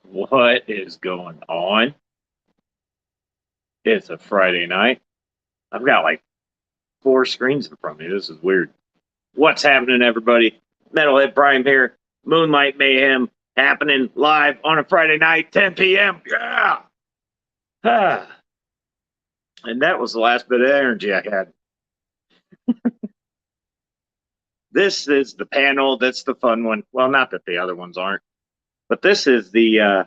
What is going on? It's a Friday night. I've got like four screens in front of me. This is weird. What's happening, everybody? Metalhead Prime here. Moonlight Mayhem happening live on a Friday night, 10 p.m. Yeah. And that was the last bit of energy I had. This is the panel. That's the fun one. Well, not that the other ones aren't, but this is the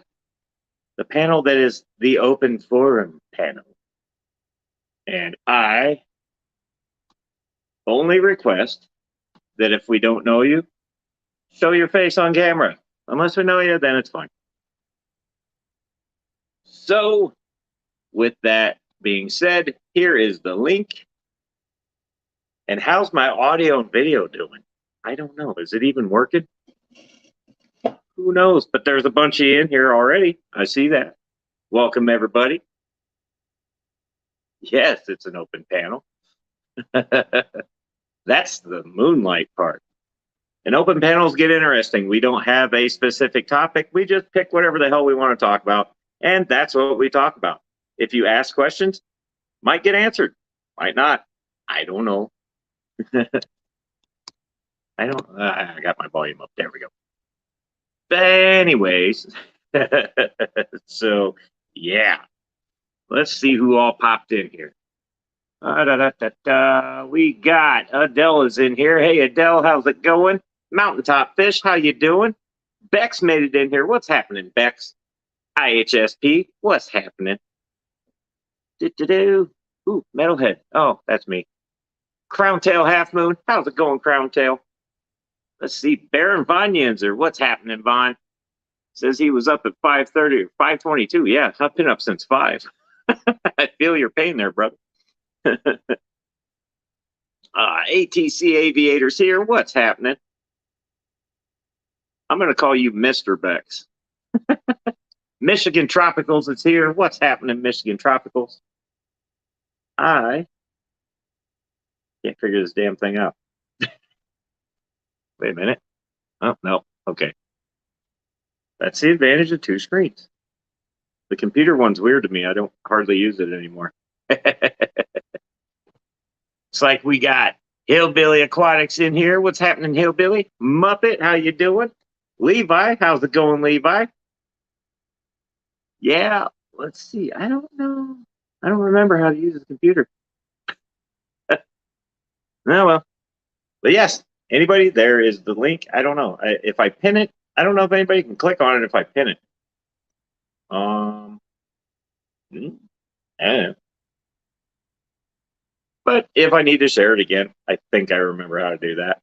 panel that is the open forum panel. And I only request that if we don't know you, show your face on camera. Unless we know you, then it's fine. So, with that being said, here is the link. And how's my audio and video doing? I don't know. Is it even working? Who knows? But there's a bunch of you in here already. I see that. Welcome, everybody. Yes, it's an open panel. That's the Moonlight part. And open panels get interesting. We don't have a specific topic. We just pick whatever the hell we want to talk about. And that's what we talk about. If you ask questions, might get answered, might not. I don't know. I got my volume up. There we go. But anyways, so yeah, let's see who all popped in here. We got Adele is in here. Hey Adele, how's it going? Mountaintop Fish, how you doing? Bex made it in here. What's happening, Bex? IHSP, what's happening? Ooh, Metalhead. Oh, that's me. Crown Tail Half Moon, how's it going, Crown Tail? Let's see, Baron Von Yenzer, what's happening, Von? Says he was up at 5:30 or 5:22. Yeah, I've been up since 5. I feel your pain there, brother. ATC Aviators here. What's happening? I'm going to call you Mr. Bex. Michigan Tropicals is here. What's happening, Michigan Tropicals? I can't figure this damn thing out. Wait a minute. Oh, no. Okay. That's the advantage of two screens. The computer one's weird to me. I don't hardly use it anymore. It's like we got Hillbilly Aquatics in here. What's happening, Hillbilly? Muppet, how you doing? Levi, how's it going, Levi? Yeah, let's see. I don't know. I don't remember how to use the computer. Oh, well. But yes, anybody, there is the link. I don't know. If I pin it, I don't know if anybody can click on it if I pin it. I don't know. But if I need to share it again, I think I remember how to do that.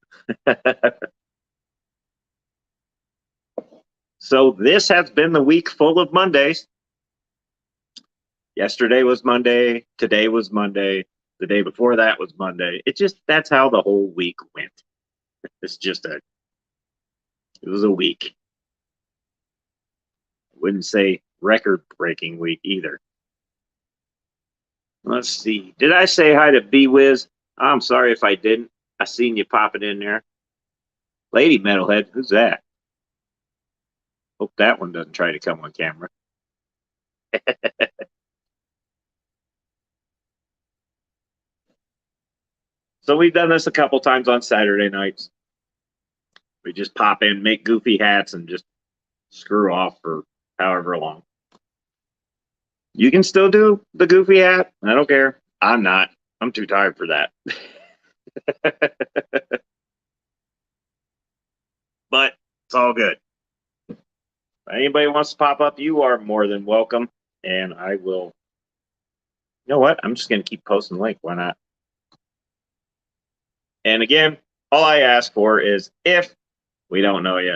So this has been the week full of Mondays. Yesterday was Monday. Today was Monday. The day before that was Monday. That's how the whole week went. It was a week. I wouldn't say record-breaking week either. Let's see. Did I say hi to B-Wiz? I'm sorry if I didn't. I seen you popping in there. Lady Metalhead, who's that? Hope that one doesn't try to come on camera. So we've done this a couple times on Saturday nights. We just pop in, make goofy hats, and just screw off for however long. You can still do the goofy hat. I don't care. I'm not. I'm too tired for that. But it's all good. If anybody wants to pop up, you are more than welcome. And I will. You know what? I'm just going to keep posting the link. Why not? And again, all I ask for is if we don't know you,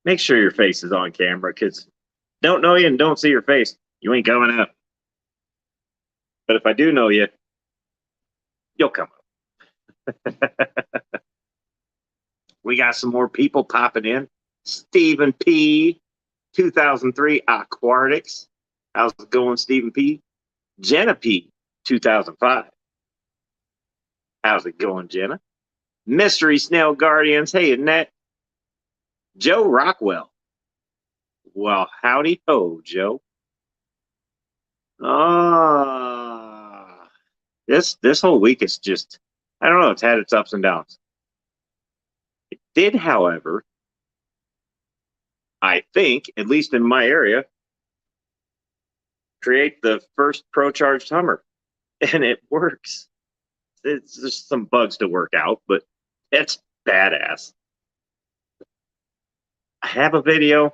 make sure your face is on camera, because don't know you and don't see your face, you ain't coming up. But if I do know you, you'll come up. We got some more people popping in. Stephen P, 2003 Aquatics. How's it going, Stephen P? Jenna P, 2005. How's it going, Jenna? Mystery Snail Guardians. Hey, Annette. Joe Rockwell. Well, howdy ho, Joe. Ah, this whole week is just, I don't know, it's had its ups and downs. It did, however, I think, at least in my area, create the first pro charged Hummer, and it works. It's just some bugs to work out, but it's badass. I have a video.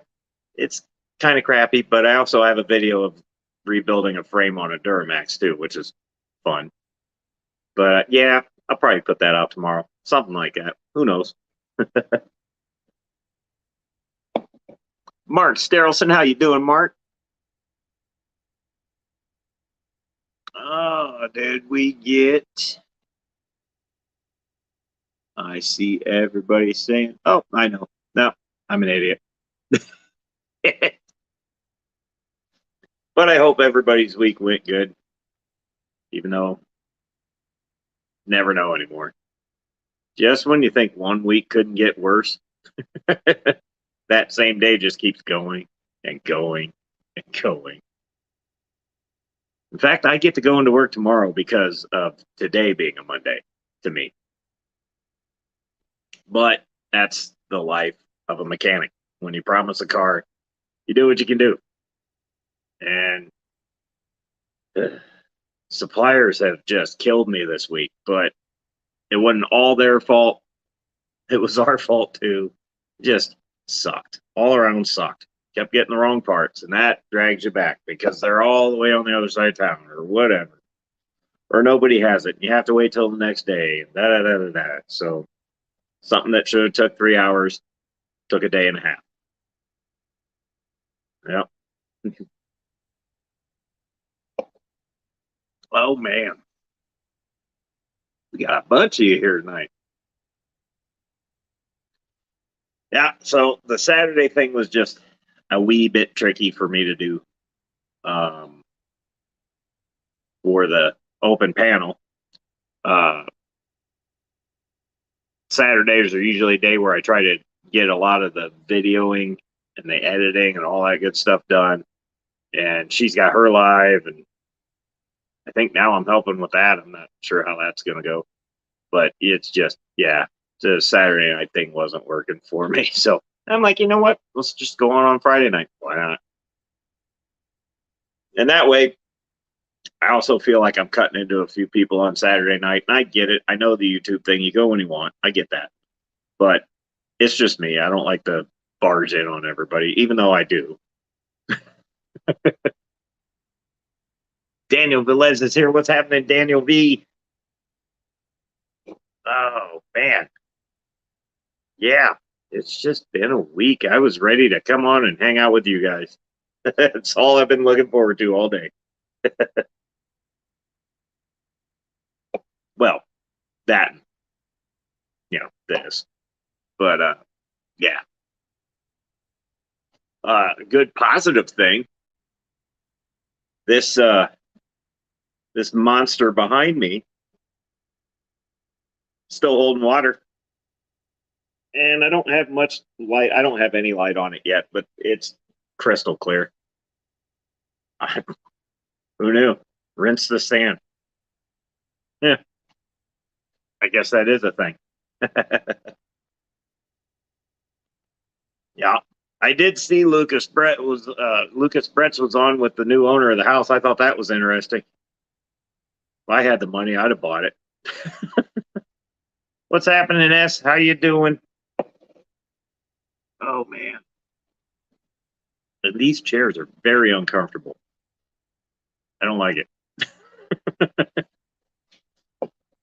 It's kind of crappy, but I also have a video of rebuilding a frame on a Duramax too, which is fun. But yeah, I'll probably put that out tomorrow. Something like that. Who knows? Mark Sterelson, how you doing, Mark? Oh, did we get? I see everybody saying, "Oh, I know." No, I'm an idiot. But I hope everybody's week went good, even though never know anymore. Just when you think one week couldn't get worse, that same day just keeps going and going and going. In fact, I get to go into work tomorrow because of today being a Monday to me. But that's the life of a mechanic. When you promise a car, you do what you can do. And suppliers have just killed me this week, but it wasn't all their fault. It was our fault too. Just sucked. All around sucked. Kept getting the wrong parts, and that drags you back because they're all the way on the other side of town or whatever. Or nobody has it. And you have to wait till the next day. Da, da, da, da, da. So something that should have took 3 hours took a day and a half. Yep. Oh man. We got a bunch of you here tonight. Yeah, so the Saturday thing was just a wee bit tricky for me to do um, for the open panel. Uh, Saturdays are usually a day where I try to get a lot of the videoing and the editing and all that good stuff done. And she's got her live, and I think now I'm helping with that. I'm not sure how that's going to go, but it's just, yeah, the Saturday night thing wasn't working for me. So I'm like, you know what? Let's just go on Friday night. Why not? And that way, I also feel like I'm cutting into a few people on Saturday night, and I get it. I know the YouTube thing. You go when you want. I get that. But it's just me. I don't like to barge in on everybody, even though I do. Daniel Velez is here. What's happening, Daniel V? Oh, man. Yeah, it's just been a week. I was ready to come on and hang out with you guys. That's all I've been looking forward to all day. Well, that, this. But, yeah. Good positive thing. This monster behind me still holding water. And I don't have much light. I don't have any light on it yet, but it's crystal clear. Who knew? Rinse the sand. Yeah, I guess that is a thing. Yeah, I did see Lucas Bretz was on with the new owner of the house. I thought that was interesting. If I had the money, I'd have bought it. What's happening, S? How you doing? Oh man, and these chairs are very uncomfortable. I don't like it.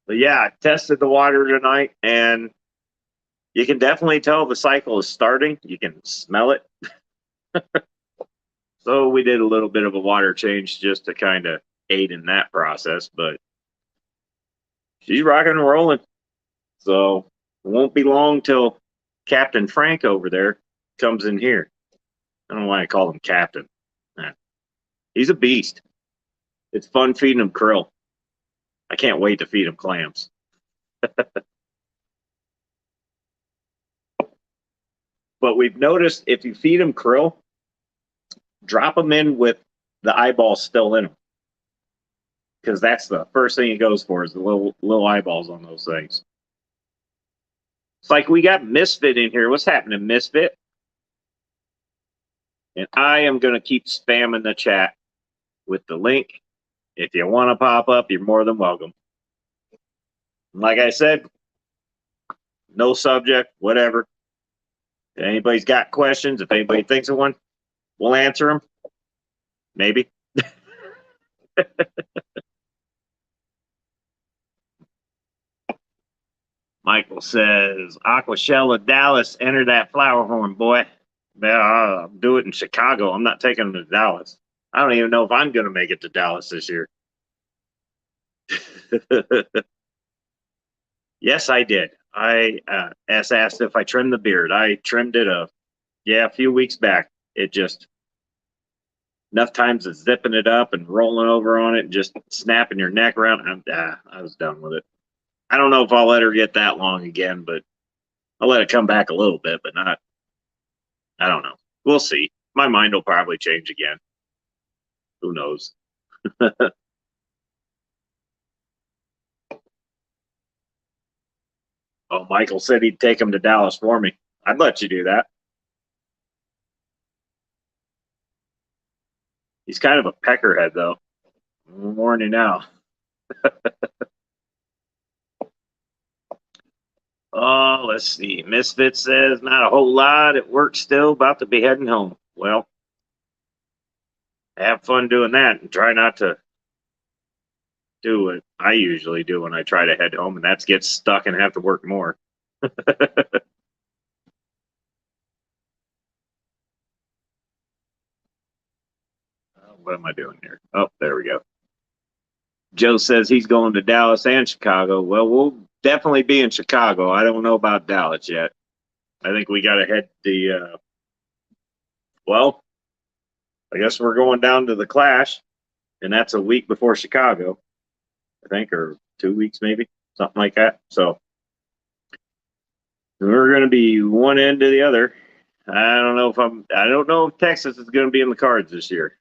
But yeah, I tested the water tonight, and you can definitely tell the cycle is starting. You can smell it. So we did a little bit of a water change just to kind of aid in that process, but she's rocking and rolling. So it won't be long till Captain Frank over there comes in here. I don't know why I call him Captain. He's a beast. It's fun feeding him krill. I can't wait to feed him clams. But we've noticed if you feed him krill, drop them in with the eyeballs still in them. Because that's the first thing it goes for is the little eyeballs on those things. It's like we got Misfit in here. What's happening, Misfit? And I am going to keep spamming the chat with the link. If you want to pop up, you're more than welcome. Like I said, no subject, whatever. If anybody's got questions, if anybody thinks of one, we'll answer them. Maybe. Michael says, Aquashell of Dallas, enter that flower horn, boy. I'll do it in Chicago. I'm not taking them to Dallas. I don't even know if I'm going to make it to Dallas this year. Yes, I did. I asked if I trimmed the beard. I trimmed it a few weeks back. It just enough times of zipping it up and rolling over on it and just snapping your neck around. I was done with it. I don't know if I'll let her get that long again, but I'll let it come back a little bit, but not. I don't know. We'll see. My mind will probably change again. Who knows? Oh, Michael said he'd take him to Dallas for me. I'd let you do that. He's kind of a peckerhead, though. I'm warning you now. Oh, let's see. Misfit says, not a whole lot. At work still, about to be heading home. Well, have fun doing that and try not to do what I usually do when I try to head home, and that's get stuck and have to work more. What am I doing here? Oh, there we go. Joe says he's going to Dallas and Chicago. Well, we'll definitely be in Chicago. I don't know about Dallas yet. I think we got to head the, well, I guess we're going down to the Clash, and that's a week before Chicago, I think, or 2 weeks maybe, something like that. So we're going to be one end to the other. I don't know if Texas is going to be in the cards this year.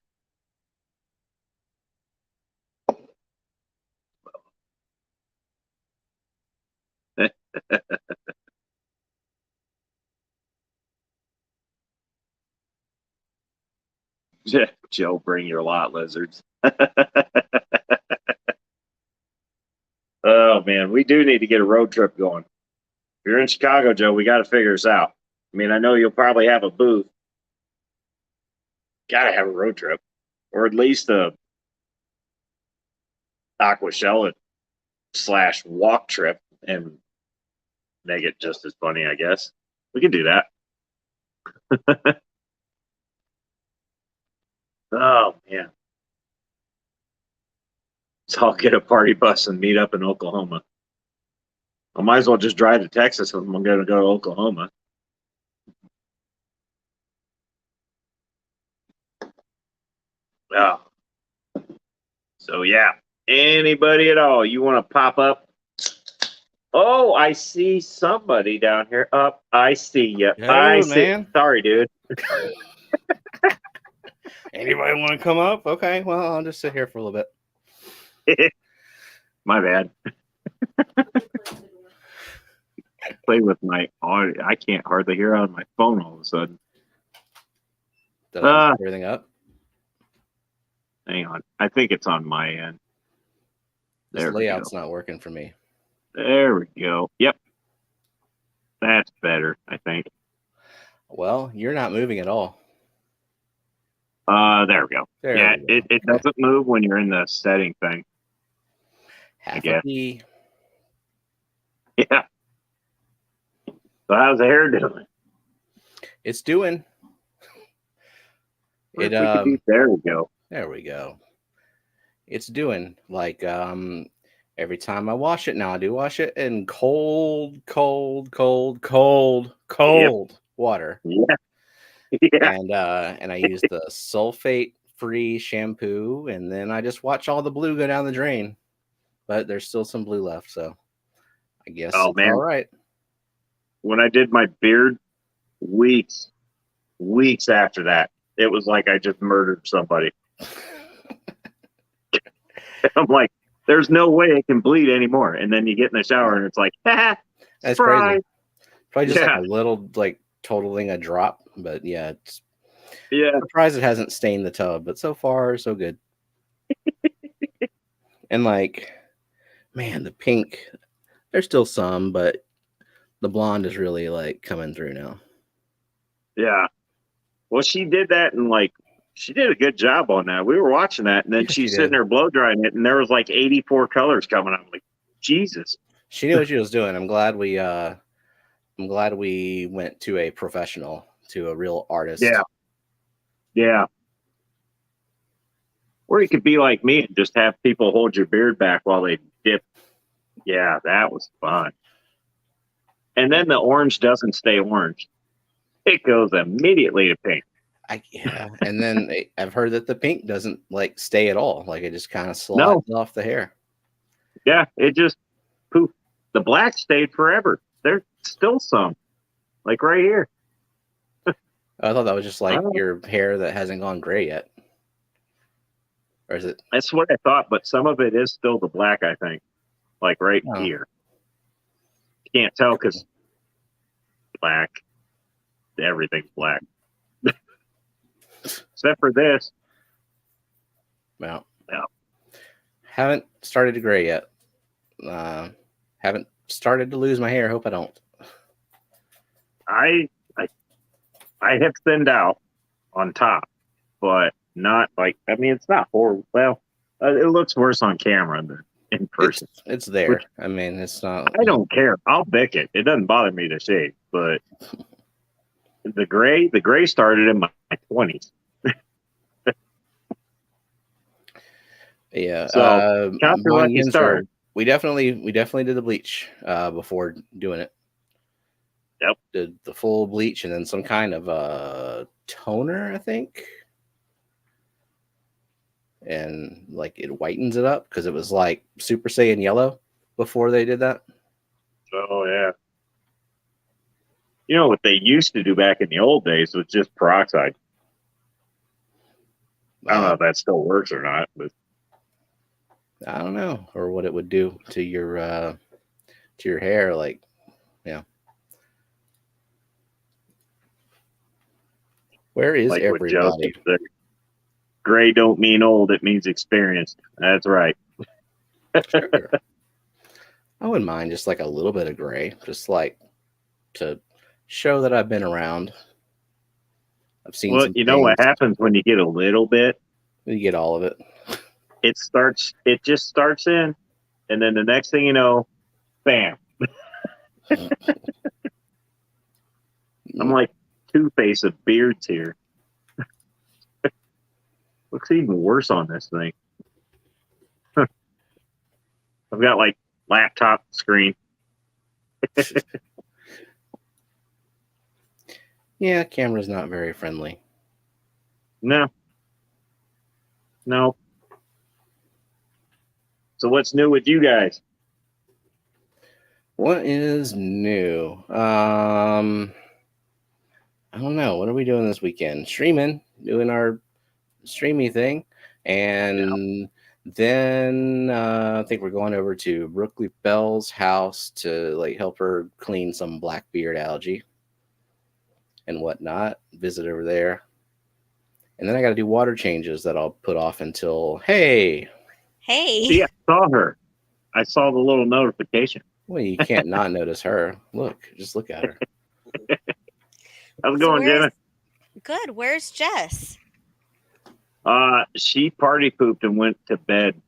Joe, bring your lot, lizards. Oh, man, we do need to get a road trip going. If you're in Chicago, Joe, we got to figure this out. I mean, I know you'll probably have a booth. Got to have a road trip, or at least a Aquashell / walk trip and make it just as funny, I guess. We could do that. Oh, man. So I'll get a party bus and meet up in Oklahoma. I might as well just drive to Texas if I'm going to go to Oklahoma. Oh. So, yeah. Anybody at all, you want to pop up? Oh, I see somebody down here. Up, I see you. Hello, man. Sorry, dude. Anybody want to come up? Okay, well, I'll just sit here for a little bit. My bad. Play with my audio. I can't hardly hear on my phone all of a sudden. Did I mess everything up? Hang on. I think it's on my end. This layout's not working for me. There we go. Yep. That's better, I think. Well, you're not moving at all. There we go. Yeah, it doesn't move when you're in the setting thing. Half a key. Yeah. So how's the hair doing? It's doing. There we go. There we go. It's doing like every time I wash it now, I do wash it in cold water. Yeah. Yeah. And I use the sulfate-free shampoo, and then I just watch all the blue go down the drain. But there's still some blue left, so I guess it's all right. When I did my beard, weeks after that, it was like I just murdered somebody. I'm like, there's no way it can bleed anymore. And then you get in the shower and it's like, ha, that's surprise. crazy. Probably just like a little, like totaling a drop, but yeah, it's surprised it hasn't stained the tub, but so far so good. And like, man, the pink, there's still some, but the blonde is really like coming through now. Yeah. Well, she did that and like she did a good job on that. We were watching that, and then she's sitting there blow drying it, and there was like 84 colors coming out. I'm like, Jesus. She knew what she was doing. I'm glad we went to a professional, to a real artist. Yeah. Yeah. Or you could be like me and just have people hold your beard back while they dip. Yeah, that was fun. And then the orange doesn't stay orange. It goes immediately to pink. And then I've heard that the pink doesn't like stay at all. Like it just kind of slides off the hair. Yeah, it just poof. The black stayed forever. There's still some, like right here. I thought that was just like your hair that hasn't gone gray yet. Or is it? That's what I thought, but some of it is still the black, I think. Like right here. You can't tell because black. Everything's black. Except for this. Well, no. Haven't started to gray yet. Haven't started to lose my hair. Hope I don't. I have thinned out on top, but not like, I mean, it's not horrible. Well, it looks worse on camera than in person. It's there. Which, I mean, it's not. I don't care. I'll bick it. It doesn't bother me to shave, but the gray started in my 20s. Yeah. So we definitely did the bleach before doing it. Yep. Did the full bleach and then some kind of toner, I think. And like it whitens it up because it was like Super Saiyan yellow before they did that. Oh yeah. You know what they used to do back in the old days was just peroxide. I don't know if that still works or not, but I don't know, or what it would do to your hair. Like, yeah. Where is like everybody? Gray don't mean old; it means experienced. That's right. Sure. I wouldn't mind just like a little bit of gray, just like to show that I've been around. I've seen. Well, you know what happens when you get a little bit? You get all of it. It just starts in, and then the next thing you know, bam. I'm like Two-Face of beards here. Looks even worse on this thing. I've got like laptop screen. Yeah, camera's not very friendly. No. So what's new with you guys? What is new? I don't know. What are we doing this weekend? Streaming, doing our streamy thing. And then I think we're going over to Brooklyn Bell's house to like help her clean some blackbeard algae and whatnot. Visit over there. And then I got to do water changes that I'll put off until, hey. See, I saw her. I saw the little notification. Well, you can't not notice her. Just look at her. How's it going, Jenna? Good. Where's Jess? She party pooped and went to bed.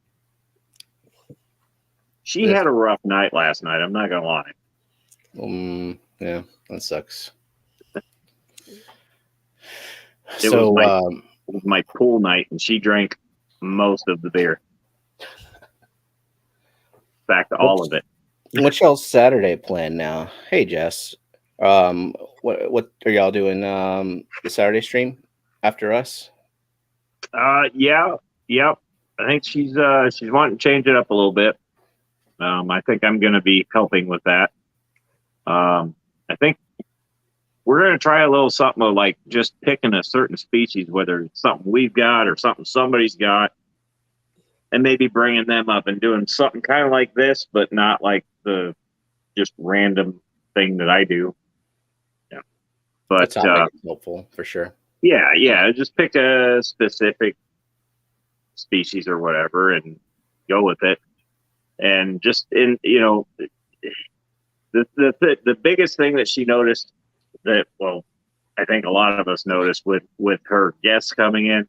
She had a rough night last night. I'm not gonna lie. Yeah, that sucks. It was my pool night, and she drank most of the beer. In fact, all of it. What's y'all's Saturday plan now? Hey, Jess. What are y'all doing? The Saturday stream after us? Yep. I think she's wanting to change it up a little bit. I think I'm going to be helping with that. I think we're going to try a little something of like just picking a certain species, whether it's something we've got or something somebody's got, and maybe bringing them up and doing something kind of like this, but not like the just random thing that I do. Yeah. But helpful for sure. Yeah. Just pick a specific species or whatever and go with it. And just the biggest thing that she noticed that, well, I think a lot of us noticed with her guests coming in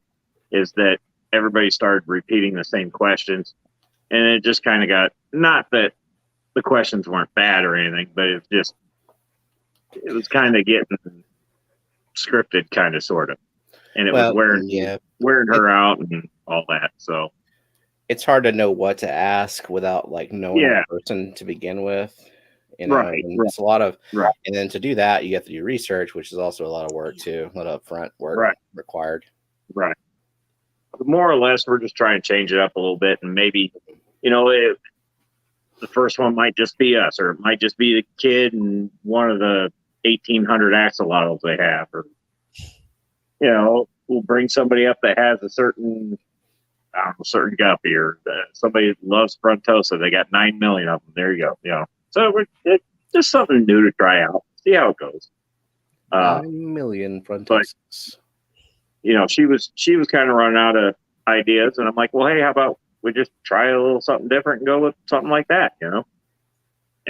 is that everybody started repeating the same questions, and it just kind of got, not that the questions weren't bad or anything, but it was kind of getting scripted, kind of, sort of, and it was wearing her out and all that. So it's hard to know what to ask without like knowing the person to begin with. Right. It's a lot of, and then to do that, you have to do research, which is also a lot of work too, a lot of upfront work required. Right. More or less, we're just trying to change it up a little bit, and maybe, the first one might just be us, or it might just be the kid and one of the 1,800 axolotls they have, or, we'll bring somebody up that has a certain guppy, or somebody that loves frontosa. They got 9 million of them. There you go. So it's just something new to try out. See how it goes. 9 million frontosas. She was kind of running out of ideas, and I'm like, well, hey, how about we just try a little something different and go with something like that, and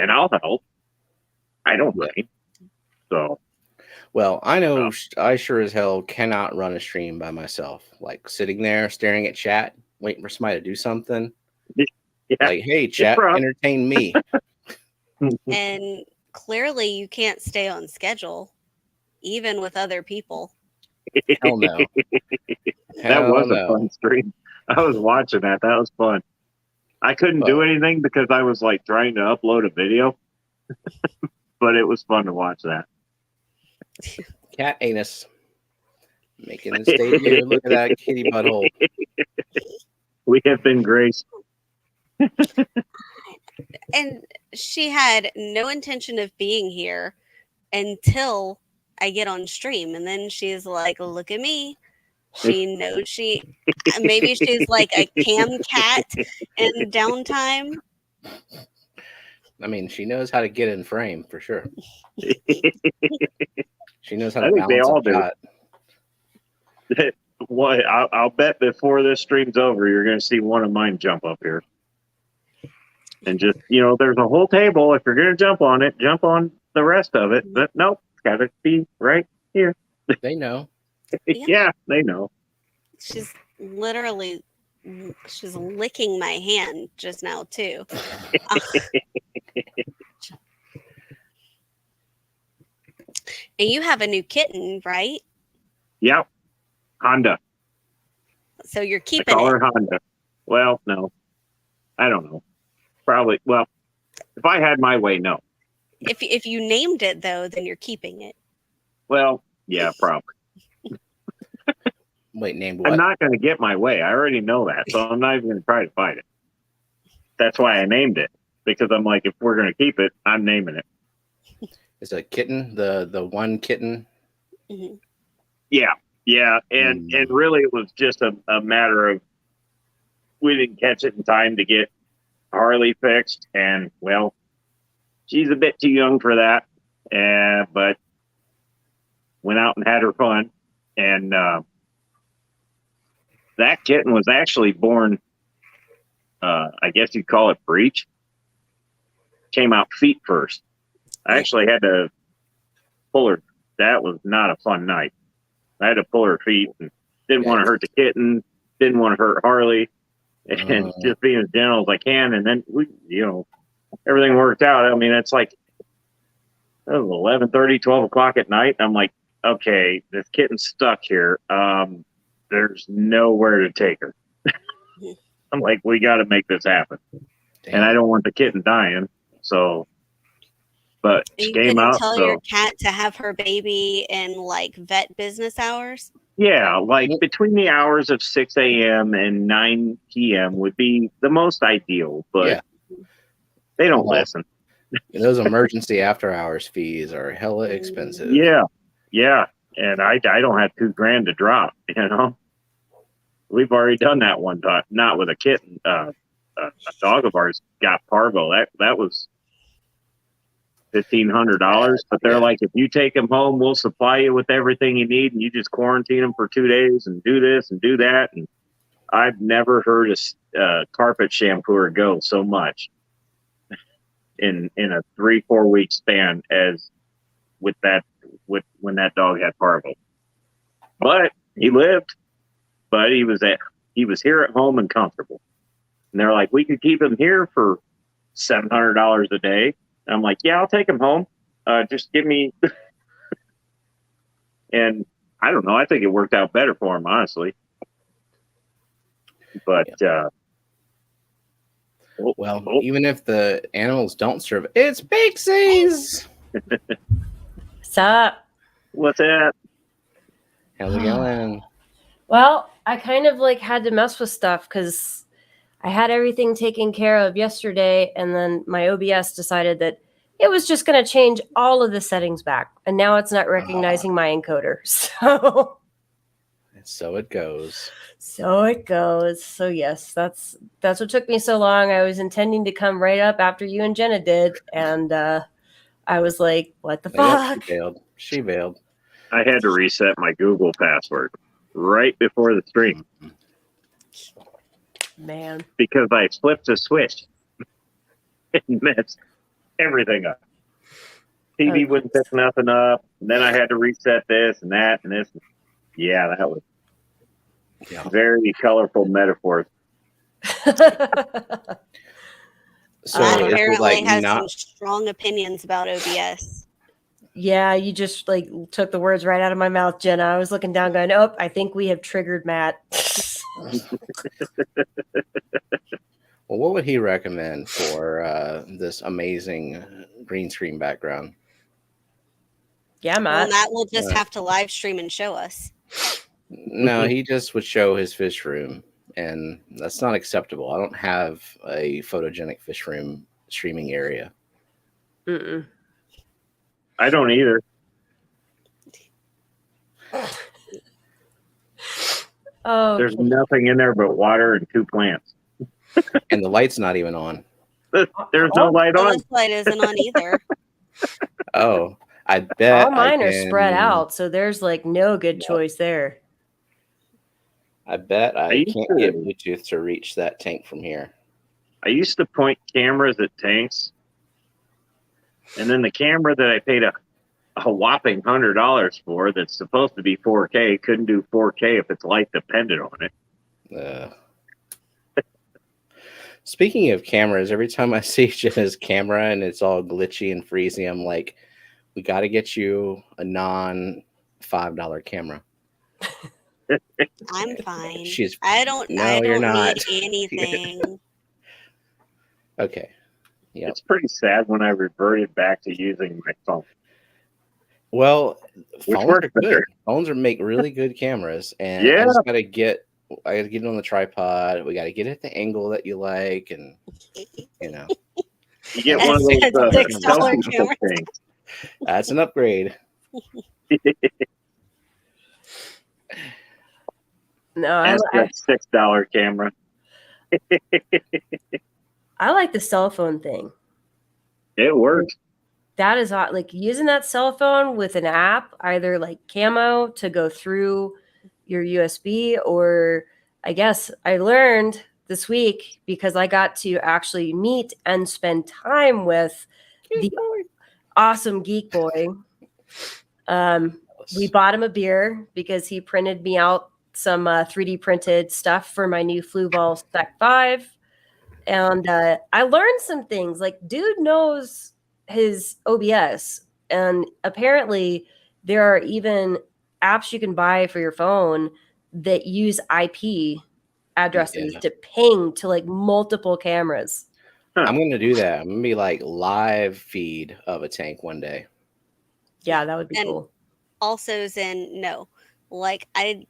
I'll help. I don't mind. So, well, I know I sure as hell cannot run a stream by myself, like sitting there staring at chat, waiting for somebody to do something. Yeah. Like, hey, chat, entertain me. And clearly you can't stay on schedule, even with other people. Hell no. That was a fun stream. I was watching that. That was fun. I couldn't do anything because I was like trying to upload a video, but it was fun to watch that. Cat anus making his debut. Look at that kitty butthole. We have been graced. And she had no intention of being here until I get on stream, and then she's like, look at me. She knows maybe she's like a cam cat in downtime. I mean, she knows how to get in frame for sure. She knows how to balance they all a shot. I'll bet before this stream's over, you're going to see one of mine jump up here. And just, there's a whole table. If you're going to jump on it, jump on the rest of it. But nope, it's got to be right here. They know. Yeah, they know. She's licking my hand just now, too. And you have a new kitten, right? Yep. Honda. So you're keeping I call her Honda. Well, no. I don't know. Probably. Well, if I had my way, no. If you named it, though, then you're keeping it. Well, yeah, probably. Wait, named what? I'm not going to get my way. I already know that, so I'm not even going to try to fight it. That's why I named it, because I'm like, if we're going to keep it, I'm naming it. Is it a kitten? The one kitten? Mm-hmm. Yeah, and really it was just a matter of we didn't catch it in time to get Harley fixed, and well, she's a bit too young for that, but went out and had her fun, and that kitten was actually born, I guess you'd call it breech. Came out feet first. I actually had to pull her. That was not a fun night. I had to pull her feet and didn't want to hurt the kitten, didn't want to hurt Harley, and just being as gentle as I can. And then everything worked out. I mean, it's like, it was 11:30, 12 o'clock at night. I'm like, okay, this kitten's stuck here. There's nowhere to take her. I'm like, we got to make this happen. Damn. And I don't want the kitten dying. So, but she came out. Tell your cat to have her baby in like vet business hours. Yeah, like between the hours of 6 a.m. and 9 p.m. would be the most ideal, but they don't listen. Those emergency after hours fees are hella expensive. Yeah. And I don't have $2,000 to drop, We've already done that one time, not with a kitten. A dog of ours got parvo. That was $1,500. But they're like, if you take him home, we'll supply you with everything you need, and you just quarantine him for 2 days and do this and do that. And I've never heard a carpet shampooer go so much in a 3-4 week span as with when that dog had parvo. But he lived. But he was here at home and comfortable. And they're like, we could keep him here for $700 a day. And I'm like, yeah, I'll take him home. Just give me. And I don't know. I think it worked out better for him, honestly. But even if the animals don't serve, it's Pixies. What's up? What's that? How's it going? Well, I kind of had to mess with stuff because I had everything taken care of yesterday, and then my OBS decided that it was just going to change all of the settings back, and now it's not recognizing my encoder. So it goes. So it goes. So yes, that's what took me so long. I was intending to come right up after you and Jenna did, and I was like, "What the fuck?" She bailed. I had to reset my Google password right before the stream. Man. Because I flipped a switch and messed everything up. TV wouldn't pick nothing up. And then I had to reset this and that and this. Yeah, that was very colorful metaphors. So Matt this is apparently has some strong opinions about OBS. Yeah, you just took the words right out of my mouth, Jenna. I was looking down going, oh, I think we have triggered Matt. Well, what would he recommend for this amazing green screen background? Yeah, Matt. Well, Matt will just have to live stream and show us. No, he just would show his fish room, and that's not acceptable. I don't have a photogenic fish room streaming area. Mm-mm. I don't either. Oh, there's nothing in there but water and 2 plants. And the light's not even on. There's no light on. This light isn't on either. Oh, I bet all mine are spread out, so there's no good choice there. I bet I can't get Bluetooth to reach that tank from here. I used to point cameras at tanks, and then the camera that I paid a whopping $100 for that's supposed to be 4K couldn't do 4K if its light depended on it. Speaking of cameras, every time I see Jenna's camera and it's all glitchy and freezing, I'm like, we got to get you a non-$5 camera. I'm fine. I don't need anything. Okay. Yeah. It's pretty sad when I reverted back to using my phone. Well, phones are good. Phones make really good cameras, and I just gotta get it on the tripod. We gotta get it at the angle that you like, and you get one of those $6 cameras. things. That's an upgrade. No, that's that $6 camera. I like the cell phone thing. It works. That is using that cell phone with an app, either Camo to go through your USB, or I guess I learned this week because I got to actually meet and spend time with awesome Geek Boy. We bought him a beer because he printed me out some 3D printed stuff for my new Fluval Spec 5. And I learned some things. Dude knows his OBS, and apparently there are even apps you can buy for your phone that use IP addresses to ping to multiple cameras. I'm gonna do that. I'm gonna be live feed of a tank one day. Yeah, that would be cool. Also, Zen, no, I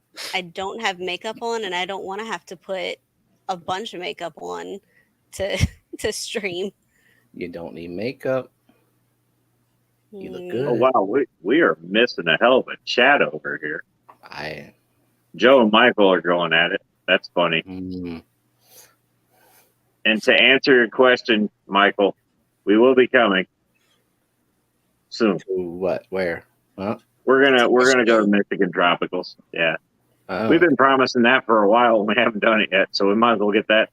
don't have makeup on, and I don't want to have to put a bunch of makeup on to stream. You don't need makeup. You look Mm. good. Oh wow, we are missing a hell of a chat over here. I. Joe and Michael are going at it. That's funny. And to answer your question, Michael, we will be coming soon. What? Where? Huh? We're gonna go to Michigan. Michigan Tropicals. Yeah, Oh. we've been promising that for a while, and we haven't done it yet. So we might as well get that.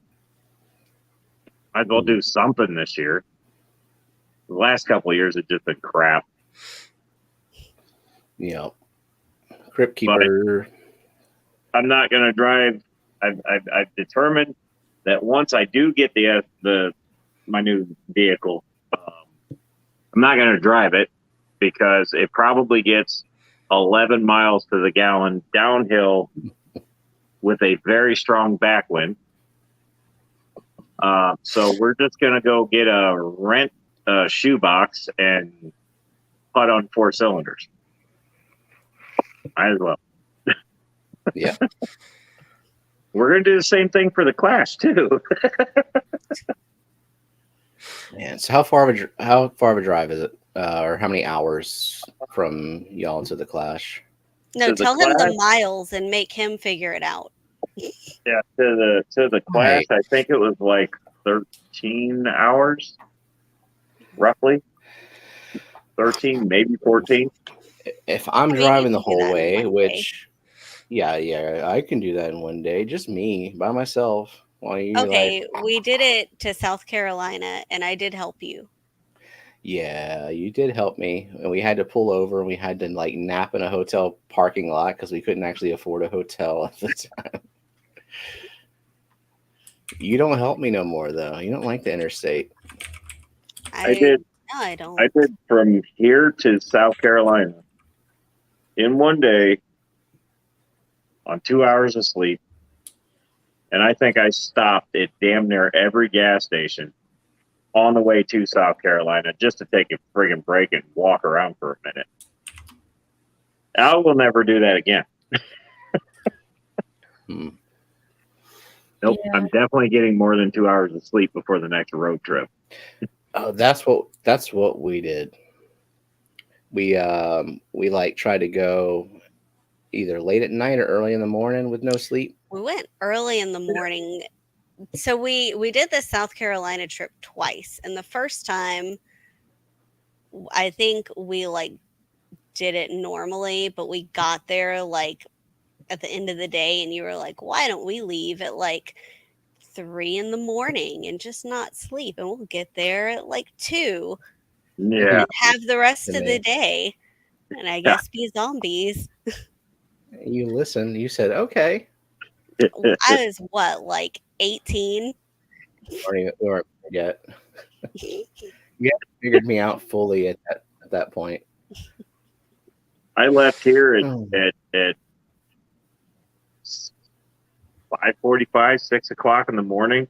Might as well do something this year. The last couple of years have just been crap. Yep. Crypt Keeper. I'm not gonna drive. I've determined that once I do get my new vehicle, I'm not gonna drive it because it probably gets 11 miles to the gallon downhill with a very strong backwind. So we're just gonna go get a rent shoebox and putt on 4 cylinders. Might as well. Yeah. We're gonna do the same thing for the Clash too. Man, so how far of a drive is it, or how many hours from y'all to the Clash? No, To the tell him the Clash? miles and make him figure it out. Yeah, to the Clash, I think it was like 13 hours, roughly. 13, maybe 14. If I'm I mean, driving you the can do that whole in way, one which, yeah, I can do that in one day, just me by myself. While you Okay, we did it to South Carolina, and I did help you. yeah, you did help me, and we had to pull over, and we had to like nap in a hotel parking lot because we couldn't actually afford a hotel at the time. You don't help me no more, though. You don't like the interstate. I did. No, I don't. I did from here to South Carolina in one day on 2 hours of sleep. And I think I stopped at damn near every gas station on the way to South Carolina just to take a friggin' break and walk around for a minute. I will never do that again. Nope. Yeah. I'm definitely getting more than 2 hours of sleep before the next road trip. Oh, that's what we did. We like tried to go either late at night or early in the morning with no sleep. We went early in the morning. So we did the South Carolina trip twice. And the first time, I think we like did it normally, but we got there like at the end of the day, and you were like, why don't we leave at like 3 in the morning and just not sleep, and we'll get there at like 2 Yeah. and have the rest To of me. the day, and I guess be zombies. You listened. You said okay. I was what, like 18? We weren't yet. You haven't figured me out fully at that point. I left here Oh. at 5:45, 6 o'clock in the morning,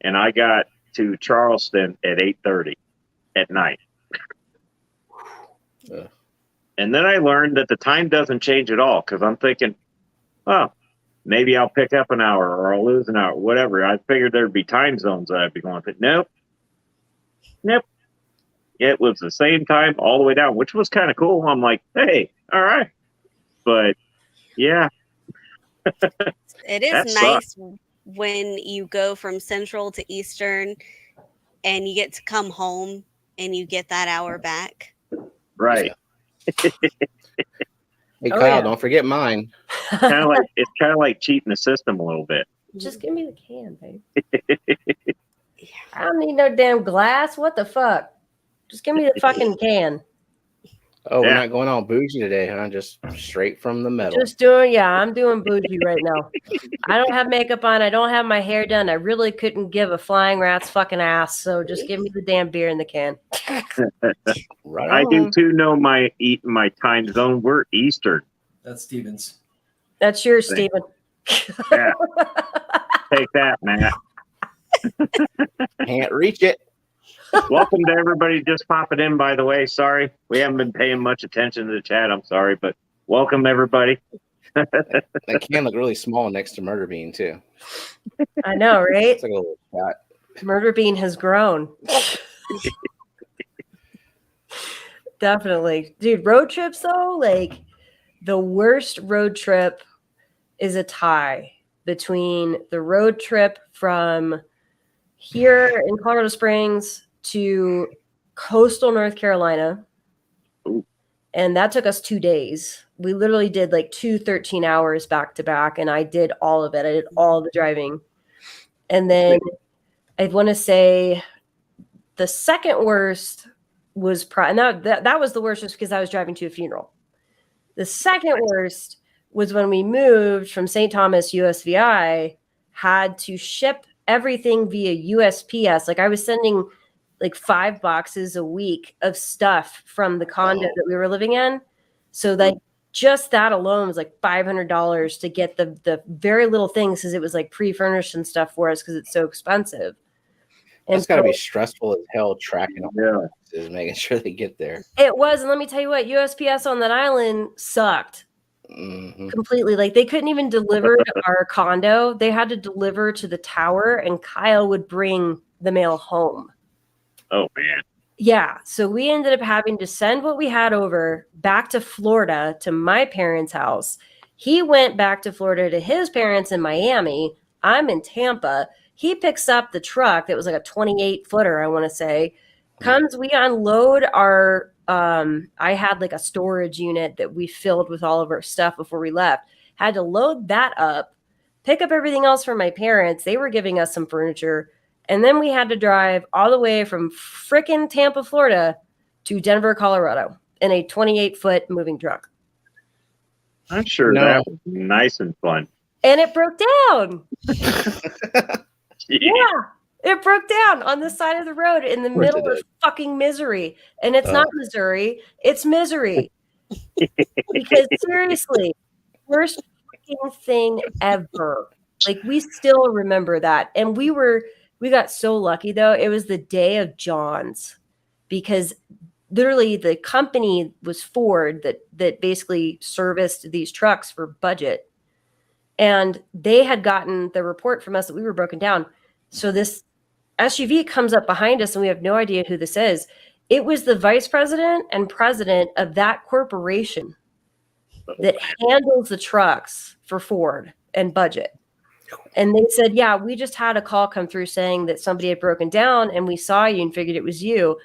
and I got to Charleston at 8:30 at night. Ugh. And then I learned that the time doesn't change at all because I'm thinking, oh, maybe I'll pick up an hour or I'll lose an hour, whatever. I figured there'd be time zones that I'd be going through. Nope. It was the same time all the way down, which was kind of cool. I'm like, hey, all right. But yeah. It is That nice when you go from Central to Eastern and you get to come home and you get that hour back. Right. Hey, Oh, Kyle, yeah. don't forget mine. It's kind of like cheating the system a little bit. Just give me the can, babe. I don't need no damn glass. What the fuck? Just give me the fucking can. Oh, we're Yeah. not going all bougie today, huh? Just straight from the metal. I'm doing bougie right now. I don't have makeup on. I don't have my hair done. I really couldn't give a flying rat's fucking ass. So just give me the damn beer in the can. Right I do on. too know my time zone. We're Eastern. That's Stevens. That's yours, Thank- Steven. Yeah. Take that, Matt. Can't reach it. Welcome to everybody just popping in, by the way. Sorry, we haven't been paying much attention to the chat. I'm sorry, but welcome everybody. That can look really small next to Murder Bean, too. I know, right? It's like a little shot. Murder Bean has grown. Definitely. Dude, road trips though, like the worst road trip is a tie between the road trip from here in Colorado Springs to coastal North Carolina. Ooh. And that took us 2 days. We literally did like 13 hours back to back, and I did all of it. I did all the driving. And then I want to say the second worst was and that was the worst just because I was driving to a funeral. The second worst was when we moved from St. Thomas USVI, had to ship everything via USPS. Like I was sending like 5 boxes a week of stuff from the condo that we were living in. So like just that alone was like $500 to get the very little things, because it was like pre-furnished and stuff for us because it's so expensive. And It's got to be stressful as hell tracking all Yeah. boxes, making sure they get there. It was, and let me tell you what, USPS on that island sucked completely. Like they couldn't even deliver to our condo. They had to deliver to the tower, and Kyle would bring the mail home. Oh man. Yeah, so we ended up having to send what we had over back to Florida to my parents' house. He went back to Florida to his parents in Miami. I'm in Tampa. He picks up the truck that was like a 28-footer, I want to say. We unload our I had like a storage unit that we filled with all of our stuff before we left. Had to load that up, pick up everything else from my parents. They were giving us some furniture. And then we had to drive all the way from frickin' Tampa, Florida to Denver, Colorado in a 28-foot moving truck. I'm sure that was nice and fun. And it broke down. Yeah. Yeah, it broke down on the side of the road in the middle of fucking misery. And it's not Missouri, it's misery. Because seriously, worst freaking thing ever. Like we still remember that. And we got so lucky though. It was the day of John's, because literally the company was Ford that basically serviced these trucks for budget. And they had gotten the report from us that we were broken down. So this SUV comes up behind us and we have no idea who this is. It was the vice president and president of that corporation that handles the trucks for Ford and budget. And they said, yeah, we just had a call come through saying that somebody had broken down and we saw you and figured it was you.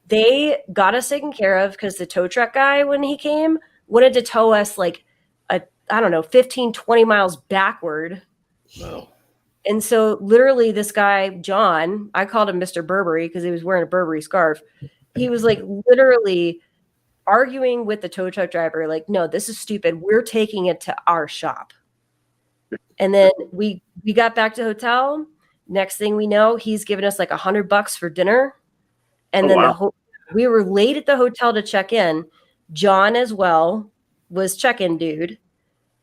They got us taken care of because the tow truck guy, when he came, wanted to tow us like 15, 20 miles backward. Wow. And so literally this guy, John, I called him Mr. Burberry because he was wearing a Burberry scarf. He was like literally arguing with the tow truck driver, like, no, this is stupid. We're taking it to our shop. And then we got back to the hotel. Next thing we know, he's given us like $100 for dinner. And then we were late at the hotel to check in. John as well was check-in dude.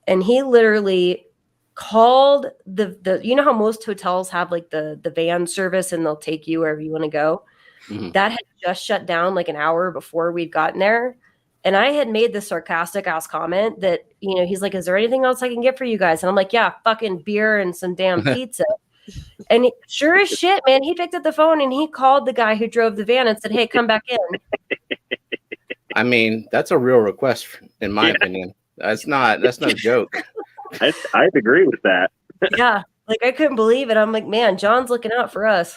And he literally called the you know how most hotels have like the van service and they'll take you wherever you want to go. Mm-hmm. That had just shut down like an hour before we'd gotten there. And I had made the sarcastic ass comment that, he's like, is there anything else I can get for you guys? And I'm like, yeah, fucking beer and some damn pizza. And sure as shit, man, he picked up the phone and he called the guy who drove the van and said, hey, come back in. I mean, that's a real request in my opinion. That's no joke. I'd agree with that. Yeah. Like I couldn't believe it. I'm like, man, John's looking out for us.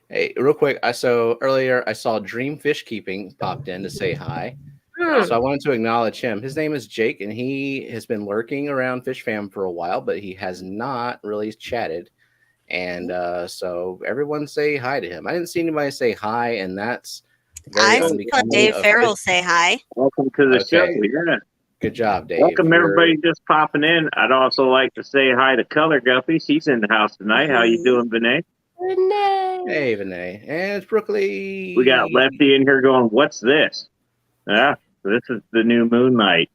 Hey, real quick. So earlier I saw Dream Fish Keeping popped in to say hi. So I wanted to acknowledge him. His name is Jake, and he has been lurking around Fish Fam for a while, but he has not really chatted. And so everyone say hi to him. I didn't see anybody say hi, and that's I saw Dave Farrell say hi. Welcome to the show. Yeah. Good job, Dave. Welcome everybody just popping in. I'd also like to say hi to Color Guppy. She's in the house tonight. How you doing, Vinay? Vinay. Hey, Vinay. And it's Brooklyn. We got Lefty in here going, what's this? Yeah, this is the new Moonlight.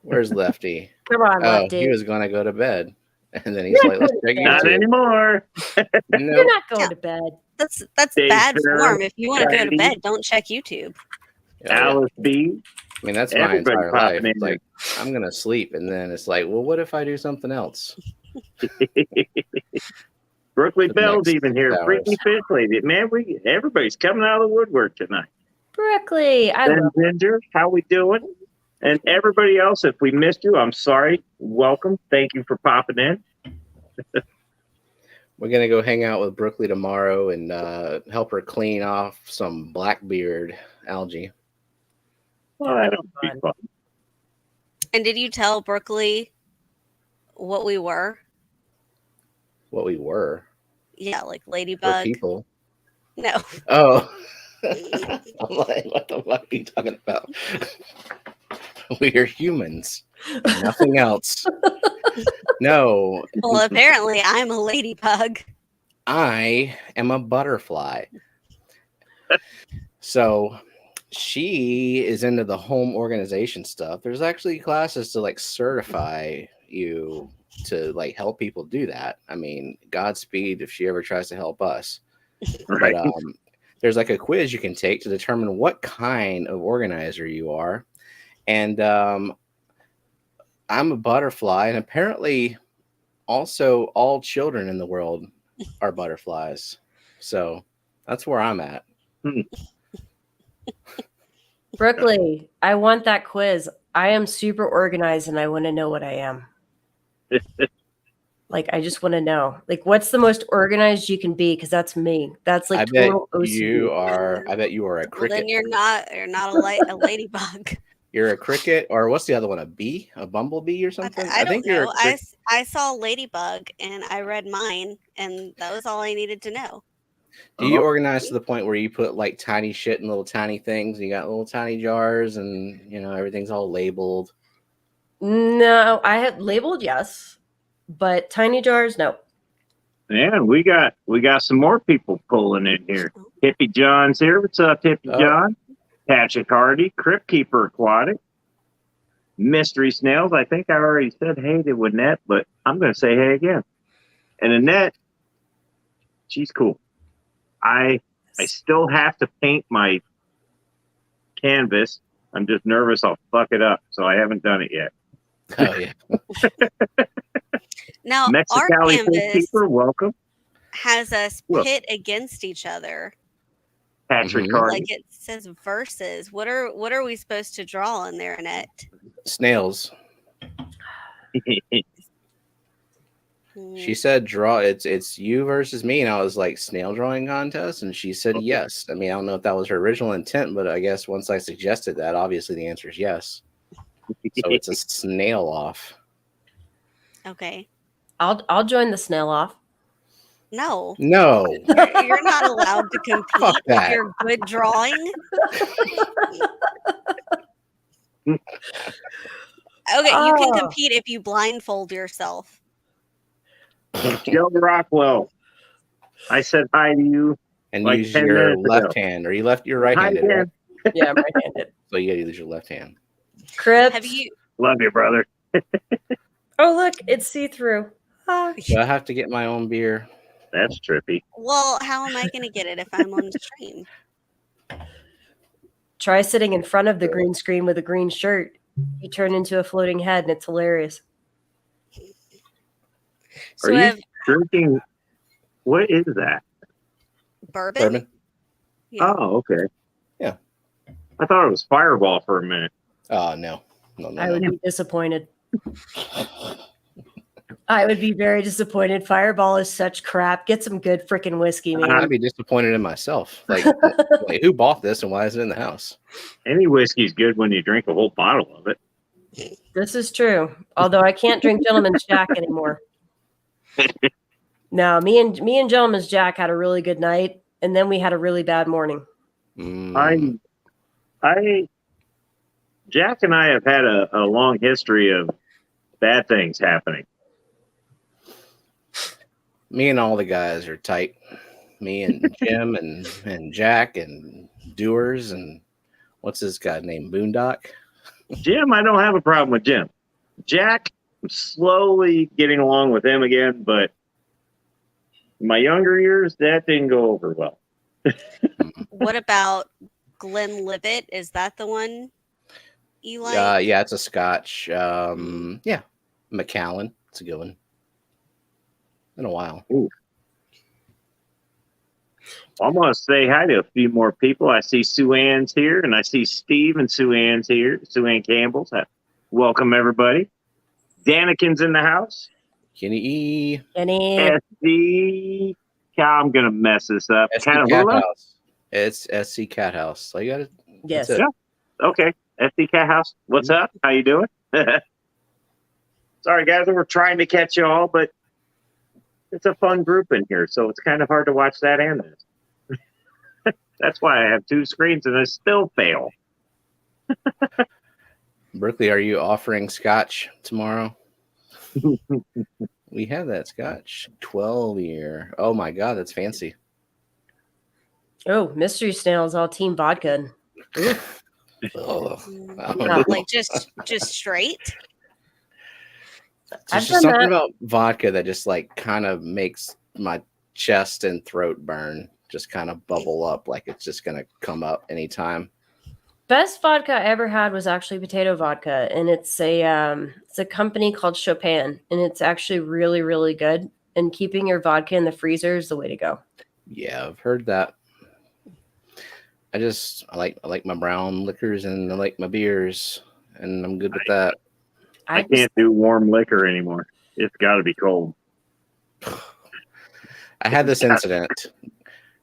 Where's Lefty? Come on, Lefty. He was going to go to bed. And then he's like, let's check Not YouTube. anymore. You're not going to bed. That's Dave bad Farrell, form. If you want to go to Friday. bed, don't check YouTube. Alice B. I mean, that's Everybody my entire life. popping in. It's like, I'm going to sleep. And then it's like, well, what if I do something else? Brooklyn For the Bell's next even here. 6 hours. Freaky Fish Lady. Man, everybody's coming out of the woodwork tonight. Brooklyn, I Ben love Ginger, how we doing? And everybody else, if we missed you, I'm sorry. Welcome. Thank you for popping in. We're gonna go hang out with Brooklyn tomorrow and help her clean off some blackbeard algae. Well, that'll be fun. And did you tell Brooklyn what we were? What we were. Yeah, like We're ladybug. people. No. Oh. I'm like, what the fuck are you talking about? We are humans. Nothing else. No. Well, apparently I'm a ladybug. I am a butterfly. So she is into the home organization stuff. There's actually classes to like certify you to like help people do that. I mean, Godspeed if she ever tries to help us. Right. But there's like a quiz you can take to determine what kind of organizer you are. And I'm a butterfly, and apparently also all children in the world are butterflies. So that's where I'm at. Brooklyn, I want that quiz. I am super organized and I want to know what I am. Like, I just want to know. Like, what's the most organized you can be? Because that's me. That's like I bet total OCD. you are a Well, cricket. then you're not a ladybug. You're a cricket, or what's the other one? A bee? A bumblebee or something? I don't you're know. I saw ladybug and I read mine, and that was all I needed to know. Do you organize to the point where you put like tiny shit in little tiny things? You got little tiny jars, and you know everything's all labeled. No, I had labeled yes, but tiny jars, no. Man, we got some more people pulling in here. Hippie John's here. What's up, Hippie John? Patrick Hardy, Crypt Keeper Aquatic, Mystery Snails. I think I already said hey to Annette, but I'm going to say hey again. And Annette, she's cool. I still have to paint my canvas. I'm just nervous I'll fuck it up, so I haven't done it yet. Oh yeah. Now, our Mexicali canvas Keeper, welcome. has us Look. pit against each other. Patrick Mhm. Hardy. Like it says verses. What are we supposed to draw in there, Annette? Snails. Hmm. She said draw it's you versus me, and I was like snail drawing contest, and she said yes. I mean, I don't know if that was her original intent, but I guess once I suggested that, obviously the answer is yes. So it's a snail off. Okay. I'll join the snail off. No. No. You're not allowed to compete Fuck with that. your good drawing. Okay, you can Oh. compete if you blindfold yourself. Joe Rockwell. I said hi to you. And Like use 10 your minutes ago. left hand, or you're right-handed, Hi right? again. Yeah, I'm right-handed. So you gotta use your left hand. Crips. Have you? Love you, brother. Oh, look, it's see-through. Ah. So I have to get my own beer. That's trippy. Well, how am I going to get it if I'm on the stream? Try sitting in front of the green screen with a green shirt. You turn into a floating head, and it's hilarious. So Are I you have drinking? What is that? bourbon. Yeah. Oh, okay. Yeah. I thought it was Fireball for a minute. Oh no. I would be disappointed. I would be very disappointed. Fireball is such crap. Get some good freaking whiskey, man. I'd be disappointed in myself. Like, like, who bought this and why is it in the house? Any whiskey's good when you drink a whole bottle of it. This is true. Although I can't drink Gentleman's Jack anymore. No, me and Gentleman's Jack had a really good night, and then we had a really bad morning. Jack and I have had a long history of bad things happening. Me and all the guys are tight. Me and Jim and Jack and Doers and what's this guy named Boondock? Jim, I don't have a problem with Jim. Jack, I'm slowly getting along with him again, but in my younger years, that didn't go over well. What about Glenlivet? Is that the one you like? Yeah, it's a Scotch. Yeah, Macallan. It's a good one. Been a while. Ooh. I'm going to say hi to a few more people. I see Sue Ann's here, and I see Steve and Sue Ann's here. Sue Ann Campbell's. Welcome, everybody. Danikin's in the house. Kenny E. Any SD. I'm going to mess this up. SC Kind of Cat House. It's SC Cat House. So you got it. yes. That's it. Yeah. Okay. SD Cat House. What's up? How you doing? Sorry, guys. We're trying to catch you all, but it's a fun group in here, so it's kind of hard to watch that and this. That's why I have two screens and I still fail. Berkeley, are you offering scotch tomorrow? We have that scotch 12-year. Oh my god, that's fancy. Oh, mystery snails all team vodka. Oh, Like just straight. There's I've just done something that. about vodka that just like kind of makes my chest and throat burn, just kind of bubble up like it's just gonna come up anytime. Best vodka I ever had was actually potato vodka, and it's a company called Chopin, and it's actually really, really good. And keeping your vodka in the freezer is the way to go. Yeah, I've heard that. I like my brown liquors and I like my beers, and I'm good with that. I can't do warm liquor anymore. It's got to be cold. I had this incident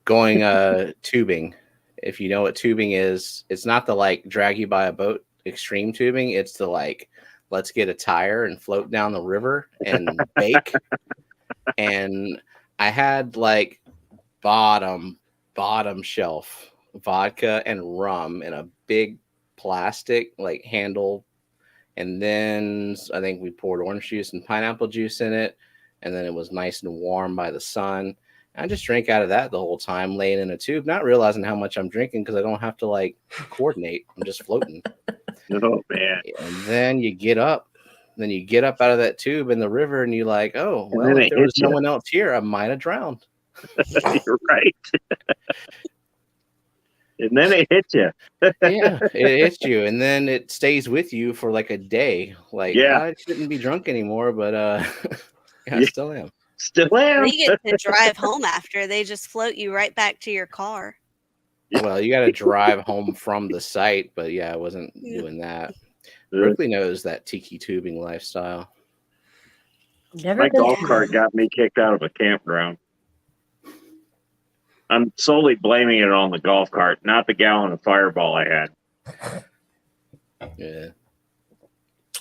going tubing. If you know what tubing is, it's not the like drag you by a boat extreme tubing. It's the like, let's get a tire and float down the river and bake. And I had like bottom shelf vodka and rum in a big plastic like handle. And then I think we poured orange juice and pineapple juice in it. And then it was nice and warm by the sun. I just drank out of that the whole time, laying in a tube, not realizing how much I'm drinking because I don't have to like coordinate. I'm just floating. Oh, man. And then you get up. Then you get up out of that tube in the river and you're like, oh, And well, then if it there was hits no you. one else here, I might have drowned. You're right. And then it hits you. Yeah, it hits you. And then it stays with you for like a day. Like, Yeah. I shouldn't be drunk anymore, but I Yeah. still am. Still am. You get to drive home after. They just float you right back to your car. Well, you got to drive home from the site, but yeah, I wasn't doing that. Berkeley knows that tiki tubing lifestyle. Never My been golf to- cart got me kicked out of a campground. I'm solely blaming it on the golf cart, not the gallon of Fireball I had. Yeah.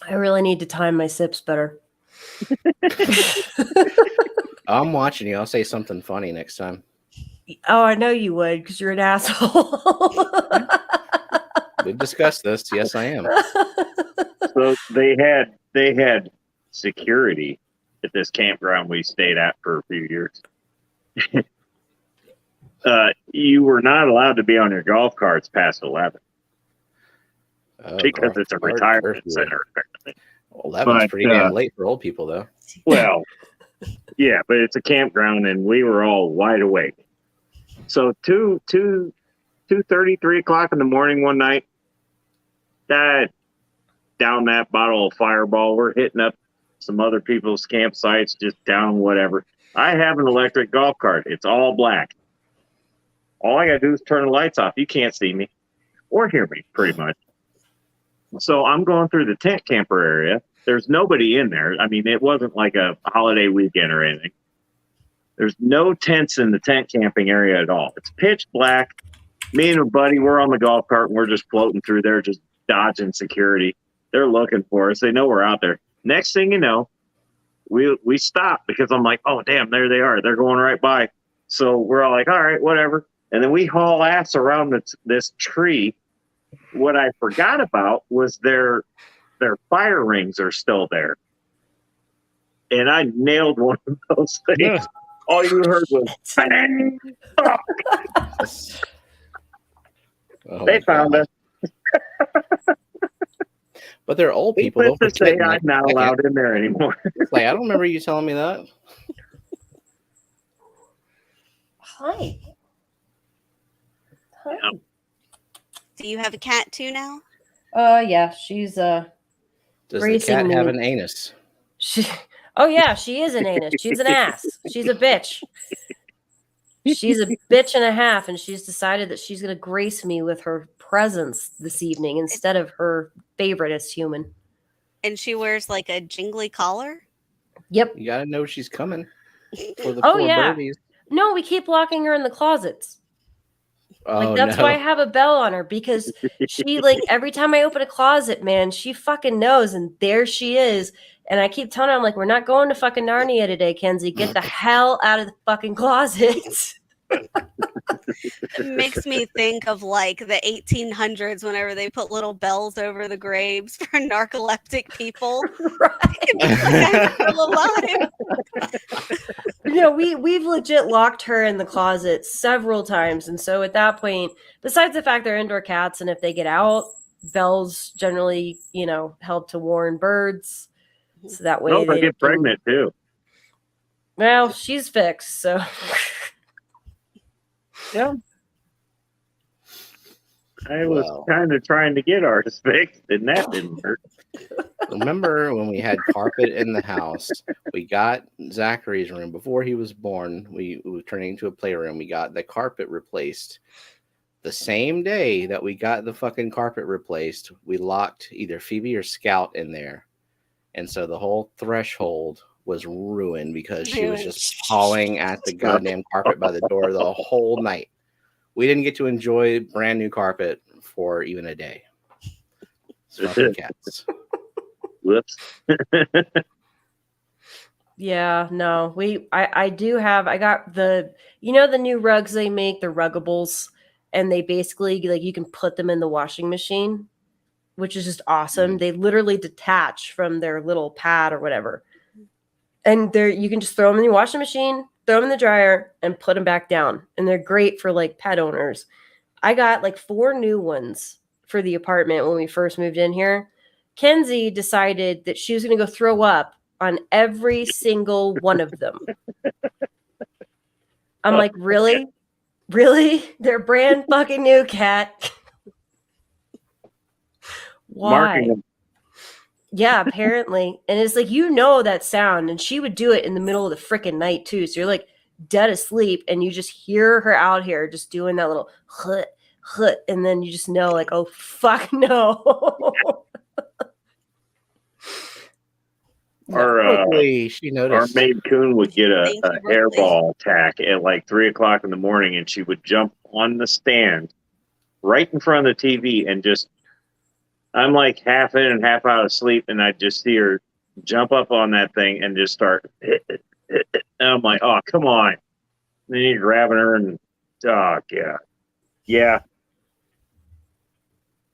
I really need to time my sips better. I'm watching you. I'll say something funny next time. Oh, I know you would because you're an asshole. We've discussed this. Yes, I am. So they had security at this campground we stayed at for a few years. You were not allowed to be on your golf carts past 11 Oh, because golf it's a cart retirement curfew. center. 11's But, pretty damn late for old people, though. Well, yeah, but it's a campground and we were all wide awake. So 2:30, 3 o'clock in the morning one night, down that bottle of Fireball, we're hitting up some other people's campsites, just down whatever. I have an electric golf cart. It's all black. All I got to do is turn the lights off. You can't see me or hear me, pretty much. So I'm going through the tent camper area. There's nobody in there. I mean, it wasn't like a holiday weekend or anything. There's no tents in the tent camping area at all. It's pitch black. Me and a buddy, we're on the golf cart and we're just floating through there, just dodging security. They're looking for us. They know we're out there. Next thing you know, we stop because I'm like, oh, damn, there they are. They're going right by. So we're all like, all right, whatever. And then we haul ass around this tree. What I forgot about was their fire rings are still there. And I nailed one of those things. Yeah. All you heard was, bang. Oh, They my found God. us. But they're old people. They'll Needless to say, pretend like I'm not I can't. allowed in there anymore. It's like, I don't remember you telling me that. Hi. Hi. Yeah. Do you have a cat too now? Yeah, she's Does the Racing cat have me. an anus? she. Oh yeah, she is an anus. She's an ass. She's a bitch. She's a bitch and a half, and she's decided that she's going to grace me with her presence this evening instead of her favoriteest human. And she wears like a jingly collar. Yep. You gotta know she's coming for the Oh, 4 yeah. birdies. No, we keep locking her in the closets. Oh, That's no. why I have a bell on her, because she, like, every time I open a closet, man, she fucking knows, and there she is. And I keep telling her, I'm like, we're not going to fucking Narnia today, Kenzie. Get the hell out of the fucking closet. It makes me think of like the 1800s whenever they put little bells over the graves for narcoleptic people. Right. I'm still alive. We've legit locked her in the closet several times. And so at that point, besides the fact they're indoor cats, and if they get out, bells generally, help to warn birds. So that way they get pregnant too. Well, she's fixed, so Yeah. I was kind of trying to get ours fixed, and that didn't work. Remember when we had carpet in the house? We got Zachary's room before he was born. We were turning into a playroom. We got the carpet replaced. The same day that we got the fucking carpet replaced, we locked either Phoebe or Scout in there. And so the whole threshold was ruined because she was just pawing at the goddamn carpet by the door the whole night. We didn't get to enjoy brand new carpet for even a day. Fucking cats. Whoops. yeah, no. I got the the new rugs they make, the ruggables, and they basically like you can put them in the washing machine, which is just awesome. They literally detach from their little pad or whatever. And you can just throw them in the washing machine, throw them in the dryer, and put them back down. And they're great for like pet owners. I got like 4 new ones for the apartment when we first moved in here. Kenzie decided that she was going to go throw up on every single one of them. I'm like, really? Really? They're brand fucking new, cat. Why? Yeah, apparently. And it's like, that sound. And she would do it in the middle of the freaking night, too. So you're like dead asleep and you just hear her out here just doing that little hut, hut. And then you just know, like, oh, fuck no. She noticed. Our maid coon would get a hairball attack at like 3:00 in the morning, and she would jump on the stand right in front of the TV and just. I'm like half in and half out of sleep, and I just see her jump up on that thing and just start. And I'm like, oh, come on. And then you're grabbing her, and oh, yeah. Yeah.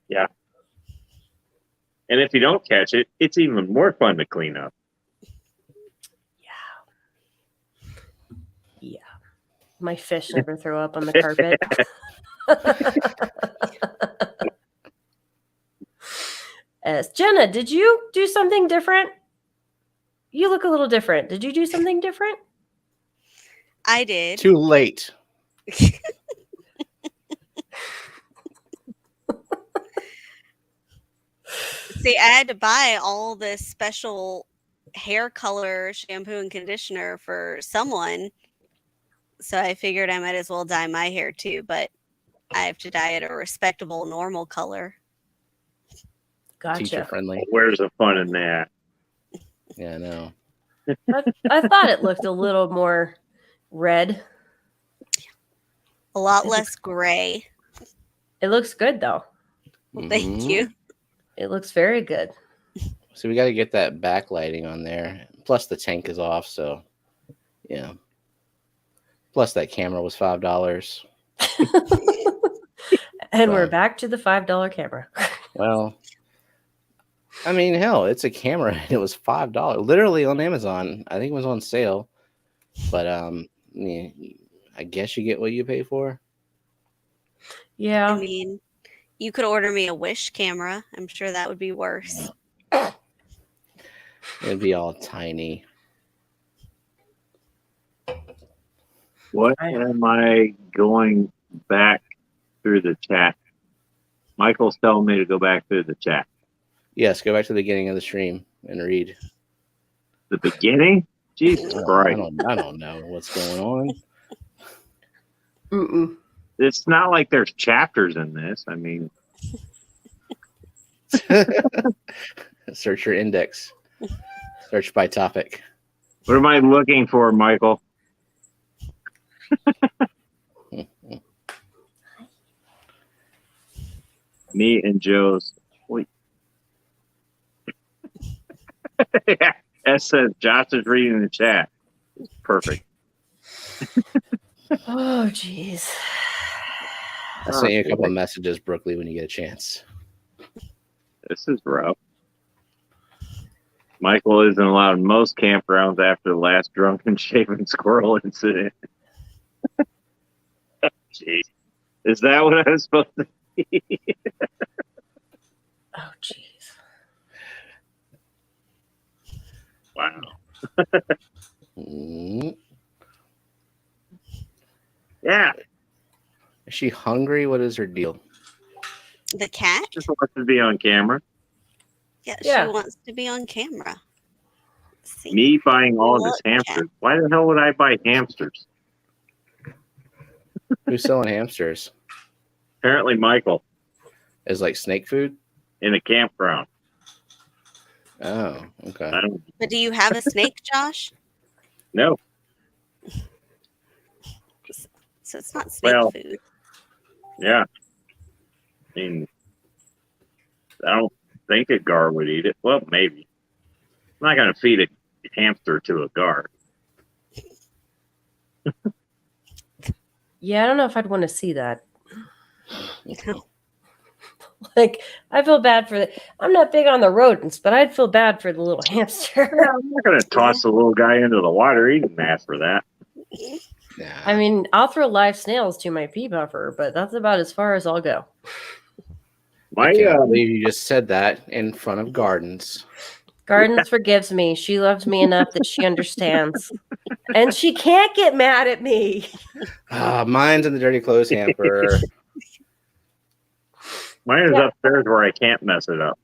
Yeah. And if you don't catch it, it's even more fun to clean up. Yeah. My fish never throw up on the carpet. Jenna, did you do something different? You look a little different. Did you do something different? I did. Too late. See, I had to buy all this special hair color shampoo and conditioner for someone. So I figured I might as well dye my hair too, but I have to dye it a respectable, normal color. Gotcha. Teacher friendly. Where's the fun in that? Yeah, I know. I thought it looked a little more red. A lot less gray. It looks good though. Well, thank you. It looks very good. So we got to get that backlighting on there. Plus the tank is off, so yeah. Plus that camera was $5. And we're back to the $5 camera. Well, I mean, hell, it's a camera and it was $5. Literally on Amazon. I think it was on sale. But yeah, I guess you get what you pay for. Yeah. I mean, you could order me a Wish camera. I'm sure that would be worse. It'd be all tiny. What am I going back through the chat? Michael's telling me to go back through the chat. Yes, go back to the beginning of the stream and read. The beginning? Jesus Christ. I don't know what's going on. Mm-mm. It's not like there's chapters in this. I mean, Search your index. Search by topic. what am I looking for, Michael? Me and Joe's. Wait. Yeah, S says Josh is reading the chat. Perfect. Oh, jeez. I'll send you a couple of messages, Brookley, when you get a chance. This is rough. Michael isn't allowed in most campgrounds after the last drunken shaven squirrel incident. Jeez. Is that what I was supposed to be? Oh, jeez. Wow. Mm. Yeah. Is she hungry? What is her deal? The cat? Just wants to be on camera. Yeah, Yeah. she wants to be on camera. See? Me buying all of his Look, cat. hamsters. Why the hell would I buy hamsters? Who's selling hamsters? Apparently Michael Is like snake food? in a campground. Oh, okay. I don't But do you have a snake, Josh? know. So it's not snake Well- food. Yeah. I mean, I don't think a gar would eat it. Well, maybe. I'm not going to feed a hamster to a gar. Yeah, I don't know if I'd want to see that. Like, I feel bad for the. I'm not big on the rodents, but I'd feel bad for the little hamster. I'm not going to toss the little guy into the water. He didn't ask for that. Nah. I mean, I'll throw live snails to my pea buffer, but that's about as far as I'll go. My I can't believe you just said that in front of Gardens. Gardens forgives me. She loves me enough that she understands. And she can't get mad at me. Mine's in the dirty clothes hamper. mine is Yeah. upstairs where I can't mess it up.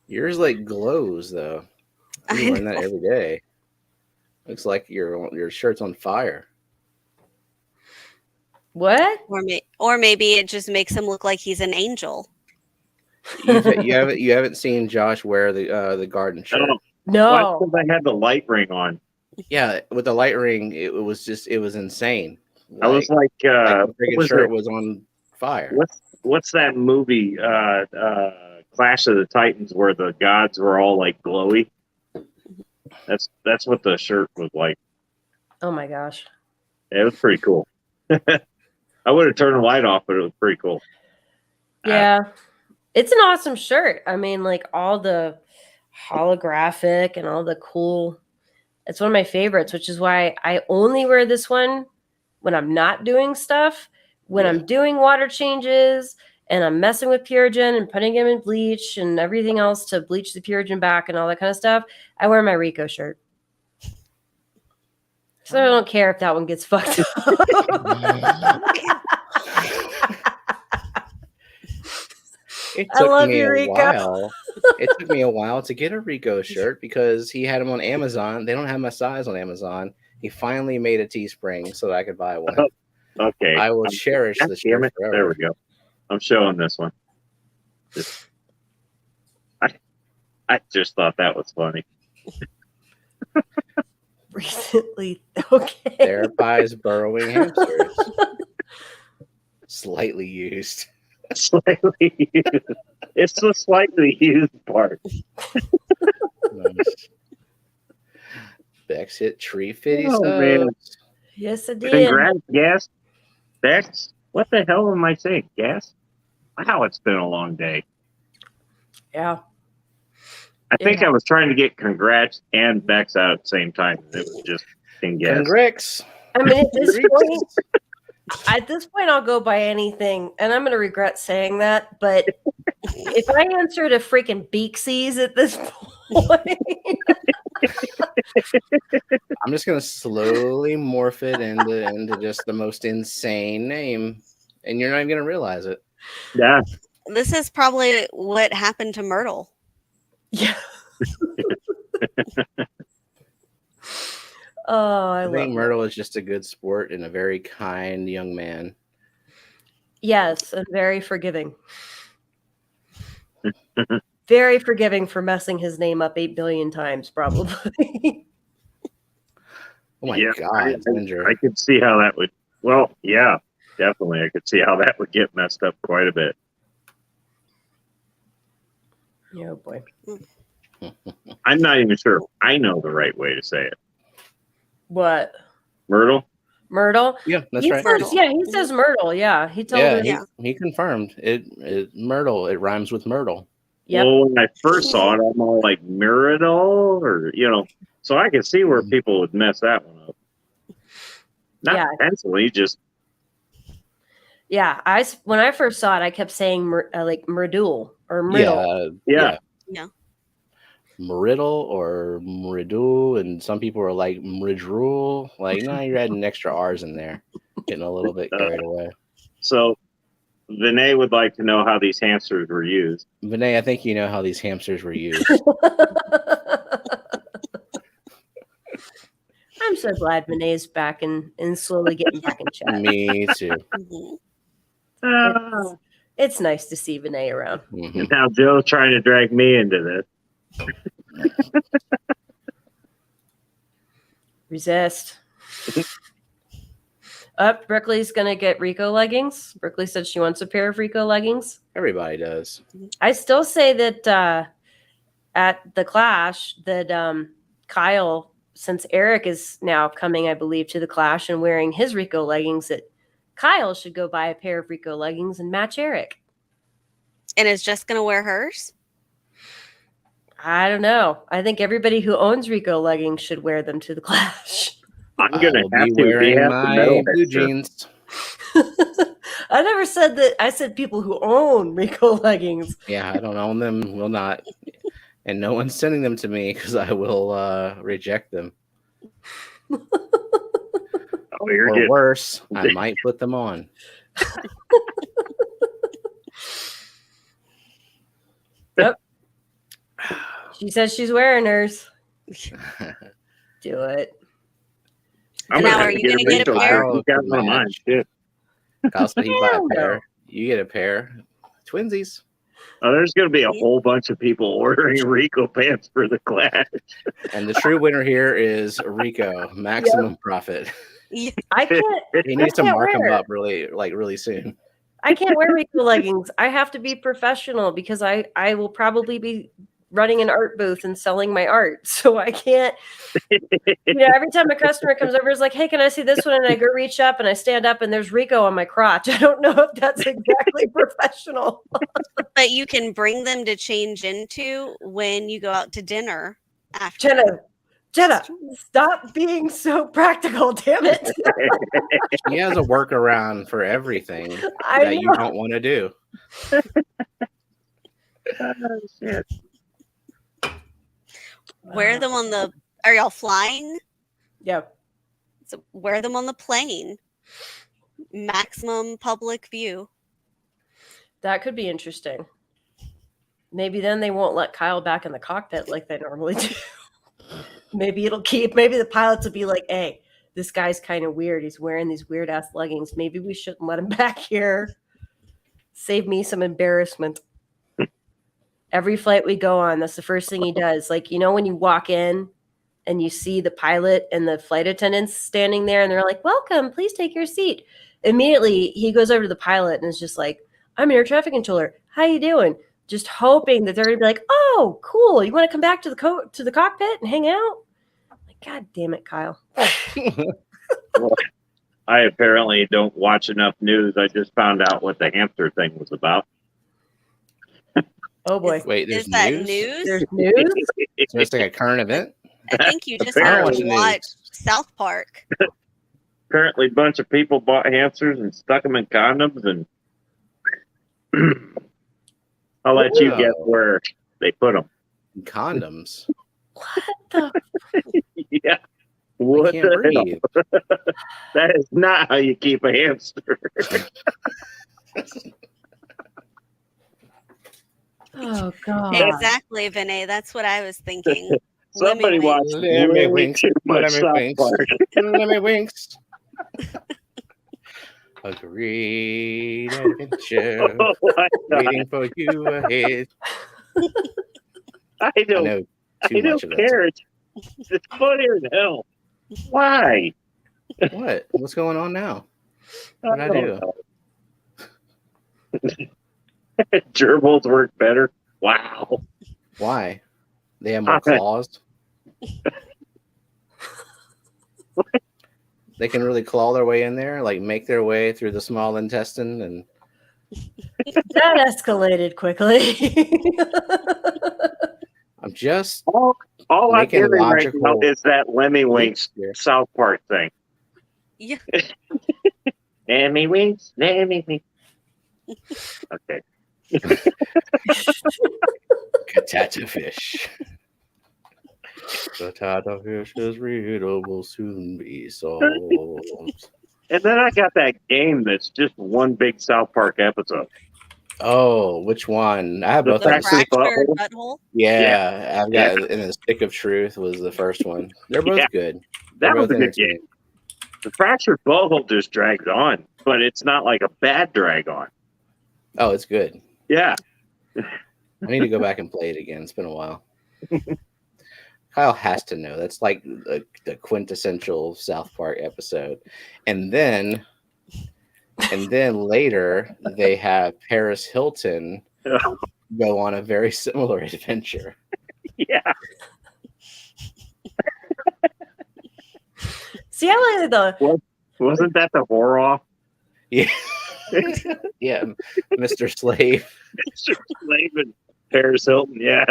Yours like glows though. I You learn that know. every day. Looks like your shirt's on fire. What? Or maybe it just makes him look like he's an angel. You haven't seen Josh wear the garden shirt. Oh, No. well, because I had the light ring on. Yeah, with the light ring, it was insane. I was like the what freaking was shirt it? was on fire. What's that movie? Clash of the Titans, where the gods were all like glowy. That's what the shirt was like. Oh my gosh. It was pretty cool. I would have turned the light off, but it was pretty cool. Yeah. It's an awesome shirt. I mean, like all the holographic and all the cool. It's one of my favorites, which is why I only wear this one when I'm not doing stuff. When I'm doing water changes and I'm messing with Purigen and putting him in bleach and everything else to bleach the Purigen back and all that kind of stuff, I wear my Rico shirt. So I don't care if that one gets fucked up. It I took love me you, a Rico. while. It took me a while to get a Rico shirt because he had them on Amazon. They don't have my size on Amazon. He finally made a Teespring so that I could buy one. Okay. I will cherish God the damn shirt it. forever. There we go. I'm showing this one. I just thought that was funny. Recently, okay. Therapy's burrowing hamsters. Slightly used. Slightly used. It's the slightly used part. Nice. Bex hit tree fitty Oh, subs. man. Yes, I did. Congrats, Gas. Bex, what the hell am I saying? Gas? Wow, it's been a long day. Yeah. I think Yeah. I was trying to get congrats and Bex out at the same time. It was just in Gas. Congrats. I mean, at this point, I'll go by anything, and I'm going to regret saying that. But if I answered a freaking Beaksies at this point, I'm just gonna slowly morph it into just the most insane name, and you're not even gonna realize it. Yeah. This is probably what happened to Myrtle. yeah. Oh, I I love think Myrtle is just a good sport and a very kind young man. Yes, and very forgiving. Very forgiving for messing his name up 8 billion times, probably. Oh my Yeah, God, Ginger. I could see how that would. Well, yeah, definitely. I could see how that would get messed up quite a bit. Oh boy. I'm not even sure if I know the right way to say it. What? Myrtle? Myrtle? Yeah, that's He right. says, Myrtle. yeah, he says Myrtle. Yeah, he told Yeah, us. he confirmed it. Myrtle. It rhymes with Myrtle. Yep. Well, when I first saw it, I'm all like Myrtle, or so I could see where people would mess that one up. Not Yeah. intentionally, just Yeah, when I first saw it, I kept saying like Myrtle or Myrtle. yeah. Mriddle or Mriddle, and some people are like Mridrul. Like, no, you're adding extra R's in there, getting a little bit carried away. So, Vinay would like to know how these hamsters were used. Vinay, I think you know how these hamsters were used. I'm so glad Renee's back and slowly getting back in chat. Me too. Mhm. It's nice to see Vinay around. Mhm. And now Joe's trying to drag me into this. Resist. Brooklyn's gonna get Rico leggings. Brooklyn said she wants a pair of Rico leggings. Everybody does. I still say that at the Clash that Kyle, since Eric is now coming, I believe, to the Clash and wearing his Rico leggings, that Kyle should go buy a pair of Rico leggings and match Eric. And is just going to wear hers? I don't know. I think everybody who owns Rico leggings should wear them to the Clash. I'm gonna I'll have be to wearing have the my metal blue headset. jeans. I never said that. I said people who own Rico leggings. Yeah, I don't own them. Will not. And no one's sending them to me because I will reject them. Oh, you're Or getting worse, I might put them on. Yep. She says she's wearing hers. Do it. I'm Now, gonna are you gonna get a Rico pair? shirt. You got one of mine. Shit. Kyle said he'd buy Hell a no. pair. You get a pair. Twinsies. Oh, there's gonna be a whole bunch of people ordering Rico pants for the Clash. And the true winner here is Rico. Maximum profit. I can't. He needs to can't mark them wear it. up really soon. I can't wear Rico leggings. I have to be professional because I will probably be running an art booth and selling my art. So I can't. Every time a customer comes over, is like, "Hey, can I see this one?" And I go reach up and I stand up and there's Rico on my crotch. I don't know if that's exactly professional. But you can bring them to change into when you go out to dinner after. Jenna, stop being so practical, damn it. He has a workaround for everything I that you know. don't want to do. Oh, shit. Wear them on the. Are y'all flying? Yeah. So wear them on the plane. Maximum public view. That could be interesting. Maybe then they won't let Kyle back in the cockpit like they normally do. Maybe the pilots will be like, "Hey, this guy's kind of weird. He's wearing these weird ass leggings. Maybe we shouldn't let him back here. Save me some embarrassment." Every flight we go on, that's the first thing he does. Like, when you walk in and you see the pilot and the flight attendants standing there and they're like, "Welcome, please take your seat." Immediately he goes over to the pilot and is just like, "I'm an air traffic controller. How you doing?" Just hoping that they're gonna be like, "Oh, cool. You want to come back to the cockpit and hang out?" Like, God damn it, Kyle. Well, I apparently don't watch enough news. I just found out what the hamster thing was about. Oh boy. Wait, there's Is that news? news? There's news? So it's like a current event? I think you just I don't have watch to the watch news. South Park. Apparently, a bunch of people bought hamsters and stuck them in condoms, and I'll let you guess Wow. where they put them. Condoms. What the? Yeah. I What can't the hell? breathe. That is not how you keep a hamster. Oh, God. Exactly, Vinay. That's what I was thinking. Somebody Lemmy watched Let me way winks. too much Let me South winks. Park. Let me winks. A great adventure Oh my God. waiting for you ahead. I I don't, know I too much don't of that. care. It's funnier than hell. Why? What? What's going on now? What did I do? Gerbils work better. Wow. Why? They have more claws. They can really claw their way in there, like make their way through the small intestine, and That escalated quickly. I'm just All I'm making hearing right logical now is that Lemmy Winks here. South Park thing. Yeah. Lemmy Winks, Lemmy Winks. Okay. Katata fish. Katata fish's riddle will soon be solved. And then I got that game that's just one big South Park episode. Oh, which one? I have The both of them. Fractured fractured Butthole? butthole. Yeah, I've got and the Stick of Truth was the first one. They're both Yeah, good. They're That was both a good game. entertaining. The Fractured Butthole just drags on, but it's not like a bad drag on. Oh, it's good. Yeah. I need to go back and play it again. It's been a while. Kyle has to know. That's like the quintessential South Park episode. And then later they have Paris Hilton go on a very similar adventure. Yeah. See, I like the Wasn't that the horror off? Yeah. Yeah, Mr. Slave. Mr. Slave and Paris Hilton, yeah.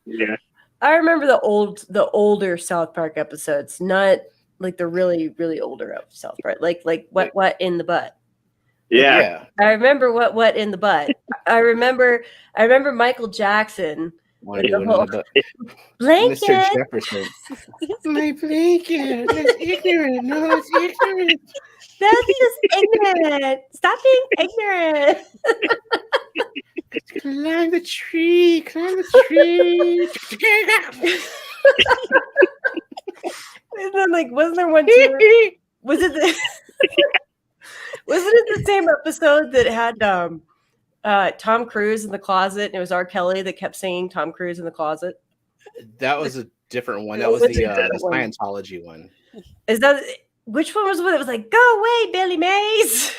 Yeah. I remember the older South Park episodes, not like the really, really older of South Park, like what in the butt. Yeah. I remember what in the butt. I remember Michael Jackson. Want to do The whole- another Blanket. Mr. Jefferson. My blanket. That's ignorant. No, it's ignorant. That's just ignorant. Stop being ignorant. Climb the tree. Climb the tree. And then, like, wasn't there one too? Was it the same episode that had Tom Cruise in the closet, and it was R. Kelly that kept singing Tom Cruise in the closet? That was a different one. That was What's the a different one? Scientology one. Is that which one was it? It was like, go away, Billy Mays.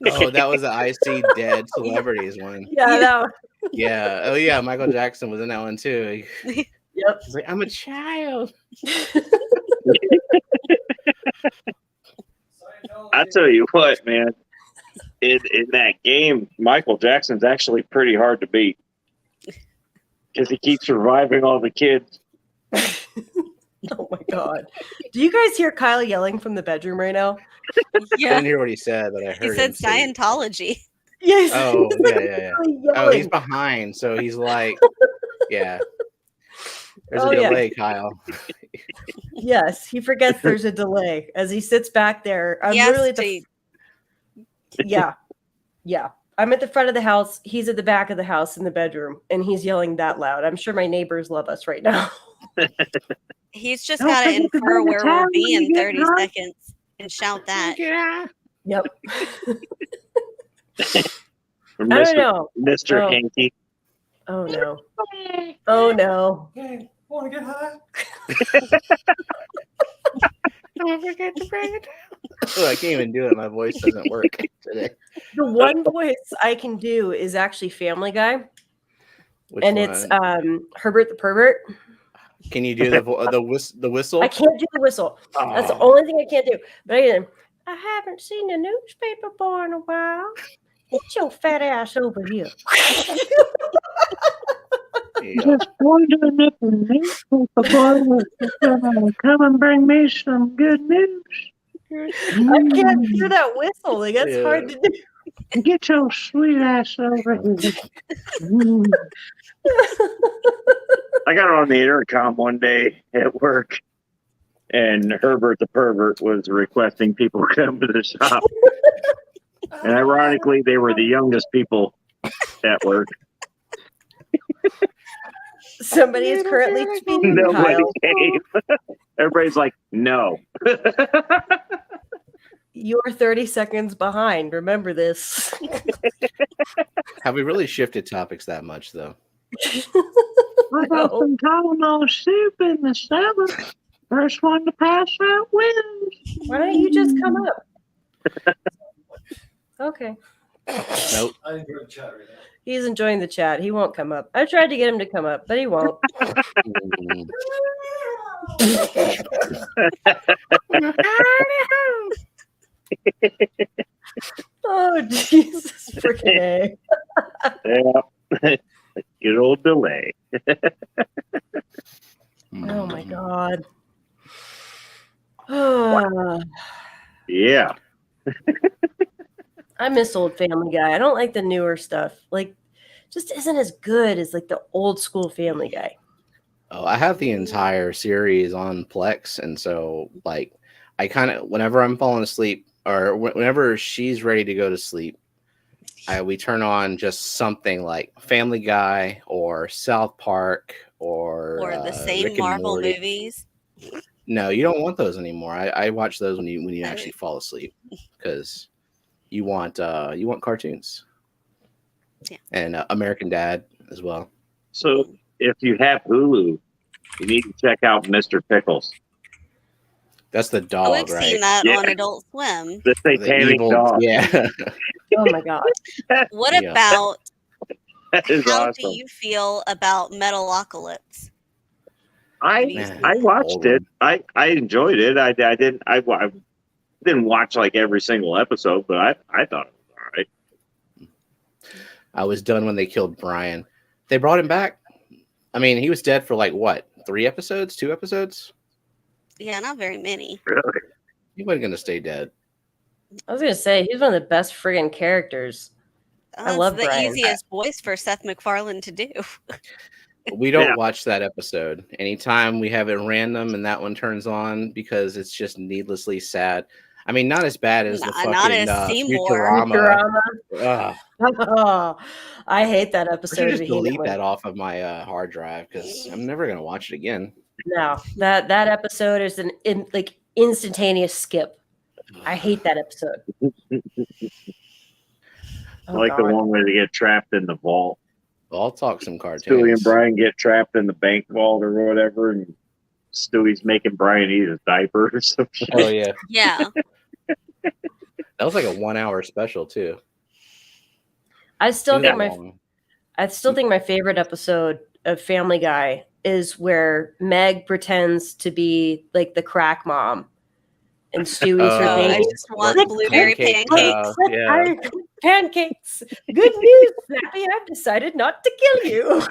Oh, that was the I See Dead Celebrities one. Yeah, that one. Yeah. Oh, yeah. Michael Jackson was in that one too. Yep. He's like, I'm a child. I tell you what, man. In that game, Michael Jackson's actually pretty hard to beat because he keeps reviving all the kids. Oh my god! Do you guys hear Kyle yelling from the bedroom right now? I Yeah. didn't hear what he said, but I heard He said him say- Scientology. Yes. Oh, He's, like, yeah. really Oh, he's yelling. behind, so he's like, yeah. There's Oh, a yeah. delay, Kyle. Yes, he forgets there's a delay as he sits back there. I'm He has literally at the yeah. I'm at the front of the house. He's at the back of the house in the bedroom, and he's yelling that loud. I'm sure my neighbors love us right now. He's just Don't got to forget to infer bring the where towel we'll be when in you get 30 drunk. seconds and shout that. Yeah. Yep. Or I don't know. Mr. Oh. Hanky. Oh no. Oh no. Hey, want to get high? Don't forget to bring it down. Oh, I can't even do it. My voice doesn't work today. The one voice I can do is actually Family Guy, Which and one? it's Herbert the Pervert. Can you do the whistle? I can't do the whistle. That's the Oh. only thing I can't do. But I haven't seen a newspaper boy in a while. Get your fat ass over here. Yeah. Just wondering if the newspaper boy was gonna come and bring me some good news. I can't do that whistle. Like, that's Yeah. hard to do. Get your sweet ass over here. Mm. I got on the intercom one day at work, and Herbert the Pervert was requesting people come to the shop. And ironically, they were the youngest people at work. Somebody is currently tweeting Nobody Kyle. came. Everybody's like, no. You're 30 seconds behind. Remember this. Have we really shifted topics that much, though? What about some caramel soup in the seventh? First one to pass out wins. Why don't you just come up? Okay. Nope. I didn't go to chat right now. He's enjoying the chat. He won't come up. I tried to get him to come up, but he won't. Oh, Jesus freaking A. Yeah. Good old delay. Oh, my God. Oh, Yeah. I miss old Family Guy. I don't like the newer stuff. Like, just isn't as good as like the old school Family Guy. Oh, I have the entire series on Plex, and so like I kind of whenever I'm falling asleep or whenever she's ready to go to sleep, we turn on just something like Family Guy or South Park or Or the Rick same and Marvel Morty. movies. No, you don't want those anymore. I watch those when you actually fall asleep because you want cartoons. Yeah. And American Dad as well. So if you have Hulu, you need to check out Mr. Pickles. That's the Oh, dog, we've right? seen that Yeah. on Adult Swim. The satanic dog. Yeah. Oh, my God. What Yeah. about That is how awesome. do you feel about Metalocalypse? I Man. watched Old it. I enjoyed it. I didn't watch like every single episode, but I thought it was all right. I was done when they killed Brian. They brought him back. I mean, he was dead for like what? 3 episodes? 2 episodes? Yeah, not very many. Really? He wasn't gonna stay dead. I was going to say, he's one of the best friggin' characters. I love the Brian. easiest voice for Seth MacFarlane to do. We don't Yeah. watch that episode. Anytime we have it random and that one turns on because it's just needlessly sad. I mean, not as bad as the Not fucking as Seymour. Futurama. Futurama. Ugh. Oh, I hate that I episode. should of just He-Man delete when- that off of my hard drive because I'm never gonna watch it again. No, that episode is an instantaneous skip. I hate that episode. Oh, Like the God. one where they get trapped in the vault. I'll talk some Stewie cartoons. and Brian get trapped in the bank vault or whatever, and Stewie's making Brian eat his diaper or some shit. Oh yeah, Yeah. that was like a 1 hour special too. I still Too think long. my favorite episode of Family Guy is where Meg pretends to be like the crack mom, and Stewie's her Oh, I baby. just want Click, blueberry pancake, pancakes. yeah. Pancakes. Good news, Snappy. I've decided not to kill you.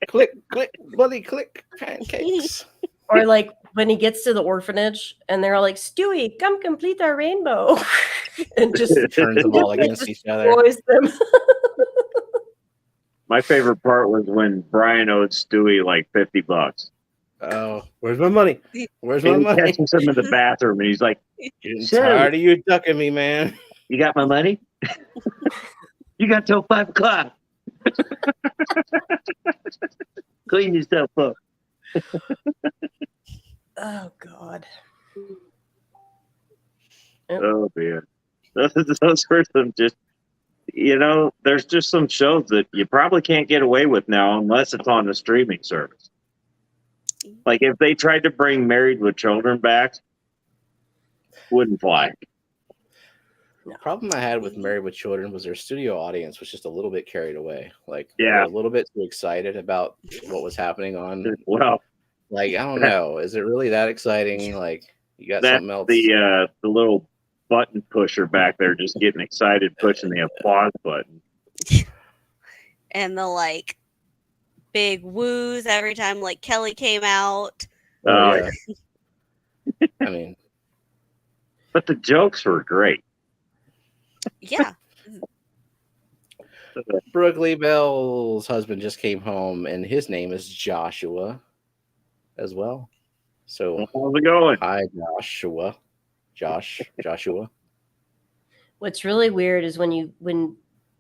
Click, click, bloody click, pancakes. Or like when he gets to the orphanage and they're all like, Stewie, come complete our rainbow. And just Turns them all against each other. destroys them. My favorite part was when Brian owed Stewie like $50. Oh, where's my money? Where's my And he money? catches him in the bathroom, and he's like, Getting Sure. tired of you ducking me, man. "You got my money? You got till 5 o'clock. Clean yourself up." Oh, God. Oh man, those were some just, there's just some shows that you probably can't get away with now unless it's on a streaming service. Like if they tried to bring Married with Children back, wouldn't fly. The problem I had with Married with Children was their studio audience was just a little bit carried away. Like, they Yeah. were a little bit too excited about what was happening on. Well, Like, I don't know. Is it really that exciting? Like, you got that's something else? the little button pusher back there just getting excited, pushing the applause button. And the like big woos every time like Kelly came out. Oh, yeah. I mean, But the jokes were great. Yeah. Brooke Lee Bell's husband just came home, and his name is Joshua as well. So, How's it going? hi, Joshua. Joshua. What's really weird is when you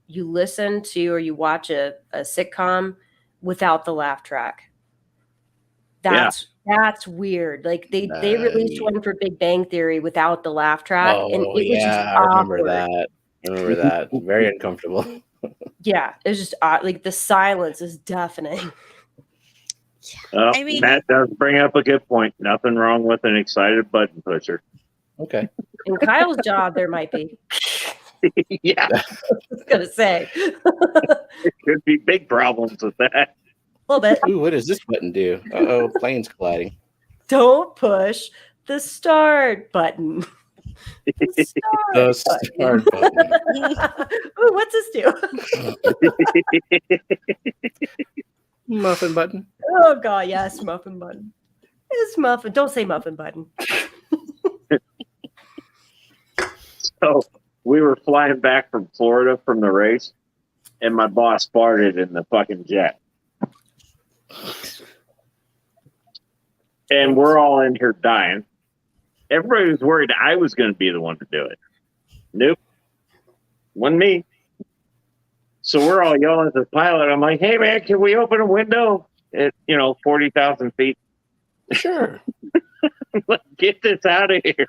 listen to or you watch a sitcom without the laugh track. That's weird. Like they released one for Big Bang Theory without the laugh track, and it was just I remember awkward. that. I remember that. Very uncomfortable. Yeah, it was just like the silence is deafening. Well, I mean- that does bring up a good point. Nothing wrong with an excited button pusher. Okay. In Kyle's job, there might be. Yeah, I was gonna say there could be big problems with that. a little bit. Ooh, what does this button do? Uh-oh, planes colliding. Don't push the start button. The start button. Ooh, what's this do? Muffin button. Oh god, yes, muffin button. It's muffin. Don't say muffin button. So we were flying back from Florida from the race, and my boss farted in the fucking jet. And we're all in here dying. Everybody was worried I was going to be the one to do it. Nope. Wasn't me. So we're all yelling at the pilot. I'm like, hey, man, can we open a window at, 40,000 feet? Sure. Let's get this out of here.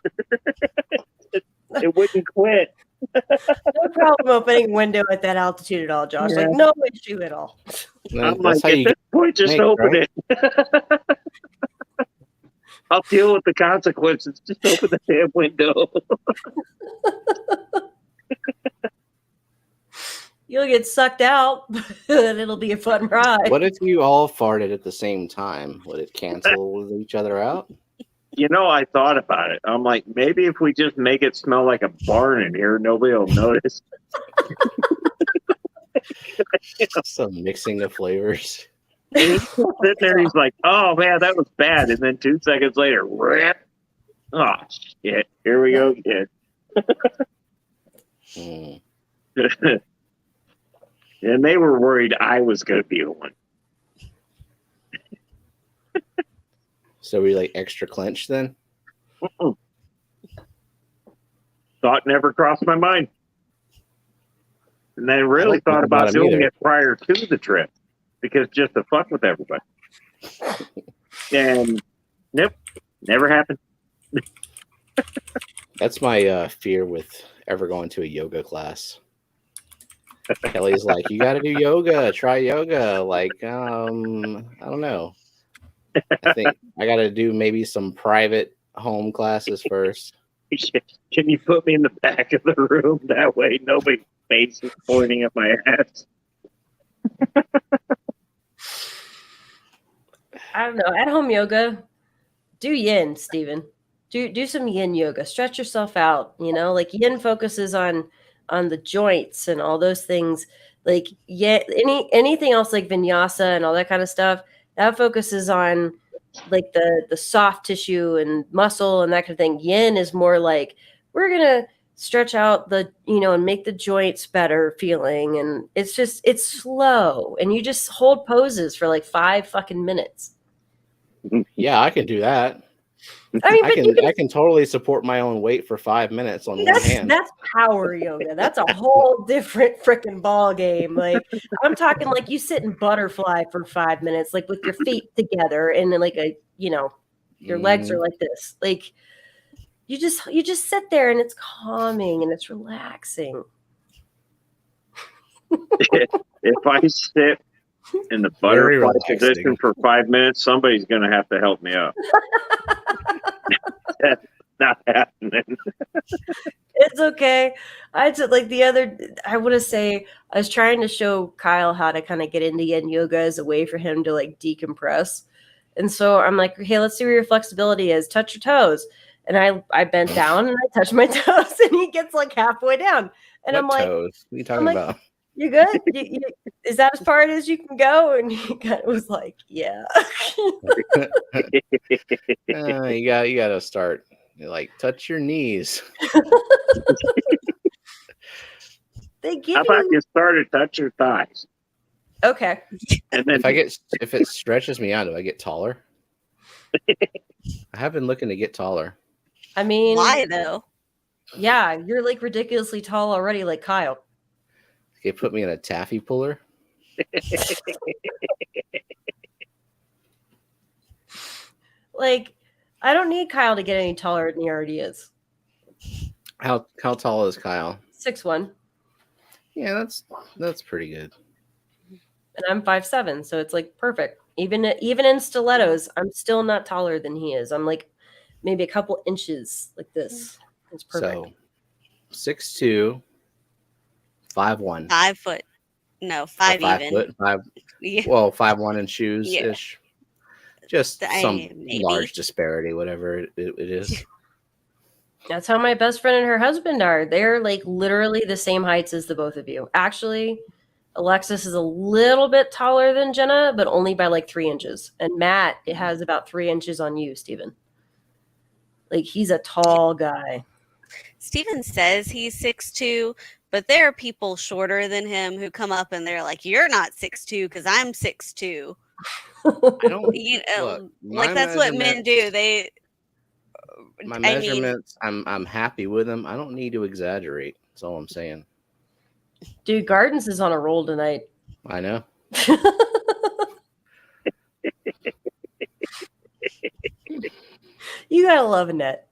It wouldn't quit. No problem opening a window at that altitude at all, Josh. Like, no issue at all. I'm like, at this point, just open it. I'll deal with the consequences. Just open the damn window. You'll get sucked out, and it'll be a fun ride. What if you all farted at the same time? Would it cancel each other out? I thought about it. I'm like, maybe if we just make it smell like a barn in here, nobody will notice. Some mixing of flavors. And he's sitting there, he's like, oh man, that was bad. And then 2 seconds later, rip. Oh shit, here we go again. And they were worried I was going to be the one. So were you like extra clenched then? Thought never crossed my mind. And I really I don't thought think about about him doing either. it prior to the trip, because just to fuck with everybody. And nope, never happened. That's my fear with ever going to a yoga class. Kelly's like, you got to do yoga. Try yoga. Like, I don't know. I think I got to do maybe some private home classes first. Can you put me in the back of the room? That way nobody's face is pointing at my ass. I don't know. At home yoga, do yin, Steven. Do some yin yoga. Stretch yourself out. Like yin focuses on the joints and all those things. Like anything else like vinyasa and all that kind of stuff, that focuses on like the soft tissue and muscle and that kind of thing. Yin is more like we're gonna stretch out the and make the joints better feeling, and it's slow, and you just hold poses for like 5 fucking minutes. Yeah, I can do that. I mean, I can totally support my own weight for 5 minutes on one hand. That's power yoga. That's a whole different freaking ball game. Like I'm talking like you sit in butterfly for 5 minutes, like with your feet together, and then like your legs are like this. Like you just sit there, and it's calming and it's relaxing. If I sit in the Very butterfly relaxing. position for 5 minutes, somebody's going to have to help me up. That's not happening. It's okay. I want to say I was trying to show Kyle how to kind of get into yin yoga as a way for him to like decompress. And so I'm like, hey, let's see where your flexibility is. Touch your toes. And I bent down and I touched my toes, and he gets like halfway down. And What I'm like, toes? What are you talking about? you good? Is that as far as you can go? And he kind of was like, yeah. You got to start. You're like, touch your knees. They give How about you start to touch your thighs? Okay. And then If it stretches me out, do I get taller? I have been looking to get taller. I mean, Why though? yeah, you're like ridiculously tall already, like Kyle. They put me in a taffy puller. Like, I don't need Kyle to get any taller than he already is. How tall is Kyle? 6'1", Yeah, that's pretty good. and I'm 5'7", so it's like perfect. Even in stilettos, I'm still not taller than he is. I'm like maybe a couple inches like this. It's perfect. So 6'2", 5'1". 5 foot. No, Or 5 5 even. foot, 5. Yeah. Well, 5'1" in shoes Yeah. ish. Just some Maybe. large disparity, whatever it is. That's how my best friend and her husband are. They're like literally the same heights as the both of you. Actually, Alexis is a little bit taller than Jenna, but only by like 3 inches. And Matt, it has about 3 inches on you, Steven. Like, he's a tall guy. Steven says he's 6'2", but there are people shorter than him who come up and they're like, "You're not 6'2" because I'm 6'2". I don't You know, look. like that's what men do. My I mean, measurements, I'm happy with them. I don't need to exaggerate. That's all I'm saying. Dude, Gardens is on a roll tonight. I know. You gotta love Annette.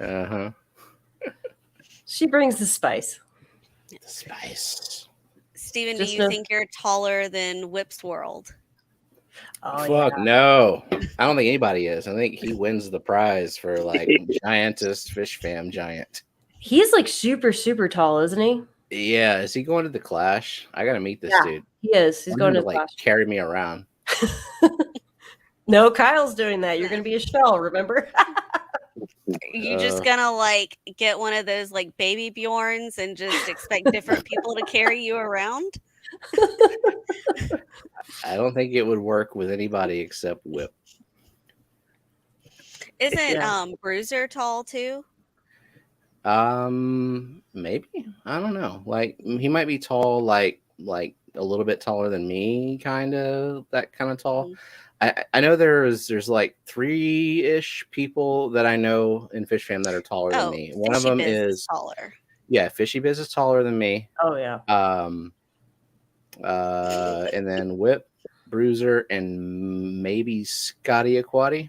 Uh-huh. She brings the spice. The spice. Steven, Just do you a- think you're taller than Whip's World? Oh, Fuck yeah. no. I don't think anybody is. I think he wins the prize for like giantest fish fam giant. He's like super, super tall, isn't he? Yeah, is he going to the Clash? I gotta meet this Yeah. dude. He is. He's I want going him to to like Clash. carry me around. No, Kyle's doing that. You're going to be a shell, remember? You just gonna like get one of those like baby Bjorns and just expect different people to carry you around? I don't think it would work with anybody except Whip. Isn't Bruiser tall too? Maybe. I don't know. Like he might be tall, like a little bit taller than me, kind of that kind of tall. Mhm. I know there's like 3-ish people that I know in Fish Fam that are taller than me. One of Fishy them Biz is taller. Fishy Biz is taller than me. Oh, yeah. And then Whip, Bruiser, and maybe Scotty Aquati.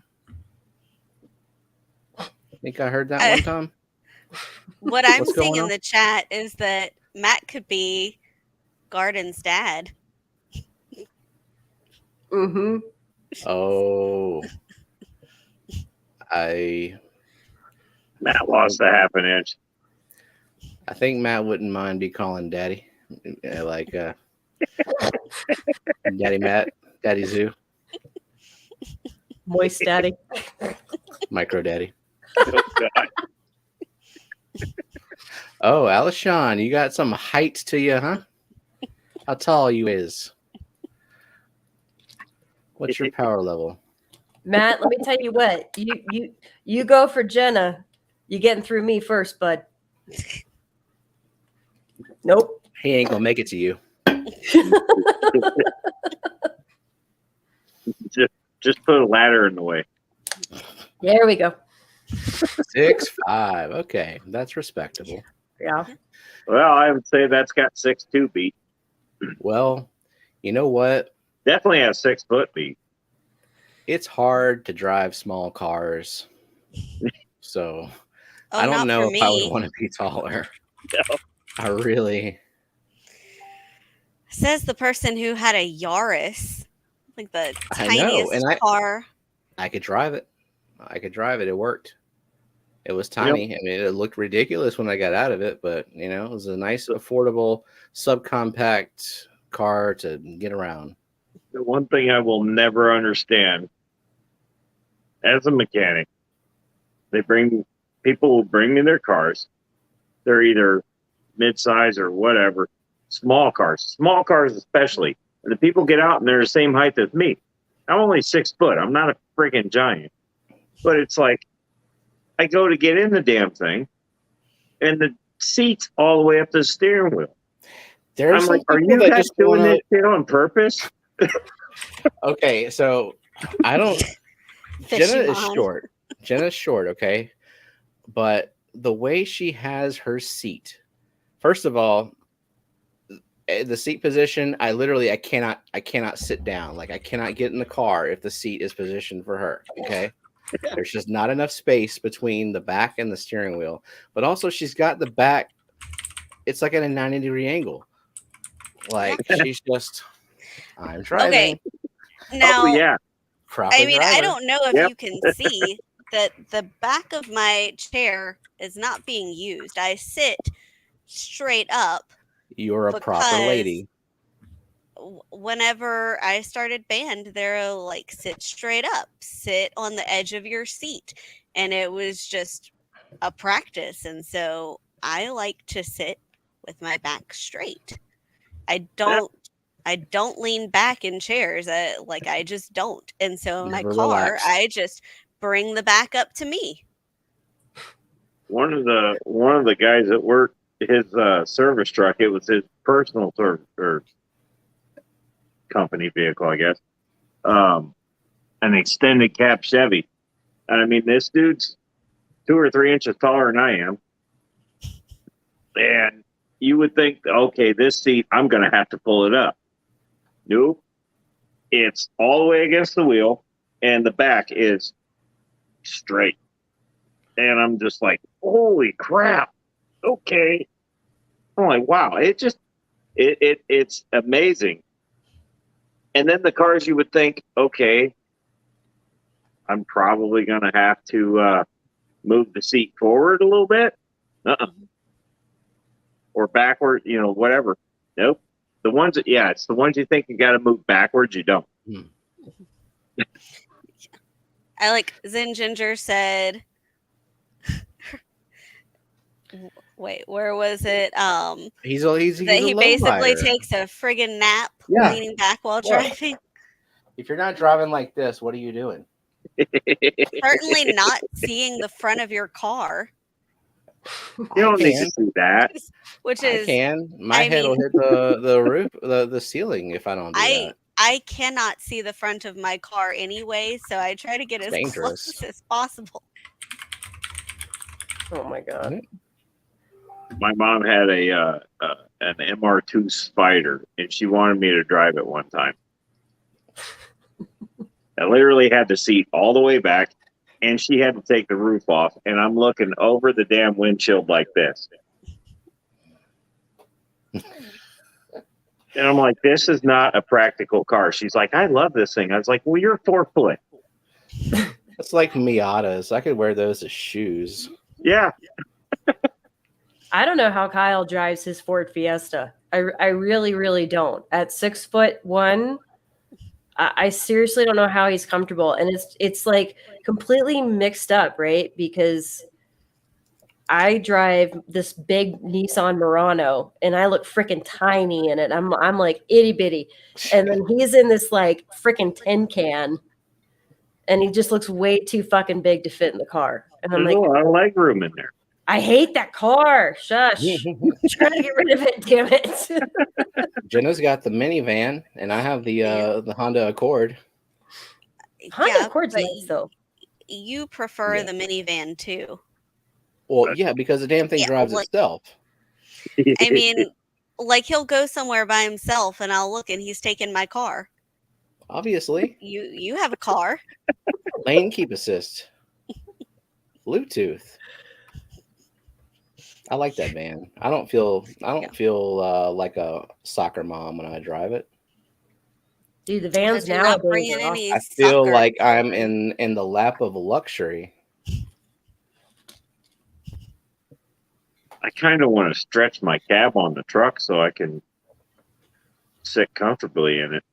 I think I heard that one time. What I'm What's seeing going in on? the chat is that Matt could be Garden's dad. Mm-hmm. Oh, I Matt lost a half an inch. think Matt wouldn't mind be calling Daddy, like Daddy Matt, Daddy Zoo, Moist daddy. Micro Daddy. Oh, God. Oh, Alishon, you got some height to you, huh? How tall you is? What's your power level? Matt, let me tell you what. You go for Jenna. You getting through me first, bud. Nope. He ain't gonna make it to you. Just put a ladder in the way. There we go. 6'5". Okay, that's respectable. Yeah. Well, I would say that's got 6'2" beat. Well, you know what? Definitely has 6 foot beat. It's hard to drive small cars, so Oh, I don't not know for if I would me. want to be taller. No. I really. Says the person who had a Yaris, like the I know, tiniest and car. I could drive it. It worked. It was tiny. I mean, it looked ridiculous when I got out of it, but it was a nice, affordable, subcompact car to get around. The one thing I will never understand as a mechanic, people will bring me their cars. They're either mid-size or whatever, small cars especially. And the people get out and they're the same height as me. I'm only 6 foot. I'm not a freaking giant. But it's like, I go to get in the damn thing, and the seat's all the way up to the steering wheel. There's I'm some like, are people you that guys just doing wanna- this shit on purpose? Okay, so I don't. Fishy Jenna is Mon. short. Jenna's short, okay? But the way she has her seat, first of all, the seat position, I cannot sit down. Like I cannot get in the car if the seat is positioned for her. Okay. There's just not enough space between the back and the steering wheel. But also she's got the back, it's like at a 90-degree angle. Like she's just, I'm driving. Okay. Now, yeah. Proper I mean, I driver. don't know if Yep. you can see that the back of my chair is not being used. I sit straight up You're a proper because lady. whenever I started band, they're like, sit straight up, sit on the edge of your seat. And it was just a practice. And so I like to sit with my back straight. I don't lean back in chairs. I just don't. And so in my Never car, relaxed. I just bring the back up to me. One of the guys that worked his service truck, it was his personal service or company vehicle, I guess. An extended cab Chevy. And I mean, this dude's 2 or 3 inches taller than I am. And you would think, okay, this seat, I'm going to have to pull it up. Nope. It's all the way against the wheel, and the back is straight. And I'm just like, holy crap. Okay. I'm like, wow. It's amazing. And then the cars, you would think, okay, I'm probably going to have to move the seat forward a little bit. Or backward, whatever. Nope. The ones that, it's the ones you think you got to move backwards, you don't. I like Zen Ginger said, wait, where was it? He's that a he low basically rider. takes a friggin' nap leaning back while Well, driving. If you're not driving like this, what are you doing? Certainly not seeing the front of your car, You don't need to see that. which I is can. My I head will mean- hit the roof, the ceiling if I don't do that. I cannot see the front of my car anyway, so I try to get It's as dangerous. close as possible. Oh my god. My mom had an MR2 Spider, and she wanted me to drive it one time. I literally had the seat all the way back, and she had to take the roof off, and I'm looking over the damn windshield like this. And I'm like, this is not a practical car. She's like, I love this thing. I was like, well, you're 4 foot. It's like Miatas. I could wear those as shoes. Yeah. I don't know how Kyle drives his Ford Fiesta. I really, really don't. At 6'1", I seriously don't know how he's comfortable. And it's like completely mixed up, right? Because I drive this big Nissan Murano and I look freaking tiny in it. I'm like itty bitty. And then he's in this like freaking tin can and he just looks way too fucking big to fit in the car. And I'm There's like, a lot of leg room in there. I hate that car. Shush. I'm trying to get rid of it, damn it. Jenna's got the minivan, and I have the Honda Accord. Honda Accord's but nice though. you prefer Yeah. the minivan too. Well, yeah, because the damn thing Yeah, drives like- itself. I mean, like he'll go somewhere by himself and I'll look and he's taking my car. Obviously, You have a car. lane keep assist, Bluetooth. I like that van. I don't feel like a soccer mom when I drive it. Dude, the vans Because you're not nowadays bringing are awesome. any I feel soccer like I'm equipment. in the lap of luxury. I kind of want to stretch my cab on the truck so I can sit comfortably in it.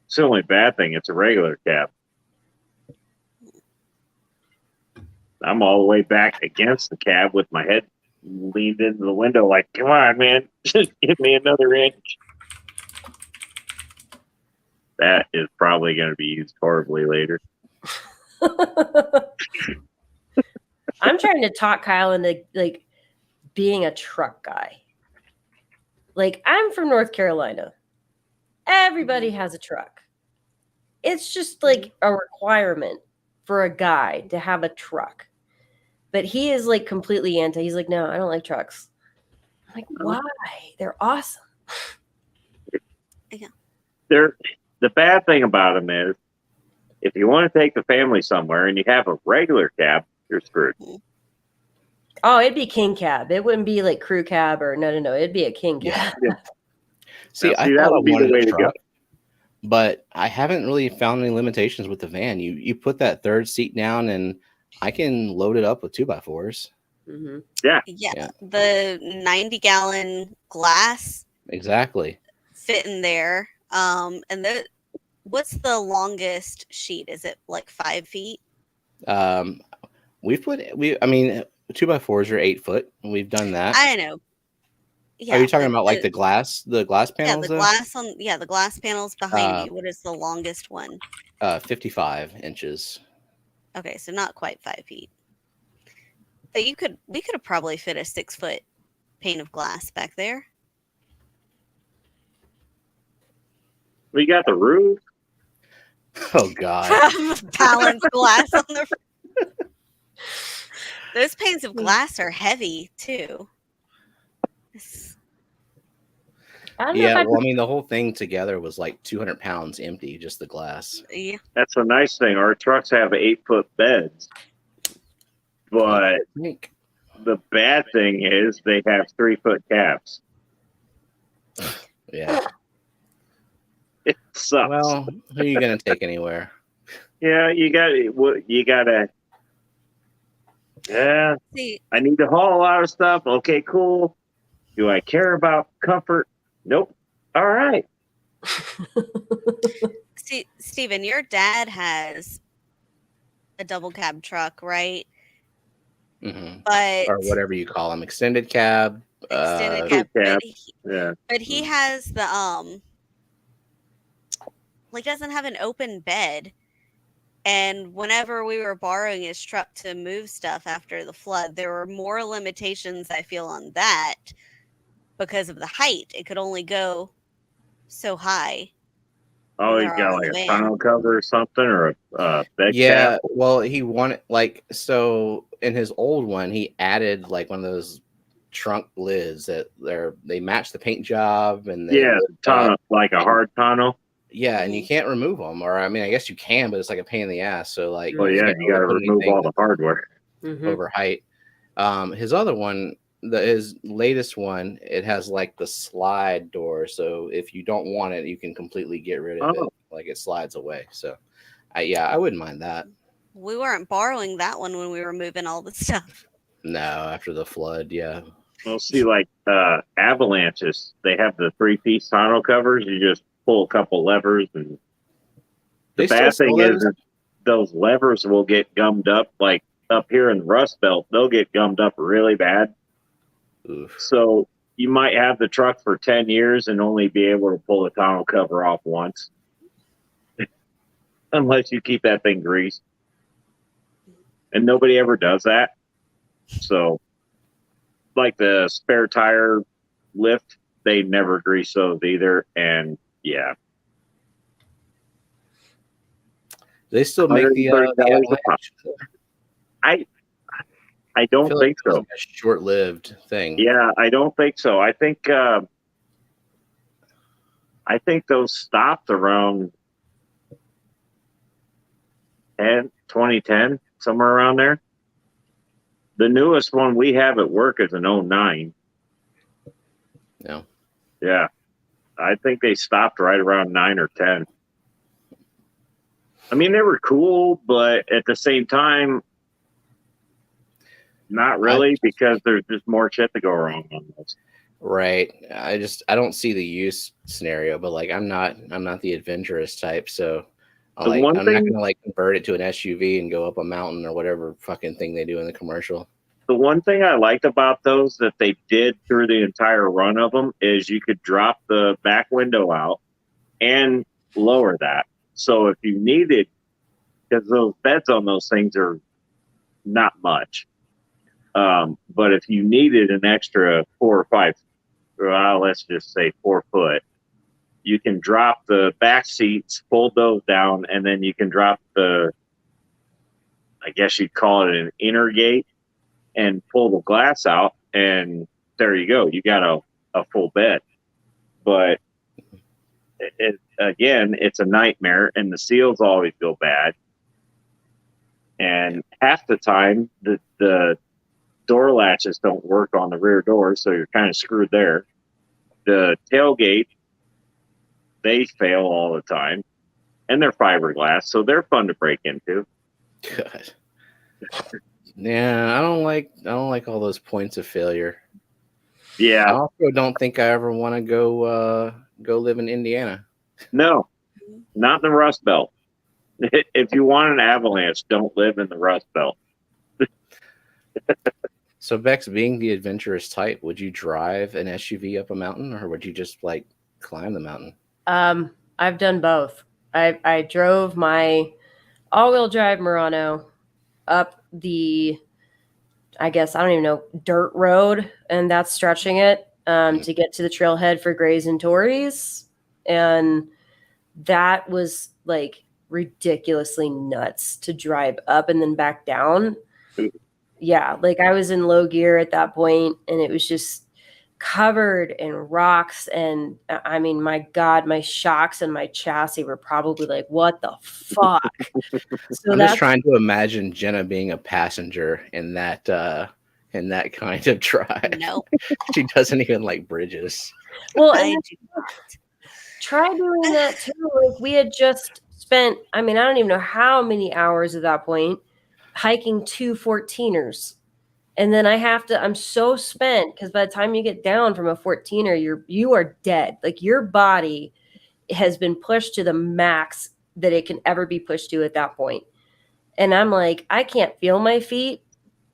It's the only bad thing. It's a regular cab. I'm all the way back against the cab with my head leaned into the window like, come on, man, just give me another inch. That is probably going to be used horribly later. I'm trying to talk Kyle into like being a truck guy. Like I'm from North Carolina. Everybody has a truck. It's just like a requirement for a guy to have a truck. But he is like completely anti. He's like, no, I don't like trucks. I'm like, why? They're awesome. The bad thing about them is, if you want to take the family somewhere and you have a regular cab, you're screwed. Oh, it'd be king cab. It wouldn't be like crew cab or no. It'd be a king cab. Yeah. See, Now, I that thought I would be the wanted way a to go. truck, but I haven't really found any limitations with the van. You put that third seat down, and I can load it up with 2x4s. Mm-hmm. Yeah, Yeah. the 90-gallon glass Exactly. fit in there. And what's the longest sheet? Is it like 5 feet? I mean, 2x4s are 8 foot. And we've done that. I know. Yeah, Are you talking but about like the glass panels? Yeah, the though? the glass panels behind you. What is the longest one? 55 inches. Okay, so not quite 5 feet. But we could have probably fit a 6-foot pane of glass back there. We got the roof. Oh God. Balanced glass on the. Those panes of glass are heavy too. I don't know Yeah, if well, I mean, the whole thing together was like 200 pounds empty, just the glass. Yeah. That's a nice thing. Our trucks have 8-foot beds, but the bad thing is they have 3-foot cabs. Yeah. It sucks. Well, who are you gonna take anywhere? Yeah, you gotta. Yeah, See, I need to haul a lot of stuff. Okay, cool. Do I care about comfort? Nope. All right. see, Steven, your dad has a double cab truck, right? Mm-hmm. But Or whatever you call them, extended cab. extended Crew cab. cab. But Yeah. he has the like doesn't have an open bed. And whenever we were borrowing his truck to move stuff after the flood, there were more limitations, I feel, on that because of the height. It could only go so high. Oh, when you they're got out in like the a van. tonneau cover or something, or a bed Yeah, cap. well, he wanted so in his old one, he added like one of those trunk lids that they match the paint job and they Yeah, tonneau, like a hard tonneau. Yeah, and you Mhm. can't remove them, or I mean, I guess you can, but it's like a pain in the ass. So like, Well, yeah, can't you got to really put remove all anything the hardware. Mhm. over height. His other one, his latest one, it has like the slide door. So if you don't want it, you can completely get rid of Oh. it. Like it slides away. So, I wouldn't mind that. We weren't borrowing that one when we were moving all the stuff. No, after the flood, yeah. We'll see, like avalanches. They have the 3-piece tonneau covers. You just pull a couple levers, and the They still bad thing sell is those? that those levers will get gummed up. Like up here in the Rust Belt, they'll get gummed up really bad. Oof. So you might have the truck for 10 years and only be able to pull the tonneau cover off once, unless you keep that thing greased. And nobody ever does that. So, like the spare tire lift, they never grease those either. And yeah, They still make the $130 a avalanche. I don't feel think like so. it's a short-lived thing. Yeah, I don't think so. I think those stopped around 2010, somewhere around there. The newest one we have at work is an 09. No. Yeah. I think they stopped right around 9 or 10. I mean, they were cool, but at the same time, not really, because there's just more shit to go wrong on those. Right. I don't see the use scenario, but like I'm not the adventurous type, so The one I'm not thing- gonna like convert it to an SUV and go up a mountain or whatever fucking thing they do in the commercial. The one thing I liked about those that they did through the entire run of them is you could drop the back window out and lower that. So if you needed, because those beds on those things are not much, but if you needed an extra 4 or 5, well, let's just say 4 foot, you can drop the back seats, fold those down, and then you can drop the, I guess you'd call it an inner gate, and pull the glass out, and there you go. You got a full bed. but again, it's a nightmare, and the seals always go bad. And half the time, the door latches don't work on the rear doors, so you're kind of screwed there. The tailgate, they fail all the time, and they're fiberglass, so they're fun to break into. God. Yeah, I don't like all those points of failure. I Yeah, also don't think I ever want to go live in Indiana. no, not in the Rust Belt. If you want an avalanche, don't live in the Rust Belt. So Bex, being the adventurous type, would you drive an SUV up a mountain, or would you just like climb the mountain? I've done both. I drove my all-wheel drive Murano up the, I guess, I don't even know, dirt road, and that's stretching it to get to the trailhead for Grays and Tories. And that was like ridiculously nuts to drive up and then back down. Yeah, like I was in low gear at that point, and it was just covered in rocks. And I mean, my God, my shocks and my chassis were probably like, what the fuck? So I'm just trying to imagine Jenna being a passenger in that kind of drive. Nope. She doesn't even like bridges. well, I and do. try doing that too. Like we had just spent, I mean, I don't even know how many hours at that point hiking 2 14ers. And then I'm so spent because by the time you get down from a 14er, you are dead. Like your body has been pushed to the max that it can ever be pushed to at that point. And I'm like, I can't feel my feet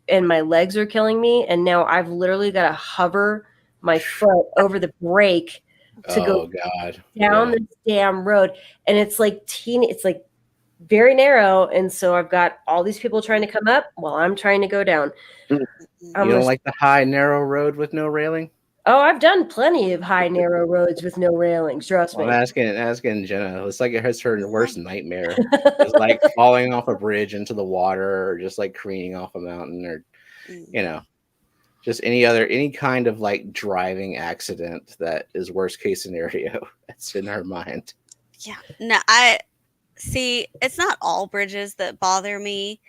and my legs are killing me. And now I've literally got to hover my foot over the brake to go down this damn road. And it's like it's like very narrow. And so I've got all these people trying to come up while I'm trying to go down. You don't like the high, narrow road with no railing? Oh, I've done plenty of high, narrow roads with no railings. Trust me. I'm asking Jenna. It's like it's her worst nightmare. It's like falling off a bridge into the water, or just like careening off a mountain, or just any kind of like driving accident that is worst case scenario. That's in her mind. Yeah. No, I see. It's not all bridges that bother me,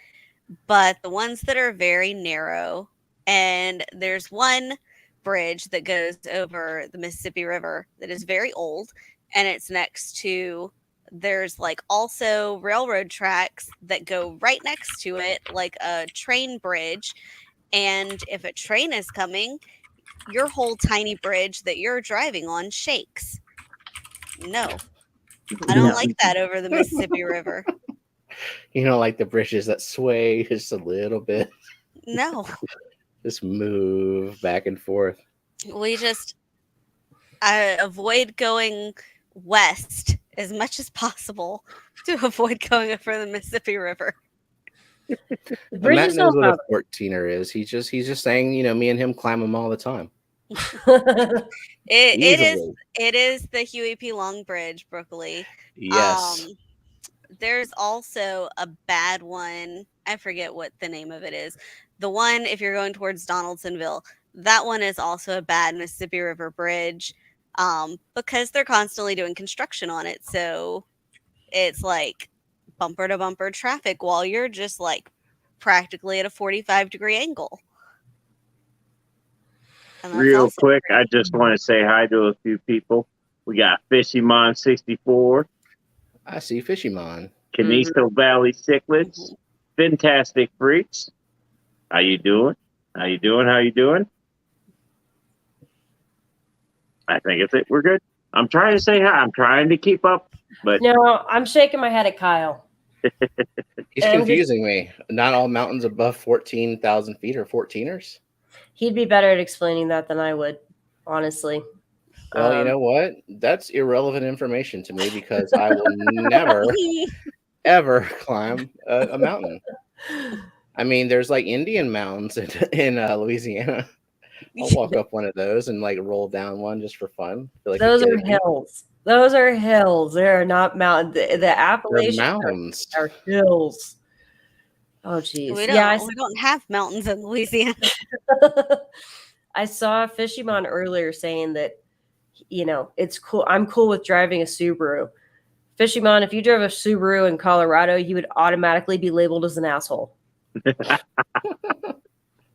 but the ones that are very narrow. And there's one bridge that goes over the Mississippi River that is very old, and it's next to, there's like also railroad tracks that go right next to it, like a train bridge. And if a train is coming, your whole tiny bridge that you're driving on shakes. No, I don't like that over the Mississippi River. You know, like the bridges that sway just a little bit. No. Just move back and forth. I avoid going west as much as possible to avoid going over the Mississippi River. Matt knows what a 14er is. He's just saying, me and him climb them all the time. It is the Huey P. Long Bridge, Broccoli. Yes. There's also a bad one. I forget what the name of it is. The one, if you're going towards Donaldsonville, that one is also a bad Mississippi River bridge because they're constantly doing construction on it. So it's like bumper to bumper traffic while you're just like practically at a 45-degree angle. Real quick, I just want to say hi to a few people. We got Fishymon64. I see Fishymon. Canisto Valley Cichlids. Fantastic Freaks. How you doing? How you doing? I think it's it. We're good. I'm trying to say hi. I'm trying to keep up, but no, I'm shaking my head at Kyle. He's confusing me. Not all mountains above 14,000 feet are 14ers. He'd be better at explaining that than I would, honestly. Well, you know what? That's irrelevant information to me because I will never, ever climb a mountain. I mean, there's like Indian mountains in Louisiana. I'll walk up one of those and like roll down one just for fun. Like those are hills. Those are hills. They are not mountains. The Appalachians mountains are hills. Oh, geez. We don't have mountains in Louisiana. I saw Fishymon earlier saying that it's cool. I'm cool with driving a Subaru. Fishimon, if you drove a Subaru in Colorado, you would automatically be labeled as an asshole.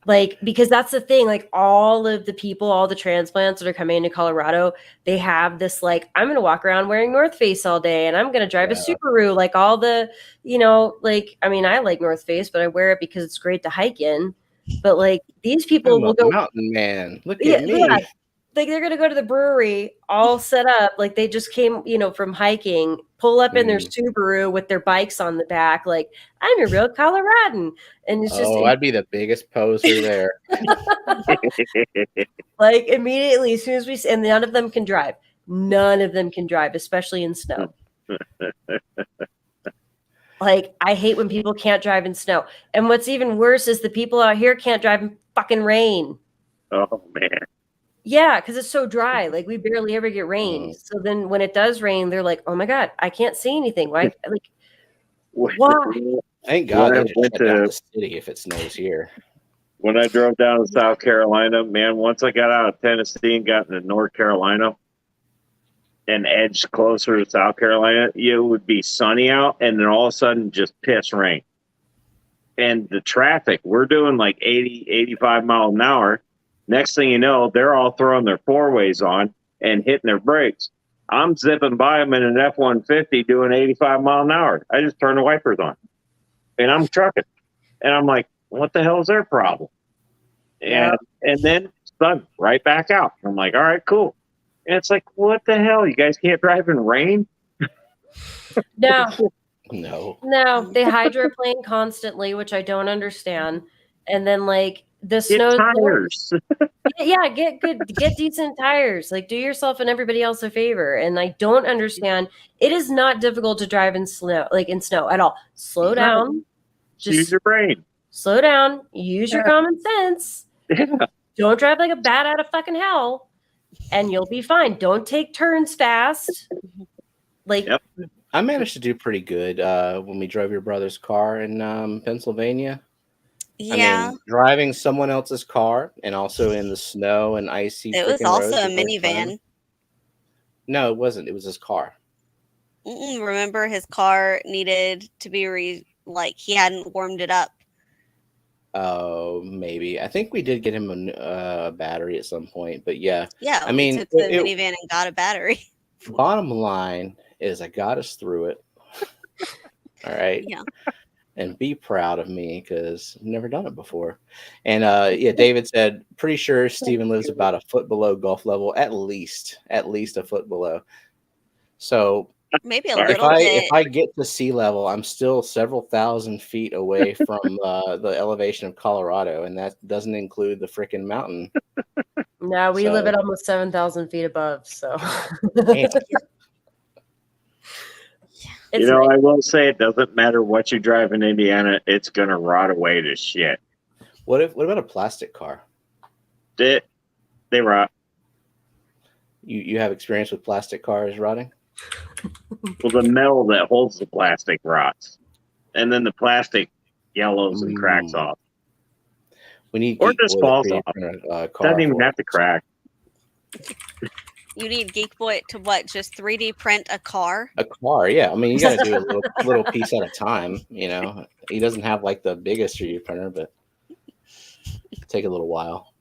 Like, because that's the thing, like all of the people, all the transplants that are coming into Colorado, they have this, like, I'm going to walk around wearing North Face all day and I'm going to drive a Subaru. Like all the, like, I mean, I like North Face, but I wear it because it's great to hike in. But like these people will go mountain man. Look at me. Yeah. Like they're going to go to the brewery all set up. Like they just came, from hiking, pull up in their Subaru with their bikes on the back. Like, I'm a real Coloradan. And it's just, I'd be the biggest poser there. like immediately as soon as and none of them can drive. None of them can drive, especially in snow. Like, I hate when people can't drive in snow. And what's even worse is the people out here can't drive in fucking rain. Oh, man. Yeah, because it's so dry. Like, we barely ever get rain. So then when it does rain, they're like, oh my God, I can't see anything. Why? Like, why? Thank God they just shut down the city if it snows here. When I drove down to South Carolina, man, once I got out of Tennessee and got into North Carolina and edged closer to South Carolina, it would be sunny out and then all of a sudden just piss rain. And the traffic, we're doing like 80, 85 miles an hour. Next thing you know, they're all throwing their four-ways on and hitting their brakes. I'm zipping by them in an F-150 doing 85 miles an hour. I just turn the wipers on. And I'm trucking. And I'm like, what the hell is their problem? And then sun right back out. I'm like, all right, cool. And it's like, what the hell? You guys can't drive in rain? No. They hydroplane constantly, which I don't understand. And then like the snow tires. get decent tires. Like, do yourself and everybody else a favor. And I don't understand. It is not difficult to drive in snow, at all. Slow down. Just use your brain. Slow down. Use your common sense. Yeah. Don't drive like a bat out of fucking hell, and you'll be fine. Don't take turns fast. Like, I managed to do pretty good when we drove your brother's car in Pennsylvania. Yeah. I mean, driving someone else's car and also in the snow and icy. It was also a minivan. No, it wasn't. It was his car. Remember, his car needed to be he hadn't warmed it up. Oh, maybe. I think we did get him a battery at some point, but yeah. Yeah, I mean, took the minivan and got a battery. Bottom line is I got us through it. All right. Yeah. And be proud of me because I've never done it before. And David said, pretty sure Steven lives about a foot below Gulf level, at least a foot below. So maybe a little bit. If I get to sea level, I'm still several thousand feet away from the elevation of Colorado, and that doesn't include the freaking mountain. No, we live at almost 7,000 feet above. So, I will say it doesn't matter what you drive in Indiana; it's gonna rot away to shit. What about a plastic car? They rot. You have experience with plastic cars rotting? Well, the metal that holds the plastic rots, and then the plastic yellows and cracks off. We need or just falls off. Doesn't even have to crack. You need Geek Boy to what? Just 3D print a car? A car, yeah. I mean, you got to do a little piece at a time. He doesn't have like the biggest 3D printer, but it'll take a little while.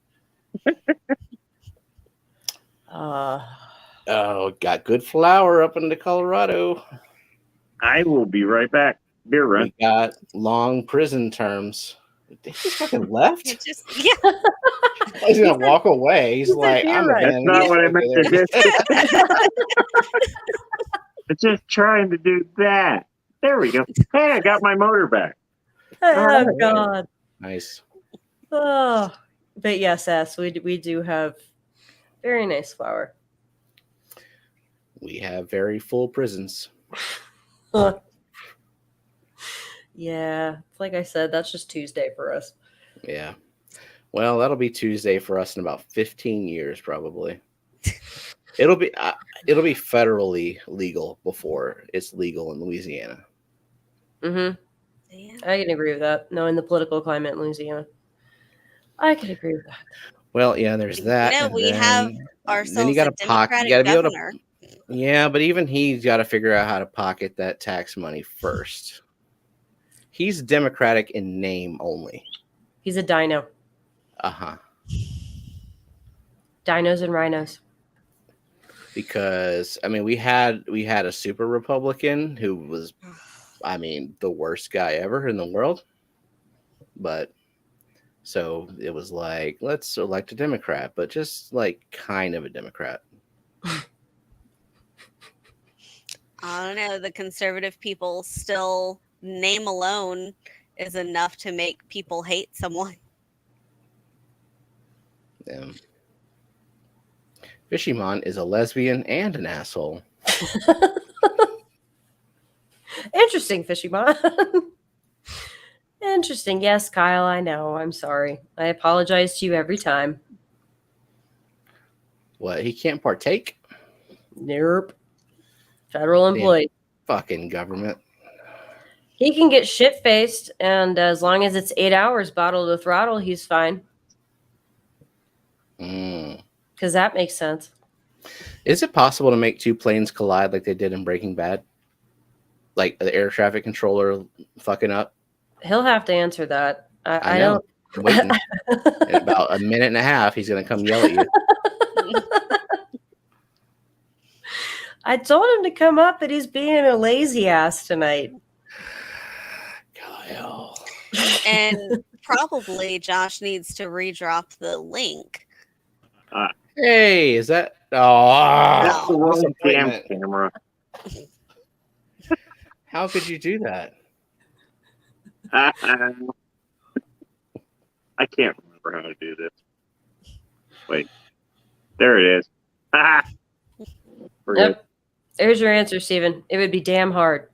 Got good flour up into Colorado. I will be right back. Beer run. We got long prison terms. He just fucking left. He's gonna walk away. He's like, that's not what I meant to do. I'm just trying to do that. There we go. Hey, I got my motor back. Oh God. Nice. Oh, but yes, we do have very nice flour. We have very full prisons. Yeah, like I said, that's just Tuesday for us. Yeah. Well, that'll be Tuesday for us in about 15 years, probably. It'll be federally legal before it's legal in Louisiana. Mm-hmm. I can agree with that. Knowing the political climate in Louisiana, I can agree with that. Well, yeah, there's that. No, and we then, have then ourselves you got a to pocket. You Democratic got to be able governor. to. Yeah, but even he's got to figure out how to pocket that tax money first. He's Democratic in name only. He's a dino. Uh-huh. Dinos and rhinos. Because I mean, we had a super Republican who was, I mean, the worst guy ever in the world. But so it was like, let's elect a Democrat, but just like kind of a Democrat. I don't know. The conservative people still, name alone is enough to make people hate someone. Fishymon is a lesbian and an asshole. Interesting, Fishymon. Interesting. Yes, Kyle, I know. I'm sorry. I apologize to you every time. What? He can't partake? Nope. Federal employee. Fucking government. He can get shit-faced, and as long as it's 8 hours bottle to throttle, he's fine. Because that makes sense. Is it possible to make two planes collide like they did in Breaking Bad? Like the air traffic controller fucking up? He'll have to answer that. I know. don't. I'm waiting. In about a minute and a half, he's going to come yell at you. I told him to come up, but he's being a lazy ass tonight. Kyle. And probably Josh needs to redrop the link. Hey, is that? Oh, That's the wrong damn disappointment. camera. How could you do that? I can't remember how to do this. Wait. There it is. We're good. Yep. There's your answer, Steven. It would be damn hard.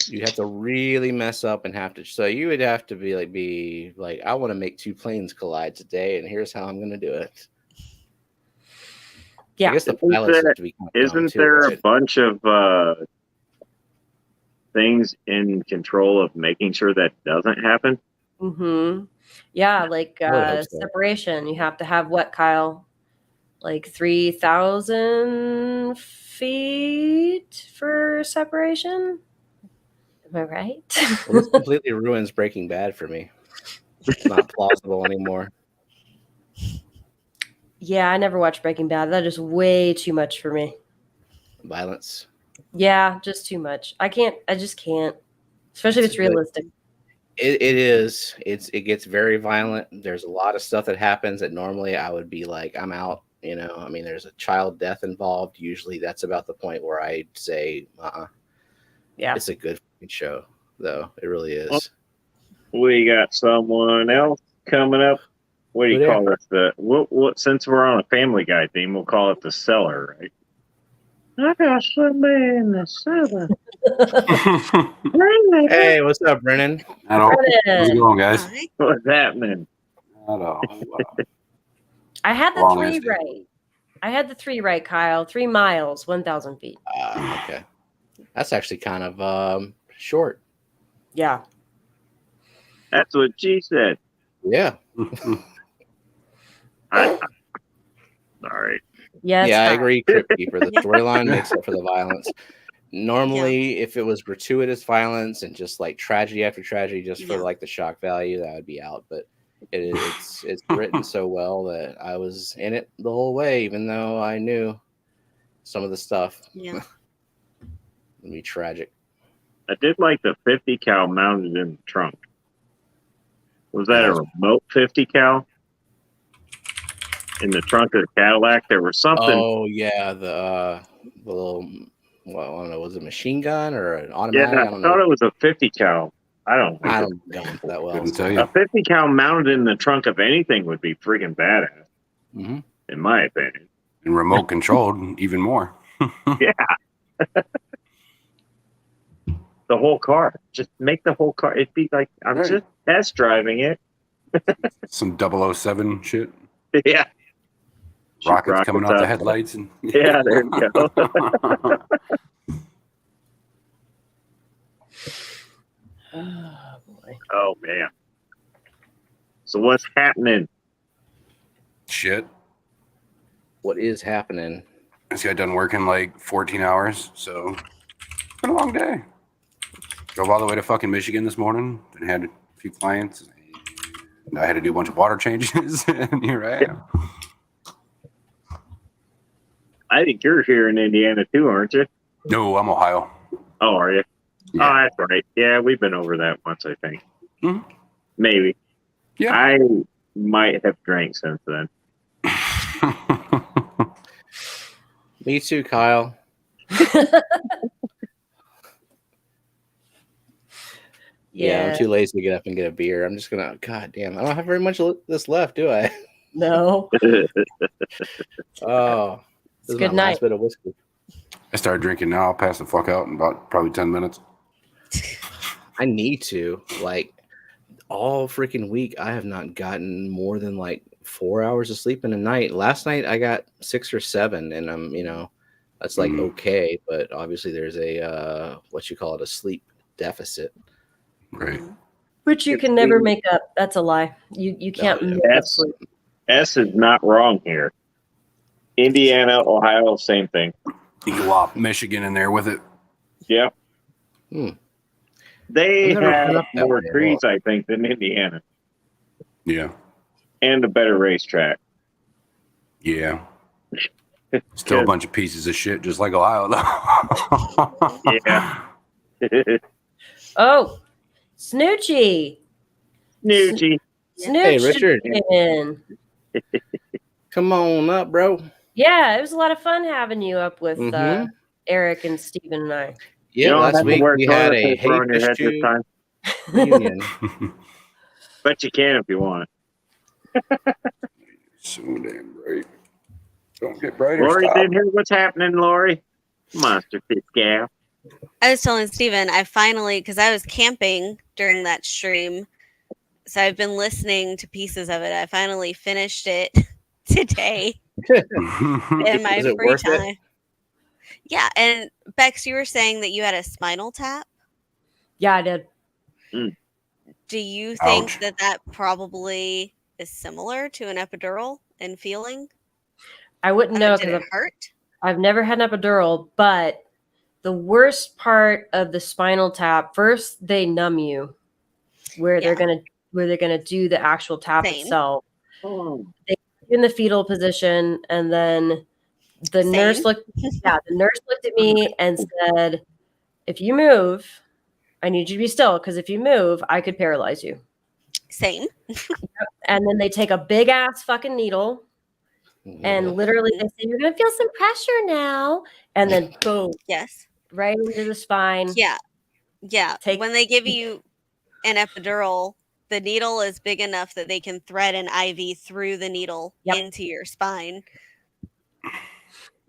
You have to really mess up and have to. So you would have to be like, I want to make two planes collide today, and here's how I'm going to do it. Yeah. I guess the pilots have to be. Isn't there a bunch of things in control of making sure that doesn't happen? Mm-hmm. Yeah, like hope so. separation. You have to have what, Kyle? Like 3,000 feet for separation? Am I right? Well, this completely ruins Breaking Bad for me. It's not plausible anymore. Yeah, I never watched Breaking Bad. That is way too much for me. Violence. Yeah, just too much. I just can't. Especially if it's realistic. It is. It gets very violent. There's a lot of stuff that happens that normally I would be like, I'm out. You know, I mean, there's a child death involved. Usually that's about the point where I say, yeah. It's a good show, though. It really is. We got someone else coming up. What do you call it? What? Since we're on a Family Guy theme, we'll call it the cellar, right? I got somebody in the cellar. Hey, what's up, Brennan? How's it going, guys? What's happening? I had the 3 right. I had the 3 right, Kyle. 3 miles, 1,000 feet. Okay. That's actually kind of short. Yeah. That's what she said. Yeah. All right. Yes, yeah, I agree, Crypt Keeper. The storyline makes up for the violence. Normally, if it was gratuitous violence and just like tragedy after tragedy, just for like the shock value, that would be out. But it's written so well that I was in it the whole way, even though I knew some of the stuff. Yeah. It'd be tragic. I did like the 50 cal mounted in the trunk. Was that a remote 50 cal? In the trunk of the Cadillac, there was something. Oh yeah, the little, well, I don't know, was it a machine gun or an automatic? Yeah, I thought it was a 50 cal. I don't go into that well. Couldn't tell you. A 50 cal mounted in the trunk of anything would be freaking badass, in my opinion. And remote controlled, even more. Yeah. The whole car. Just make the whole car. It'd be like, I'm just test driving it. Some 007 shit. Yeah. Rockets coming out the headlights. And yeah, there you go. Oh, boy. Oh, man. So what's happening? shit. What is happening? I just got done working like 14 hours, so it's been a long day. Drove all the way to fucking Michigan this morning and had a few clients. And I had to do a bunch of water changes, and here I am. I think you're here in Indiana too, aren't you? No, I'm Ohio. Oh, are you? Yeah. Oh, that's right. Yeah, we've been over that once, I think. Mhm. Maybe. Yeah. I might have drank since then. Me too, Kyle. Yeah, I'm too lazy to get up and get a beer. I'm just gonna. God damn, I don't have very much of this left, do I? No. Oh, this is Good my night. last bit of whiskey. I started drinking now. I'll pass the fuck out in about probably 10 minutes. I need to. Like, all freaking week, I have not gotten more than like 4 hours of sleep in a night. Last night, I got 6 or 7, and I'm, that's like okay, but obviously there's a what you call it, a sleep deficit. Right. Which you can never make up. That's a lie. You can't No, make up sleep. S is not wrong here. Indiana, Ohio, same thing. You can whop Michigan in there with it. Yeah. Hmm. They I've never been have up that more way at trees, all. I think, than Indiana. Yeah. And a better racetrack. Yeah. Still a bunch of pieces of shit, just like Ohio, though. Yeah. Oh, Snoochie. Snoochie. Hey, Richard. Snoochie. Come on up, bro. Yeah, it was a lot of fun having you up with Mhm. Eric and Steven and I. Yeah, don't last have to week wear we had toilet a paper on your Hey head this Fish time. reunion. But you can if you want. So damn bright. Don't get brighter. Lori Stop. didn't hear what's happening, Lori. Monster Pit Gal. I was telling Steven, I finally, because I was camping during that stream, so I've been listening to pieces of it. I finally finished it today in my Was it free worth it? time. Yeah, and Bex, you were saying that you had a spinal tap. Yeah, I did. Do you think Ouch. that probably is similar to an epidural in feeling? I wouldn't know Did it because hurt? I've never had an epidural, but the worst part of the spinal tap, first they numb you where Yeah. they're gonna do the actual tap Same. itself. Oh. In the fetal position, and then the nurse Same. looked at me and said, if you move, I need you to be still, because if you move, I could paralyze you. Same. And then they take a big ass fucking needle and literally they say, you're gonna feel some pressure now, and then boom, Yes. right into the spine. Yeah. Yeah. Take- When they give you an epidural, the needle is big enough that they can thread an IV through the needle Yep. into your spine.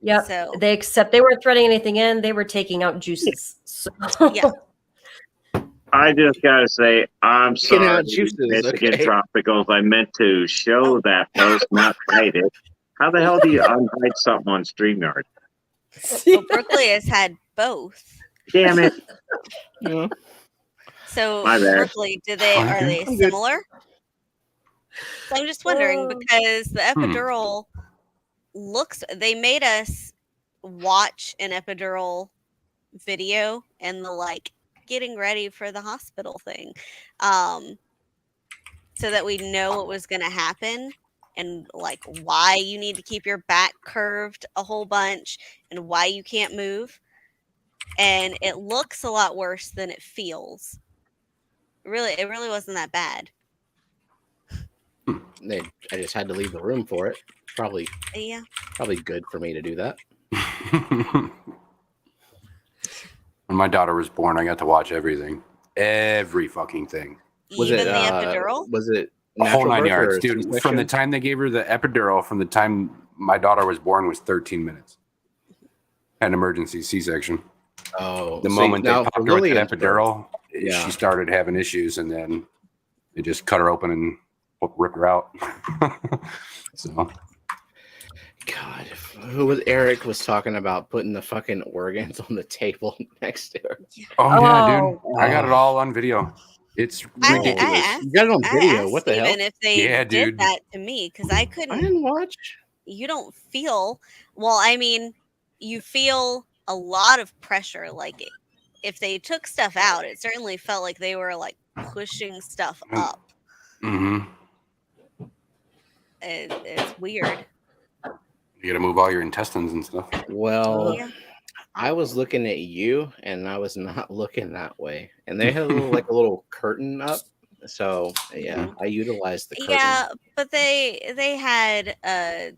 Yep. So They weren't threading anything in, they were taking out juices. So yeah. I just gotta say, I'm Taking sorry, out juices, Michigan okay. Tropicals. I meant to show that post, not hide it. How the hell do you unhide something on StreamYard? Well, Berkeley has had both. Damn it. Yeah. So My bad. Berkeley, are they I'm good. similar? So I'm just wondering because the Hmm. epidural they made us watch an epidural video and the getting ready for the hospital thing. So that we know what was gonna happen and why you need to keep your back curved a whole bunch and why you can't move. And it looks a lot worse than it feels. It really wasn't that bad. I just had to leave the room for it. Probably Yeah. good for me to do that. When my daughter was born, I got to watch everything. Every fucking thing. Was Even it the epidural? Was it A whole natural 9 birth yards. or Dude, from C-section? the time they gave her the epidural, from the time my daughter was born was 13 minutes. An emergency C-section. Oh, The so moment they now popped for her with that Lillian's birth, epidural, Yeah. she started having issues, and then they just cut her open and ripped her out. So God, Eric was talking about putting the fucking organs on the table next to her. Oh yeah, Oh. dude. I got it all on video. It's I ridiculous. asked, You got it on I video. asked What the hell? Steven if they Yeah, did dude. that to me because I I couldn't. didn't watch. You don't feel well. I mean, you feel a lot of pressure. Like if they took stuff out, it certainly felt like they were like pushing stuff up. Mm-hmm. It's weird. You got to move all your intestines and stuff. Well, Yeah. I was looking at you, and I was not looking that way. And they had a little curtain up, so yeah, I utilized the curtain. Yeah, but they had a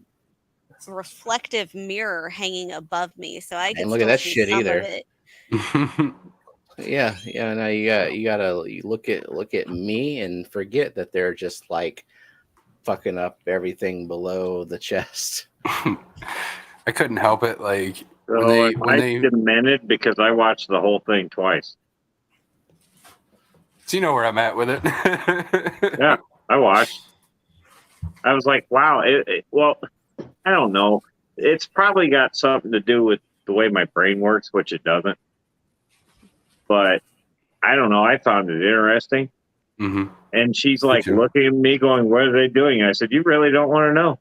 reflective mirror hanging above me, so I could look at still that see shit some either. of it. Yeah. No, you gotta look at me and forget that they're just like fucking up everything below the chest. I couldn't help it. Like So I demented because I watched the whole thing twice. so you know where I'm at with it. Yeah, I watched. I was like, wow. Well, I don't know. It's probably got something to do with the way my brain works, which it doesn't. But I don't know. I found it interesting. Mm-hmm. And she's like looking at me going, what are they doing? I said, you really don't want to know.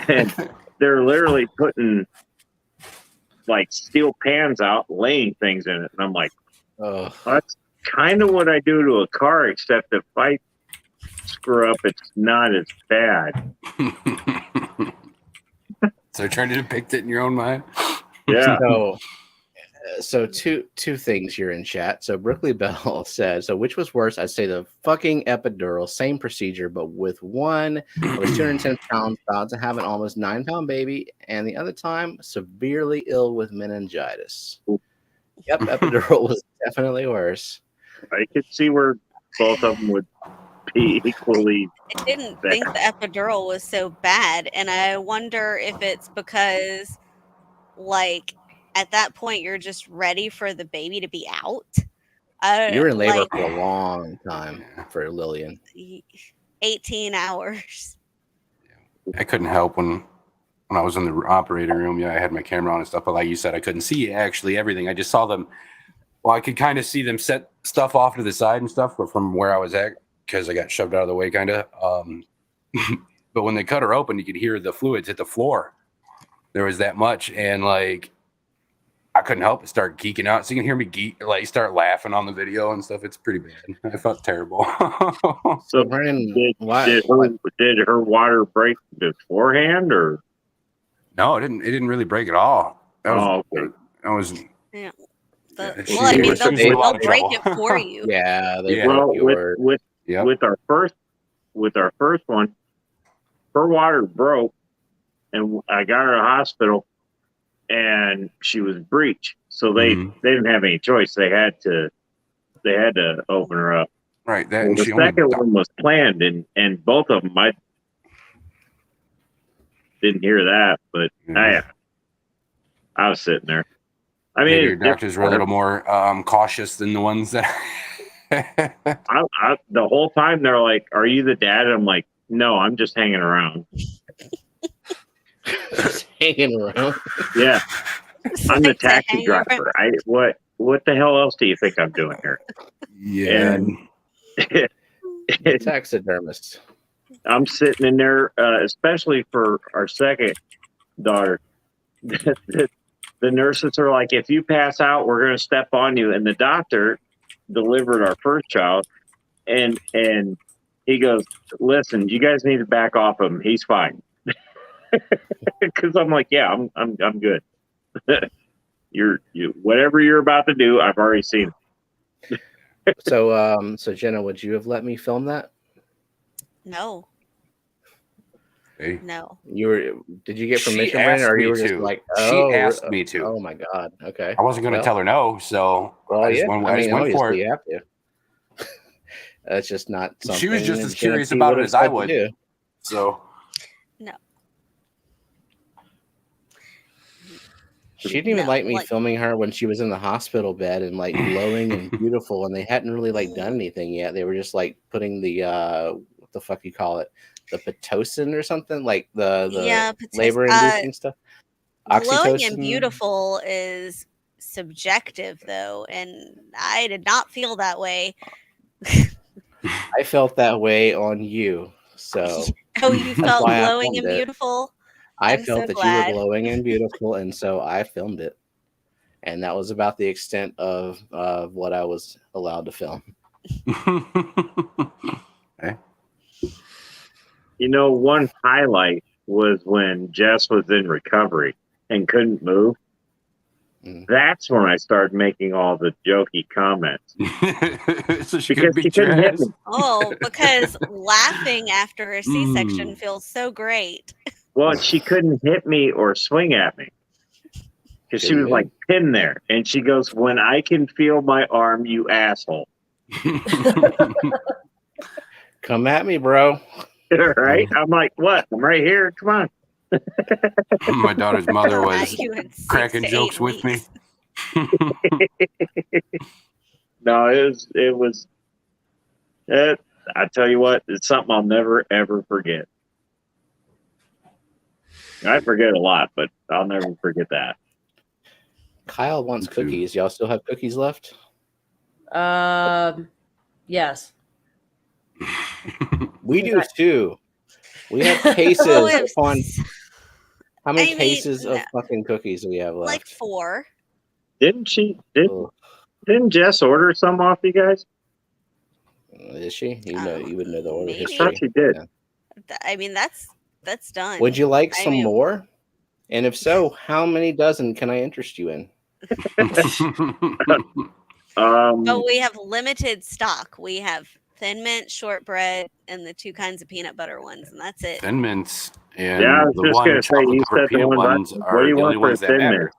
And they're literally putting like steel pans out, laying things in it. And I'm like, Oh, that's kind of what I do to a car, except if I screw up, it's not as bad. So you're trying to depict it in your own mind? Yeah. So two things here in chat. So Brooklyn Bell said, so which was worse? I'd say the fucking epidural, same procedure, but with one, I was 210 pounds, about to have an almost 9-pound baby, and the other time, severely ill with meningitis. Yep, epidural was definitely worse. I could see where both of them would be equally. I didn't think the epidural was so bad, and I wonder if it's because, like, at that point you're just ready for the baby to be out. You were in labor like, for a long time for Lillian. 18 hours. I couldn't help when I was in the operating room. Yeah, I had my camera on and stuff, but like you said, I couldn't see actually everything. I just saw them. Well, I could kind of see them set stuff off to the side and stuff from where I was at because I got shoved out of the way, kind of. But when they cut her open, you could hear the fluids hit the floor. There was that much, and like I couldn't help but start geeking out. So you can hear me start laughing on the video and stuff. It's pretty bad. I felt terrible. So Brandon, did her water break beforehand, or no? It didn't really break at all. okay. I was. Yeah. Yeah, Well, I mean, they'll break trouble. it for you. Yeah, they Well, broke with our first one, her water broke, and I got her to the hospital, and she was breech. So they didn't have any choice. They had to open her up. Right. That Well, the second one was planned, and both of them I didn't hear that, but I was sitting there. I mean, your doctors were a little more cautious than the ones that. I the whole time they're like, "Are you the dad?" And I'm like, "No, I'm just hanging around." Just hanging around. Yeah, I'm the taxi driver. What the hell else do you think I'm doing here? Yeah. And Taxidermist. I'm sitting in there, especially for our second daughter. The nurses are like, if you pass out, we're going to step on you. And the doctor delivered our first child, and he goes, listen, you guys need to back off him. He's fine. Because I'm like, yeah, I'm good. you whatever you're about to do, I've already seen it. So Jenna, would you have let me film that? No. Hey. No. Did you get She permission, asked or me you were just to. like, She asked me to. Oh my god. Okay. I wasn't going to tell her no, so I just went for it. You have to. That's just not something. She was just as Jenna curious P about it would as I expect would. to do. So No. She didn't even like me filming her when she was in the hospital bed and like glowing and beautiful, and they hadn't really like done anything yet. They were just like putting the what the fuck you call it, the Pitocin or something, like the labor inducing stuff. Glowing and beautiful is subjective though, and I did not feel that way. I felt that way on you. So Oh, you felt why I glowing and filmed it. beautiful. I I'm felt so that glad. you were glowing and beautiful, and so I filmed it. And that was about the extent of what I was allowed to film. Okay. You know, one highlight was when Jess was in recovery and couldn't move. Mm. That's when I started making all the jokey comments So she because could she beat your couldn't hit ass. me. Oh, because laughing after a C-section Mm. feels so great. Well, she couldn't hit me or swing at me because she Couldn't was like move. pinned there. And she goes, "When I can feel my arm, you asshole." Come at me, bro. Right? I'm like, "What? I'm right here. Come on." My daughter's mother Come was at you in 6 cracking to 8 jokes with me. weeks. No, it was. I tell you what, it's something I'll never ever forget. I forget a lot, but I'll never forget that. Kyle wants Me too. cookies. Y'all still have cookies left? Yes. We do too. We have cases Oh, we have upon. How many I mean, cases of no, fucking cookies do we have like left? 4. Didn't Oh, Jess order some off you guys? is she? You know, you would know the order Maybe. I thought history. she did. Yeah. I mean, that's done. Would you like I some mean- more? And if so, how many dozen can I interest you in? Oh, we have limited stock. We have Thin Mint, shortbread, and the 2 kinds of peanut butter ones, and that's it. Thin Mints and Yeah, I was the just one gonna say, chocolate you covered said the peanut ones ones what do are you the only want for ones that Thin matter. Mint?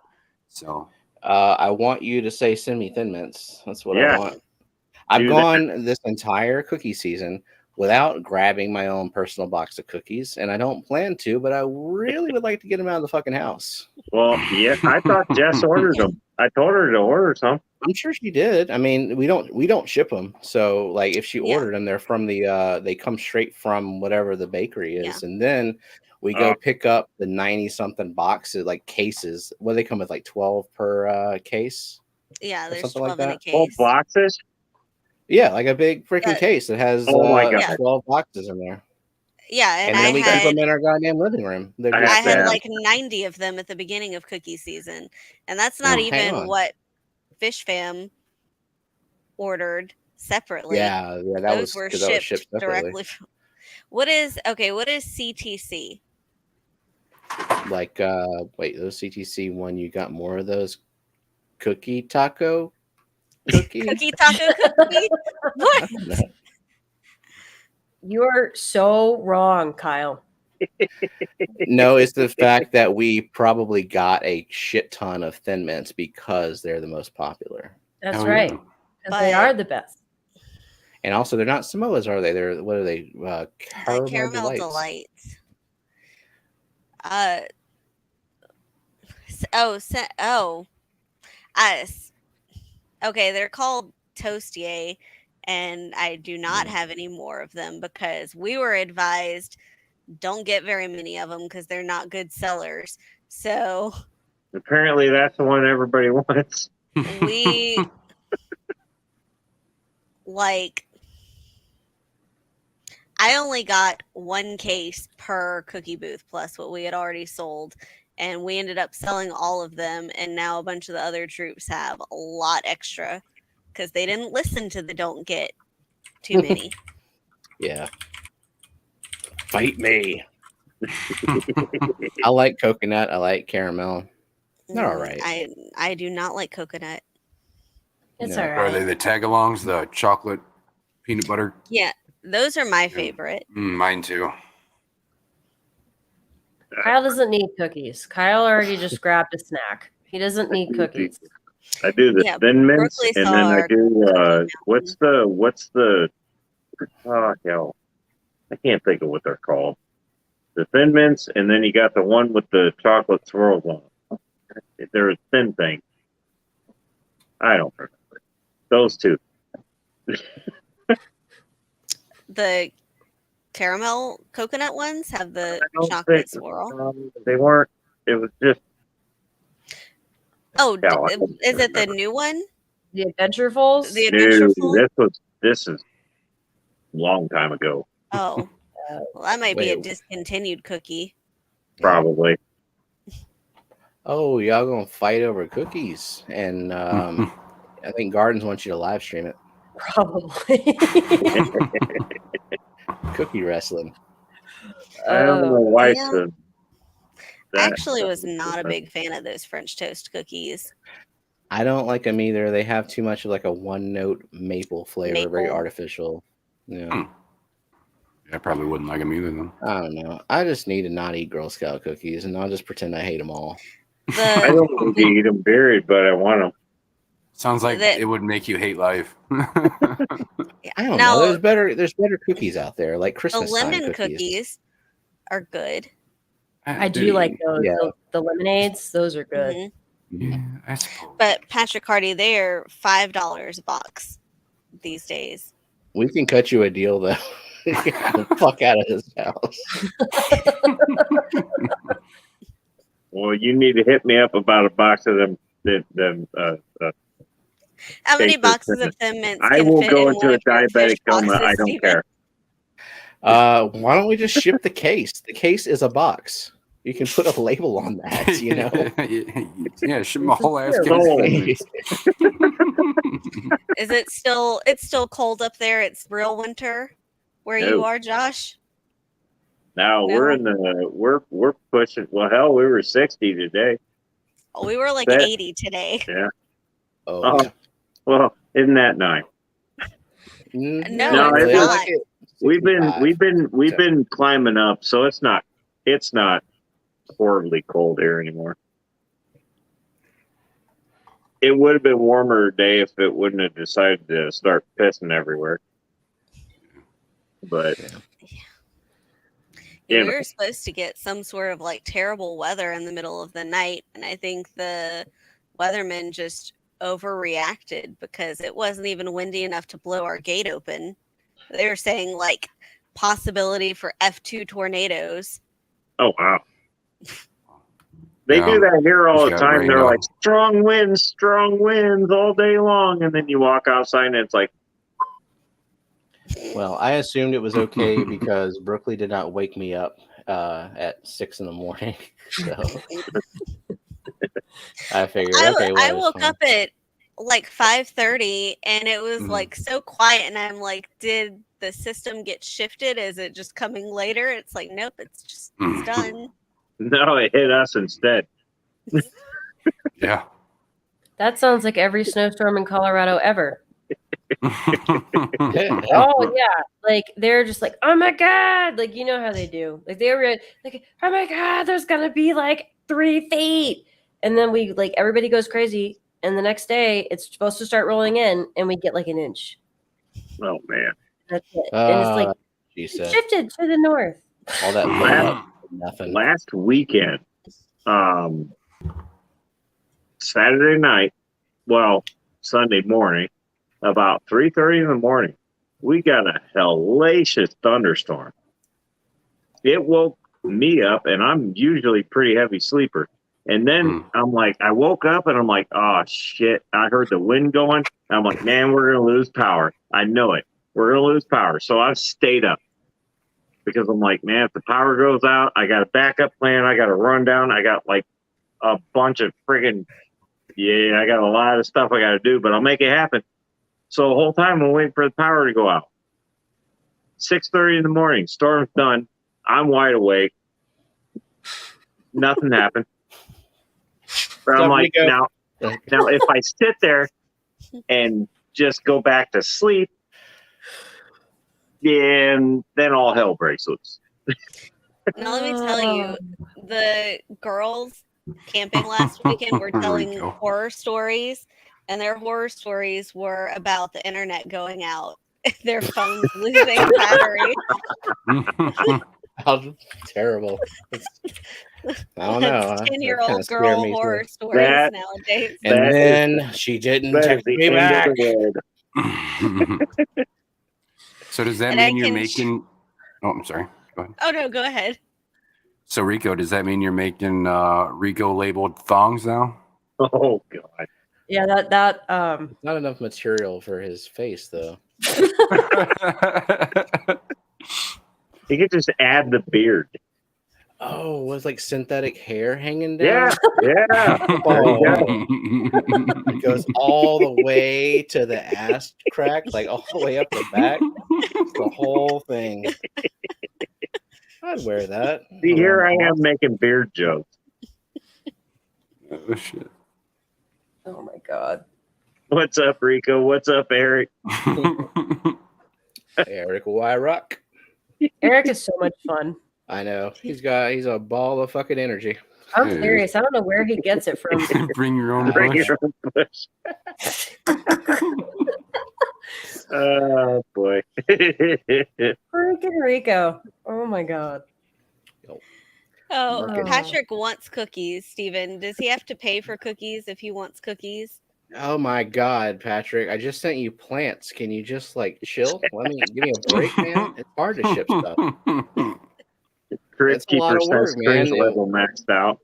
So I want you to say send me Thin Mints. That's what Yeah. I want. I've Do that. gone this entire cookie season without grabbing my own personal box of cookies, and I don't plan to, but I really would like to get them out of the fucking house. Well, yeah, I thought Jess ordered them. I told her to order some. I'm sure she did. I mean, we don't ship them, so like if she Yeah. ordered them, they're from the they come straight from whatever the bakery is, Yeah. and then we go pick up the 90-something boxes, like cases. Well, they come with like 12 per case. Yeah, Or there's something like 12 in a that. Whole case. boxes? Yeah, like a big freaking case that has Oh my God. 12 boxes in there, Yeah, and and then we keep had them in our goddamn living room. They're I just, I have to had have- like 90 of them at the beginning of cookie season, and that's not hang even on. what Fish Fam ordered separately. Yeah, that Those was were because that was shipped shipped separately. directly from. What is CTC? Like, wait, those CTC one, you got more of those cookie taco cookie? Cookie taco cookie? I What? don't know. You're so wrong, Kyle. No, it's the fact that we probably got a shit ton of Thin Mints because they're the most popular. That's hell right. yeah. Because they But- are the best. And also, they're not Samoas, are they? They're, what are they? Caramel delights. Okay, they're called Toastier, and I do not have any more of them because we were advised don't get very many of them because they're not good sellers. So Apparently, that's the one everybody wants. we like I only got 1 case per cookie booth plus what we had already sold, and we ended up selling all of them, and now a bunch of the other troops have a lot extra because they didn't listen to the don't get too many. Yeah. Fight me. I like coconut. I like caramel. They're all right. I do not like coconut. It's No. all Are they right. the tagalongs, the chocolate peanut butter? Yeah, those are my favorite. Mine too. Kyle doesn't need cookies. Kyle already just grabbed a snack. He doesn't need cookies. I do the Yeah, Thin Mints, Brooklyn and saw then I our do cookie what's the oh hell, I can't think of what they're called. The Thin Mints, and then you got the one with the chocolate swirls on it. They're a thin thing. I don't remember. Those two. The caramel coconut ones have the I don't chocolate think swirl. they weren't. It was just Oh, Yeah, I is it the new one? The Adventurefuls? The new. Adventureful? This is long time ago, Oh, well, that might be a Wait. discontinued cookie. probably. Oh, y'all gonna fight over cookies, and I think Gardens wants you to live stream it. Probably. Cookie wrestling. I don't know why. Yeah. I that actually was stuff is not a different. big fan of those French toast cookies. I don't like them either. They have too much of like a one-note maple flavor, very Maple. artificial. Yeah, I probably wouldn't like them either. Then I don't know. I just need to not eat Girl Scout cookies, and I'll just pretend I hate them all. I The don't need to eat them buried, but I want them. sounds like That- it would make you hate life. I don't Now, know. There's better cookies out there, like the Christmas time lemon cookies. cookies are good. I do like those. Yeah. The lemonades, those are good. Mhm. Yeah, I suppose. But Patrick Hardy, they're $5 a box these days. We can cut you a deal though. Get the fuck out of this house. Well, you need to hit me up about a box of them. How many Take this. boxes of Thin Mints I can will fit go in into one a of your diabetic fish coma. I boxes, don't Steven? care. Why don't we just ship the case? The case is a box. You can put a label on that, you know. Yeah, ship my whole ass. This case. Is it still? It's still cold up there. It's real winter where you No. are, Josh. Now No. we're in the we're pushing. Well, hell, we were 60 today. Oh, we were like That- 80 today. Oh, Oh, well, isn't that nice? No, No, it's it not. like it. We've been 65. been climbing up, so it's not horribly cold here anymore. It would have been warmer today if it wouldn't have decided to start pissing everywhere. But Yeah, Yeah. we were supposed to get some sort of like terrible weather in the middle of the night, and I think the weathermen just overreacted because it wasn't even windy enough to blow our gate open. They were saying like possibility for F2 tornadoes. oh wow, they Yeah. do that here all the Just got time. rained They're on. like strong winds all day long, and then you walk outside and it's like, Well, I assumed it was okay because Brooklyn did not wake me up at 6 a.m. So I figured, okay, well, I it's woke fine. up at like 5:30 and it was like so quiet, and I'm like, did the system get shifted? Is it just coming later? It's like, nope, it's done. no, it hit us instead. Yeah. That sounds like every snowstorm in Colorado ever. Yeah. Oh yeah, like they're just like, oh my god, like you know how they do. Like they were like, oh my god, there's gonna be like 3 feet, and then we like everybody goes crazy, and the next day it's supposed to start rolling in, and we get like an inch. Oh man, That's it, and it's like She it said shifted to the north. all that build up, nothing. last weekend, Saturday night, well, Sunday morning, about 3:30 in the morning, we got a hellacious thunderstorm. It woke me up, and I'm usually a pretty heavy sleeper. And then I'm like, I woke up and I'm like, oh shit! I heard the wind going. I'm like, man, we're gonna lose power. I know it. We're gonna lose power. So I've stayed up because I'm like, man, if the power goes out, I got a backup plan. I got a rundown. I got like a bunch of friggin' I got a lot of stuff I got to do, but I'll make it happen. So the whole time I'm waiting for the power to go out. 6:30 in the morning, storm's done. I'm wide awake. Nothing happened. But I'm like, now if I sit there and just go back to sleep, then all hell breaks loose. Now let me tell you, the girls camping last weekend were telling Rico. horror stories, and their horror stories were about the internet going out, their phones losing battery. How terrible. I don't know. 10-year-old girl horror stories That- nowadays. And That then she didn't That is text the me end back. of the world. So does that And I mean you're can making? Oh, I'm sorry. Go ahead. Oh no, go ahead. So Rico, does that mean you're making Rico labeled thongs now? Oh god. Yeah, that Not enough material for his face, though. You could just add the beard. Oh, was like synthetic hair hanging down? Yeah. There you go. It goes all the way to the ass crack, like all the way up the back. The whole thing. I'd wear that. See, here I am making beard jokes. Oh shit. oh my god. What's up, Rico? What's up, Eric? Eric Wyrock. Eric is so much fun. I know. He's a ball of fucking energy. I'm Yeah. serious. I don't know where he gets it from. Bring your own Bring bush. your own bush. Oh boy. Freaking Rico. Oh my god. Oh, Market. Patrick wants cookies, Steven. Does he have to pay for cookies if he wants cookies? Oh my god, Patrick. I just sent you plants. Can you just like chill? Give me a break, man. It's hard to ship stuff. Crit That's a lot Keeper of work, says cringe man. level maxed out.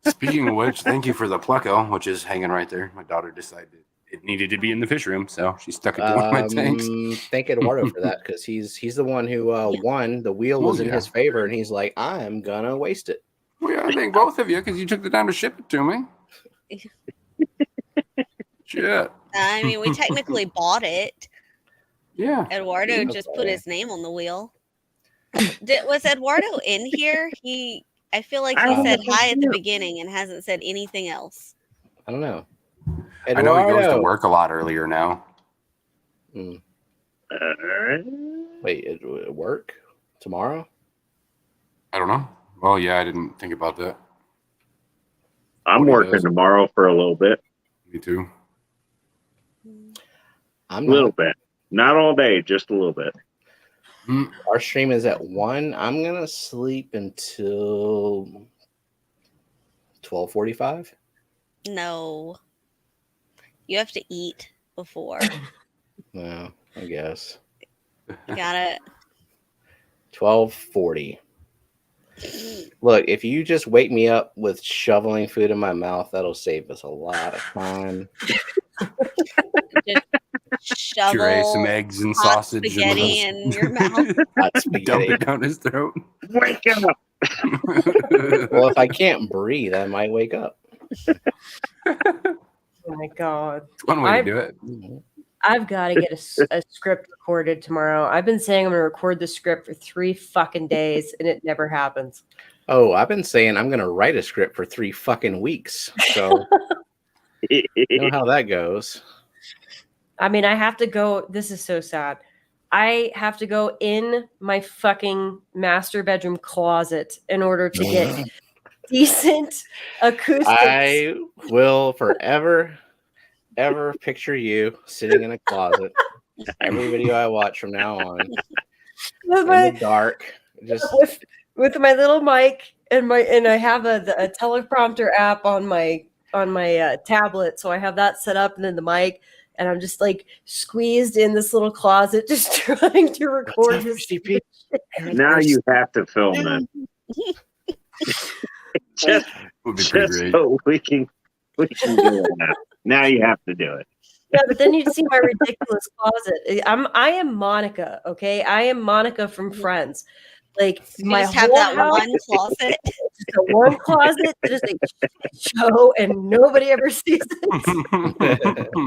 Speaking of which, thank you for the Pleco, which is hanging right there. My daughter decided it needed to be in the fish room, so she stuck it to one of my tanks. Thank Eduardo for that because he's the one who won. The wheel was in his favor, and he's like, I'm gonna waste it. Well, yeah, I thank both of you because you took the time to ship it to me. Shit. I mean, we technically bought it. Yeah. Eduardo just put his name on the wheel. Was Eduardo in here? I feel like he said hi at the beginning and hasn't said anything else. I don't know. I know he goes to Eduardo. work a lot earlier now. Wait, it work tomorrow? I don't know. Well, yeah, I didn't think about that. I'm working tomorrow for a little bit. Me too. I'm A little not. bit. Not all day, just a little bit. Our stream is at 1. I'm gonna sleep until 12:45. No. You have to eat before. No, I guess You gotta. 12:40. Look, if you just wake me up with shoveling food in my mouth, that'll save us a lot of time. Shovel Puree some eggs and hot sausage spaghetti and in your mouth. Hot dump spaghetti. it down his throat. Wake up! Well, if I can't breathe, I might wake up. Oh my god. It's one way to do it. I've got to get a script recorded tomorrow. I've been saying I'm going to record the script for 3 fucking days, and it never happens. Oh, I've been saying I'm gonna write a script for 3 fucking weeks. So you know how that goes. I mean, I have to go. This is so sad. I have to go in my fucking master bedroom closet in order to get decent acoustics. I will forever, ever picture you sitting in a closet. Every video I watch from now on, with, in the dark, just with my little mic and I have a teleprompter app on my tablet, so I have that set up, and then the mic, and I'm just like squeezed in this little closet, just trying to record this. Now you have to film it. just Would be pretty great. so we can do it now. Now you have to do it. Yeah, but then you'd see my ridiculous closet. I am Monica, okay? I am Monica from Friends. Like You my just have whole that house one closet. is a one closet that is a show, and nobody ever sees it.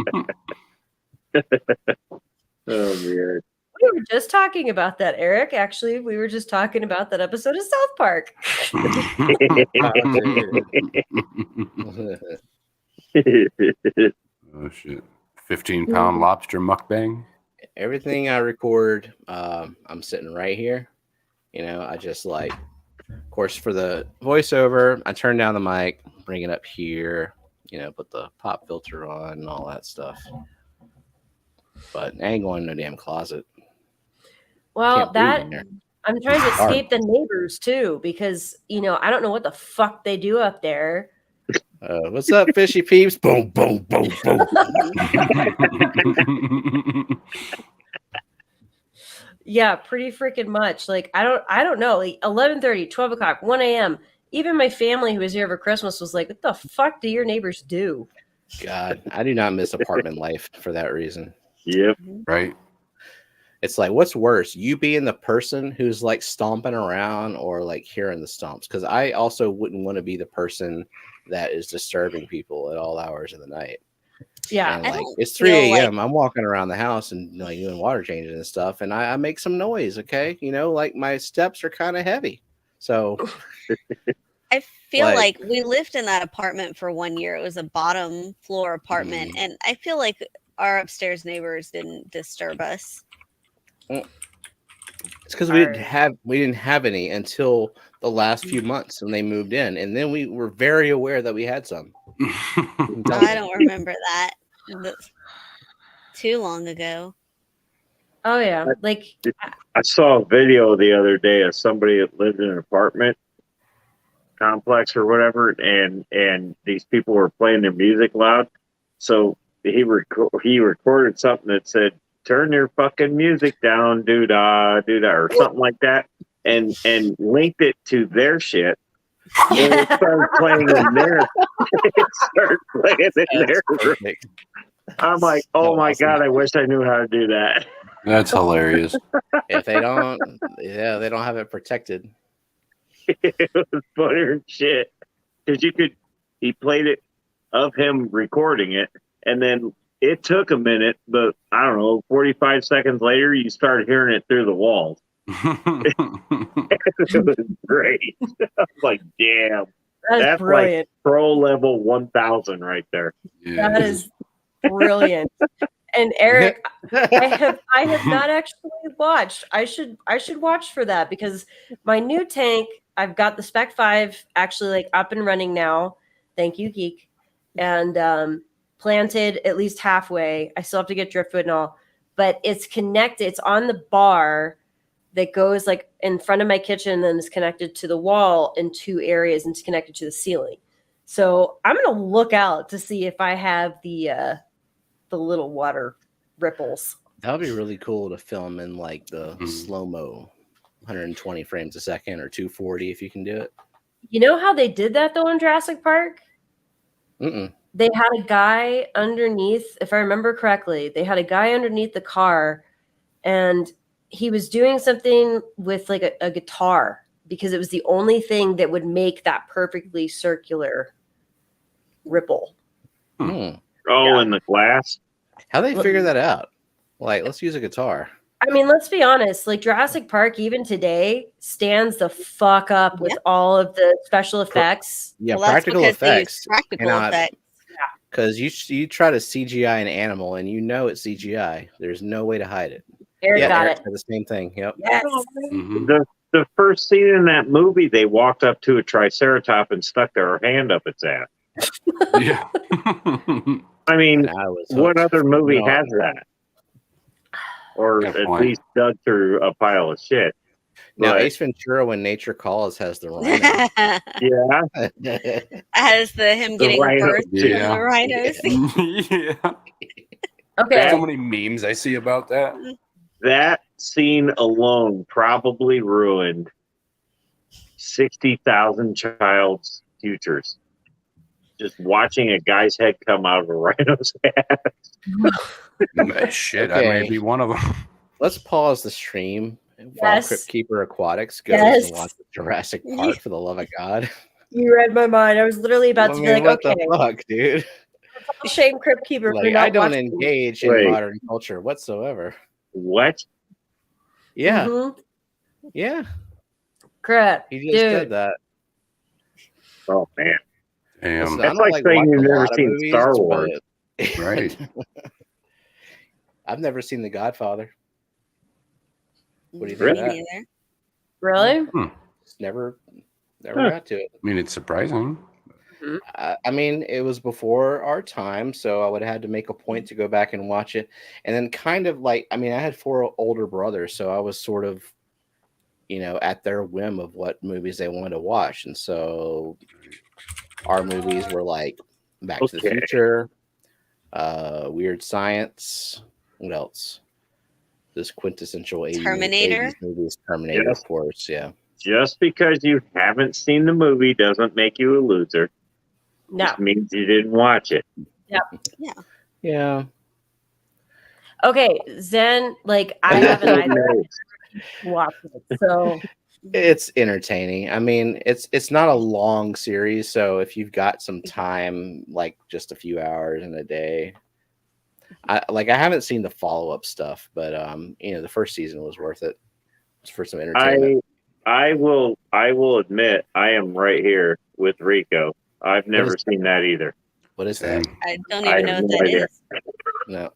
Oh, weird. We were just talking about that, Eric. Actually, we were just talking about that episode of South Park. Oh shit. 15-pound lobster mukbang. Everything I record, I'm sitting right here. You know, I just like, of course, for the voiceover, I turn down the mic, bring it up here, you know, put the pop filter on and all that stuff. But I ain't going in no damn closet. Well, Can't breathe that in there. I'm trying to Hard. escape the neighbors too, because I don't know what the fuck they do up there. What's up, fishy peeps? Boom, boom, boom, boom. Yeah, pretty freaking much. Like I don't know, like 11:30, 12 o'clock, 1 a.m. Even my family who was here over Christmas was like, "What the fuck do your neighbors do?" God, I do not miss apartment life for that reason. Yep. Right. It's like, what's worse, you being the person who's like stomping around or like hearing the stomps? Because I also wouldn't want to be the person that is disturbing people at all hours of the night. Yeah. And I like don't it's 3 feel like- a.m. I'm walking around the house and like doing water changes and stuff, and I make some noise. Okay, like my steps are kind of heavy, so I feel like- like we lived in that apartment for 1 year. It was a bottom floor apartment, Mhm. and I feel like our upstairs neighbors didn't disturb us. it's because we didn't have any until the last few months when they moved in, and then we were very aware that we had some. I don't remember that. That's too long ago. Oh yeah. Like I saw a video the other day of somebody that lived in an apartment complex or whatever, and these people were playing their music loud. So he recorded something that said, "Turn your fucking music down, doo-dah, doo-dah," or something like that, and linked it to their shit. And it started playing in there. It started playing in their room. Perfect. I'm like, oh my God, I wish I knew how to do that. That's hilarious. If they don't, they don't have it protected. It was funny as shit. Because he played it of him recording it, and then it took a minute, but I don't know, 45 seconds later, you started hearing it through the walls. It was great. I was like, damn. That's brilliant. like pro level 1000 right there. Yeah. That is brilliant. And Eric, I have not actually watched. I should watch for that because my new tank, I've got the Spec 5 actually like up and running now. Thank you, Geek. And planted at least halfway. I still have to get driftwood and all, but it's connected. It's on the bar that goes like in front of my kitchen and then is connected to the wall in 2 areas and it's connected to the ceiling. So I'm gonna look out to see if I have the little water ripples. That would be really cool to film in like the slow-mo 120 frames a second or 240 if you can do it. You know how they did that though in Jurassic Park? Mm-mm. They had a guy underneath, if I remember correctly, they had a guy underneath the car and he was doing something with like a guitar because it was the only thing that would make that perfectly circular ripple. Hmm. Oh, in the glass? How they figure that out? Like, let's use a guitar. I mean, let's be honest, like Jurassic Park, even today, stands the fuck up with all of the special effects. Yeah, Well, that's practical because they use effects. practical effects. Because you try to CGI an animal and you know it's CGI. There's no way to hide it. Eric got Eric it. said the same thing. Yep. Yes. Mhm. The first scene in that movie, they walked up to a triceratops and stuck their hand up its ass. Yeah. I mean, And I was what hooked. other movie No. has that? Or Good at point. least dug through a pile of shit. Now, But, Ace Ventura, When Nature Calls, has the rhino. yeah, As him getting rhino, birthed yeah. from the rhinos. Yeah. Okay. So many memes I see about that. that scene alone probably ruined 60,000 child's futures. Just watching a guy's head come out of a rhino's ass. Shit, Okay. I may be one of them. Let's pause the stream while Yes. Crypt Keeper Aquatics goes Yes. and watches Jurassic Park for the love of God. You read my mind. I was literally about to be like, what okay, the fuck, dude? shame Crypt Keeper for Like, not I don't watching. engage in Wait. modern culture whatsoever. What? Yeah, Mhm. yeah. Crap. He just Dude. said that. Oh, man. Listen, Damn. I That's don't like saying watch you've a never lot of seen movies, Star Wars. but- Right. I've never seen The Godfather. What do you think Really? of that? Me neither. Really? Just never Huh. got to it. I mean, it's surprising. I mean, it was before our time, so I would have had to make a point to go back and watch it. And then kind of like, I mean, I had 4 older brothers, so I was sort of, at their whim of what movies they wanted to watch. And so our movies were like Back to the Okay. Future, Weird Science. What else? This quintessential 80s, Terminator? 80s movies. Terminator, Yes. of course, yeah. Just because you haven't seen the movie doesn't make you a loser. No. Just means you didn't watch it. Yeah. Okay, Zen, like I haven't either watched it, so It's entertaining. I mean, it's not a long series, so if you've got some time, like just a few hours in a day, I haven't seen the follow-up stuff, but the first season was worth it. It's for some entertainment. I will admit I am right here with Rico. I've never seen that either. What is Same. that? I don't I even know have what no that idea. is. No.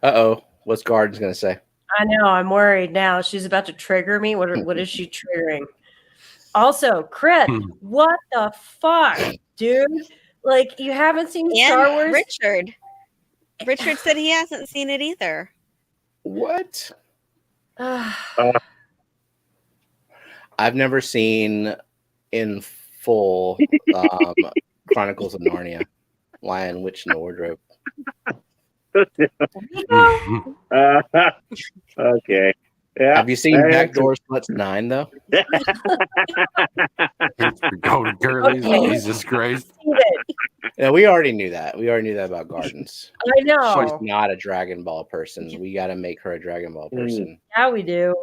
Uh-oh. What's Garden's gonna say? I know I'm worried now. She's about to trigger me. What is she triggering? Also, Crit, what the fuck, dude? Like you haven't seen Star And Wars? Richard. Richard said he hasn't seen it either. What? Uh, I've never seen in full Chronicles of Narnia, Lion, Witch, and the Wardrobe. okay. Yeah. Have you seen Backdoor Sluts 9 though? Go to Curly's. Okay. Jesus Christ. Yeah, we already knew that. We already knew that about Gardens. I She's know. not a Dragon Ball person. We got to make her a Dragon Ball person. Yeah, we do.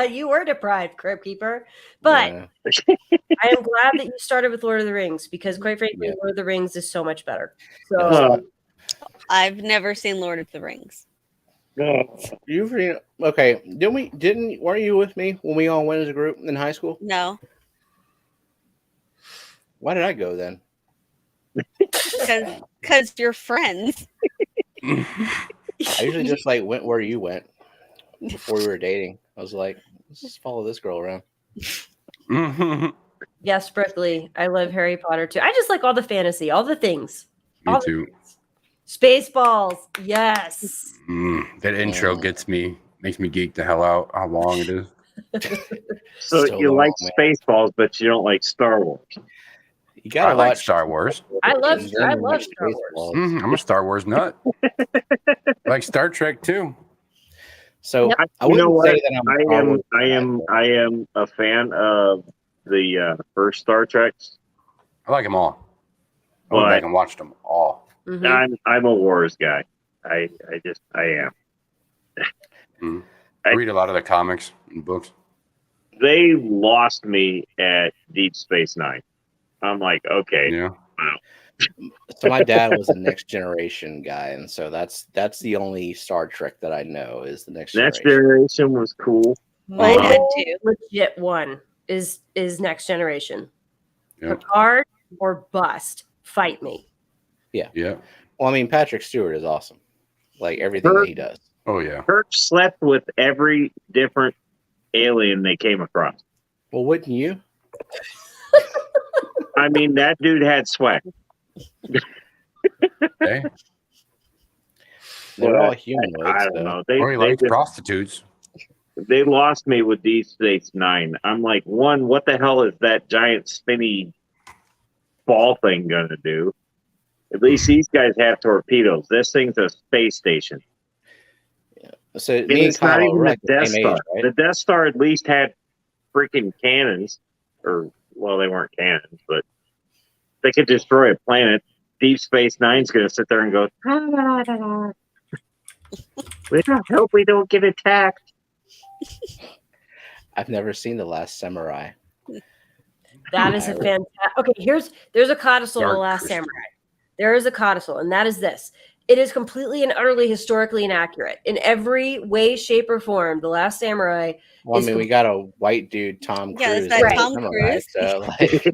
You were deprived, Crypt Keeper. But Yeah. I am glad that you started with Lord of the Rings because, quite frankly, Yeah. Lord of the Rings is so much better. So, I've never seen Lord of the Rings. Okay? Weren't you with me when we all went as a group in high school? No, Why did I go then? because you're friends. I usually just went where you went before we were dating. I was like, let's just follow this girl around. yes, Brooklyn. I love Harry Potter too. I just like all the fantasy, all the things. Me All the too. things. Spaceballs. Yes. That intro makes me geek the hell out. How long it is? So Still you long, like man. Spaceballs, but you don't like Star Wars. You gotta I like watch Star Wars. I love and Star then watch Wars. Spaceballs. I'm a Star Wars nut. I like Star Trek too. So Yep. I You know wouldn't what? say that I'm a Star Wars guy. I am a fan of the first Star Treks. I like them all. I went But- back and watched them all. Mhm. I'm a Wars guy. I am. I read a lot of the comics and books. They lost me at Deep Space Nine. I'm like, okay, Yeah. So my dad was a Next Generation guy, and so that's the only Star Trek that I know is the Next Next Generation. Generation was cool. My dad too. Legit one is Next Generation. Yeah. Picard or bust. Fight me. Yeah. Well, I mean, Patrick Stewart is awesome. Like everything that he does. Oh yeah. Kirk slept with every different alien they came across. Well, wouldn't you? I mean, that dude had swag. Hey. They're all I humanoids. don't So. know. Or he likes prostitutes. They lost me with Deep Space Nine. I'm like, one, what the hell is that giant spinny ball thing gonna do? At least these guys have torpedoes. This thing's a space station. So And me and it's not Kyle even were the like the Death same Star. age, right? The Death Star at least had freaking cannons, or well, they weren't cannons, but they could destroy a planet. Deep Space Nine's gonna sit there and go, we don't hope we don't get attacked. I've never seen The Last Samurai. That is a fantastic. Okay, there's a codicil in The Dark Last Crystal. Samurai. There is a codicil, and that is this. It is completely and utterly historically inaccurate in every way, shape, or form. The Last Samurai. Well, I Is mean, we got a white dude, Tom Yeah, Cruise. is that as Tom Samurai, Cruise? So, like,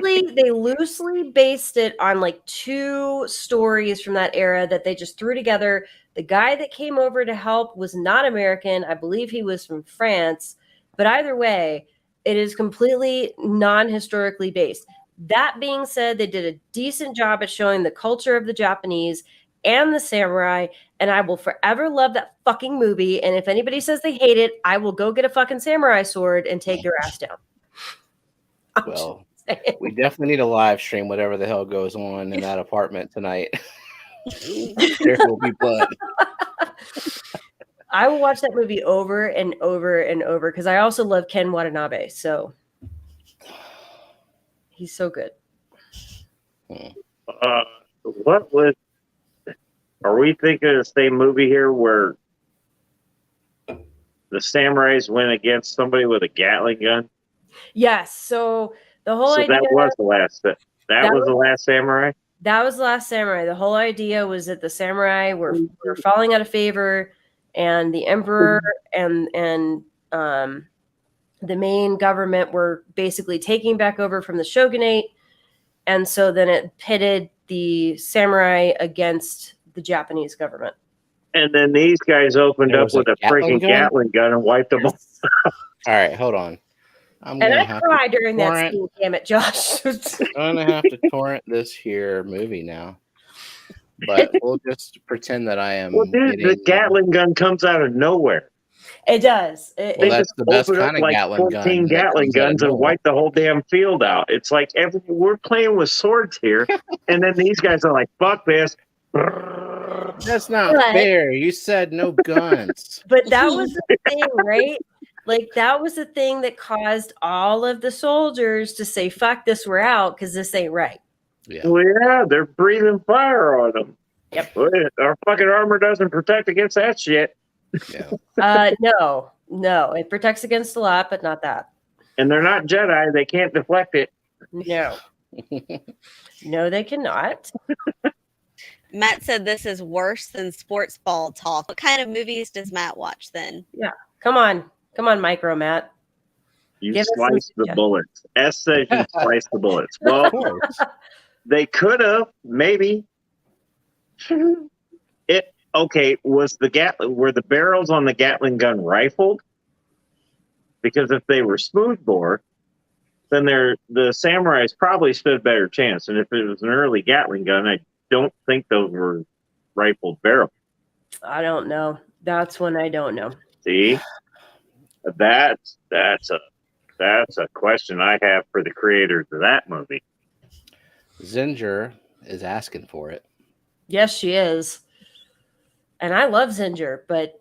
Right. They loosely based it on like two stories from that era that they just threw together. The guy that came over to help was not American. I believe he was from France. But either way, it is completely non-historically based. That being said, they did a decent job at showing the culture of the Japanese and the samurai, and I will forever love that fucking movie. And if anybody says they hate it, I will go get a fucking samurai sword and take their ass down. well, we definitely need a live stream, whatever the hell goes on in that apartment tonight. There will be blood. I will watch that movie over and over and over because I also love Ken Watanabe. So He's so good. What was? Are we thinking of the same movie here where the samurais went against somebody with a Gatling gun? Yes. So the whole So idea that was the last. That was the last samurai. That was the last samurai. The whole idea was that the samurai were falling out of favor, and the emperor and the main government were basically taking back over from the shogunate, and so then it pitted the samurai against the Japanese government. And then these guys opened There up was a with a Gatling freaking gun? Gatling gun and wiped them all. All right, hold on. I'm And gonna I have cried during that torrent. scene. Damn it, Josh! I'm gonna have to torrent this here movie now. But we'll just pretend that I am Well, dude, the getting. Gatling gun comes out of nowhere. It does. Well, They that's just the best open up kind of like Gatling 14 gun that Gatling comes out of guns and nowhere. wipe the whole damn field out. It's like we're playing with swords here, and then these guys are like, "Fuck this." That's not But- fair. You said no guns. But that was the thing, right? Like that was the thing that caused all of the soldiers to say, "Fuck this, we're out," because this ain't right. Yeah. Well, yeah, they're breathing fire on them. Yep. Our fucking armor doesn't protect against that shit, Yeah. No, it protects against a lot, but not that. and they're not Jedi. They can't deflect it. No, no, they cannot. Matt said this is worse than sports ball talk. What kind of movies does Matt watch then? Come on, Micro Matt. You Give us some slice the suggestions. bullets. S says you slice the bullets. Well, Of course. they could have maybe. Was were the barrels on the Gatling gun rifled? Because if they were smoothbore, then the samurais probably stood a better chance. And if it was an early Gatling gun, I don't think those were rifled barrels. I don't know. That's when I don't know. See, that's a question I have for the creators of that movie. Zinger is asking for it. Yes, she is. And I love Zinger, but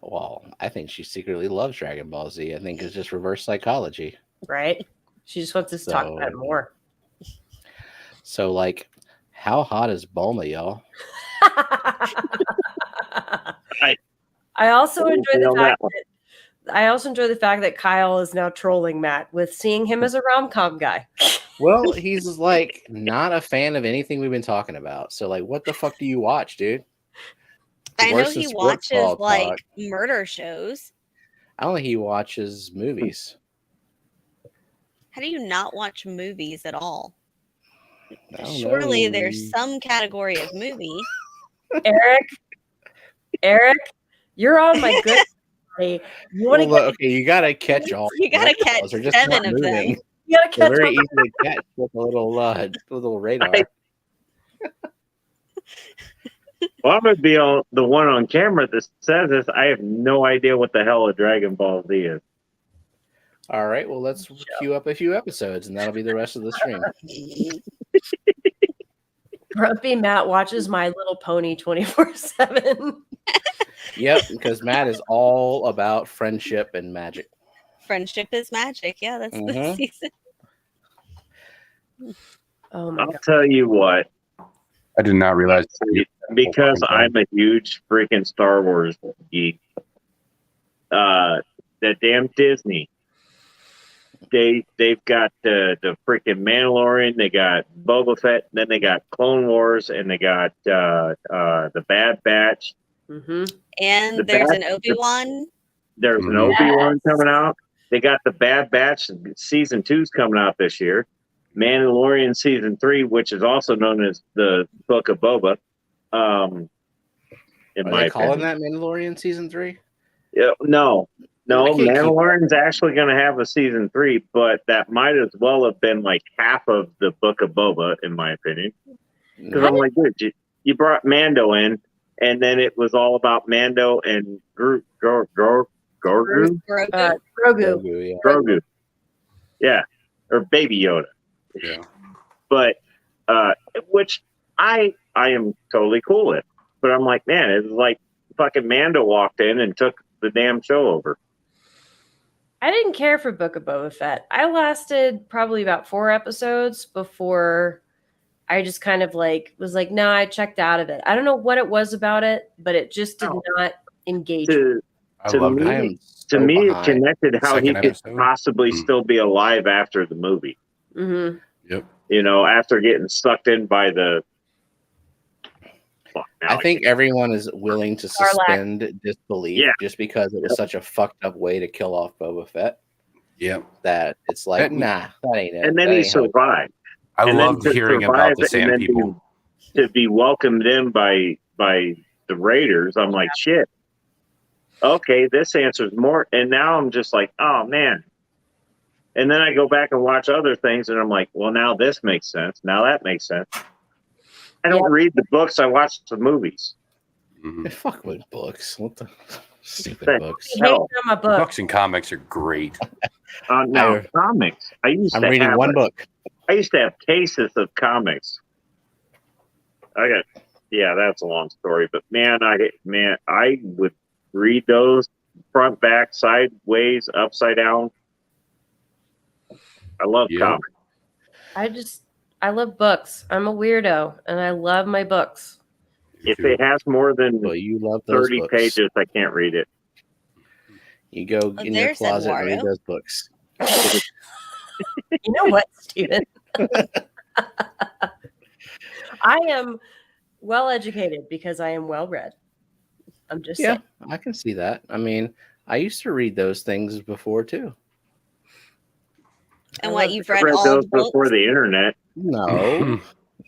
Well, I think she secretly loves Dragon Ball Z. I think it's just reverse psychology. right? She just wants us to talk about it more. So, like, how hot is Bulma, y'all? I also enjoy the Feel that fact one. that Kyle is now trolling Matt with seeing him as a rom-com guy. Well, he's like not a fan of anything we've been talking about. So, like, what the fuck do you watch, dude? I know Worse than he sports watches ball like talk. murder shows. I don't think he watches movies. How do you not watch movies at all? I don't Surely know. there's some category of movie. Eric, you're on my good side. You want to Well, okay, you gotta catch all. You gotta the catch balls. They're just 7 not of them. moving. you gotta They're catch very up. easy to catch with a little radar. Well, I'm going to be the one on camera that says this. I have no idea what the hell a Dragon Ball Z is. All right, well, let's queue up a few episodes, and that'll be the rest of the stream. Grumpy Matt watches My Little Pony 24/7. Yep, because Matt is all about friendship and magic. Friendship is magic. Yeah, that's the Mhm. season. Oh my I'll god. tell you what, I did not realize. because I'm a huge freaking Star Wars geek. That damn Disney. They've got the freaking Mandalorian, they got Boba Fett, then they got Clone Wars, and they got the Bad Batch. Mm-hmm. And The there's bad- an Obi-Wan. There's an Mhm. Obi-Wan coming out. They got the Bad Batch season 2's coming out this year. Mandalorian season 3, which is also known as the Book of Boba. In Are my they calling opinion. that Mandalorian season 3? Yeah, no, I can't keep Mandalorian's actually going to have a season 3, but that might as well have been like half of the Book of Boba, in my opinion. Because I'm like, dude, you brought Mando in, and then it was all about Mando and Grogu. Grogu. Grogu. Grogu, yeah. Grogu. Yeah, or Baby Yoda. Yeah. But which I am totally cool with. But I'm like, man, it was like fucking Mando walked in and took the damn show over. I didn't care for Book of Boba Fett. I lasted probably about 4 episodes before I just kind of like was like, no, I checked out of it. I don't know what it was about it, but it just did not engage me. I To loved me, I it. am To so me, it behind. connected how he Second could episode. possibly still be alive after the movie. Mm-hmm. Yep. You know, after getting sucked in by the. Fuck, now I think can't- everyone is willing to Sarlacc. suspend disbelief Yeah. just because it was such a fucked up way to kill off Boba Fett Yep. that it's like, And- nah, that ain't it. And then That he ain't how it- survived. I And then loved to hearing survive about the it and Sand then People. to be welcomed in by the Raiders. I'm like, shit. Okay, this answers more. And now I'm just like, oh man. And then I go back and watch other things, and I'm like, well, now this makes sense. Now that makes sense. I don't read the books. I watch the movies. Mhm. Fuck with books. What the stupid That- books? I hate Hell. on my book. Books and comics are great. Now, comics. I'm reading one book. I used to have cases of comics. Yeah, that's a long story, but man, I would read those front, back, sideways, upside down. I love Yeah. comics. I love books. I'm a weirdo and I love my books. If it has more than Well, you love those 30 books. pages, I can't read it. You go in your there's closet and read Eduardo. those books. You know what, Steven? I am well educated because I am well read. I'm just Yeah, saying. I can see that. I mean, I used to read those things before too. And I what love you've I read read all those the books? before the internet. No,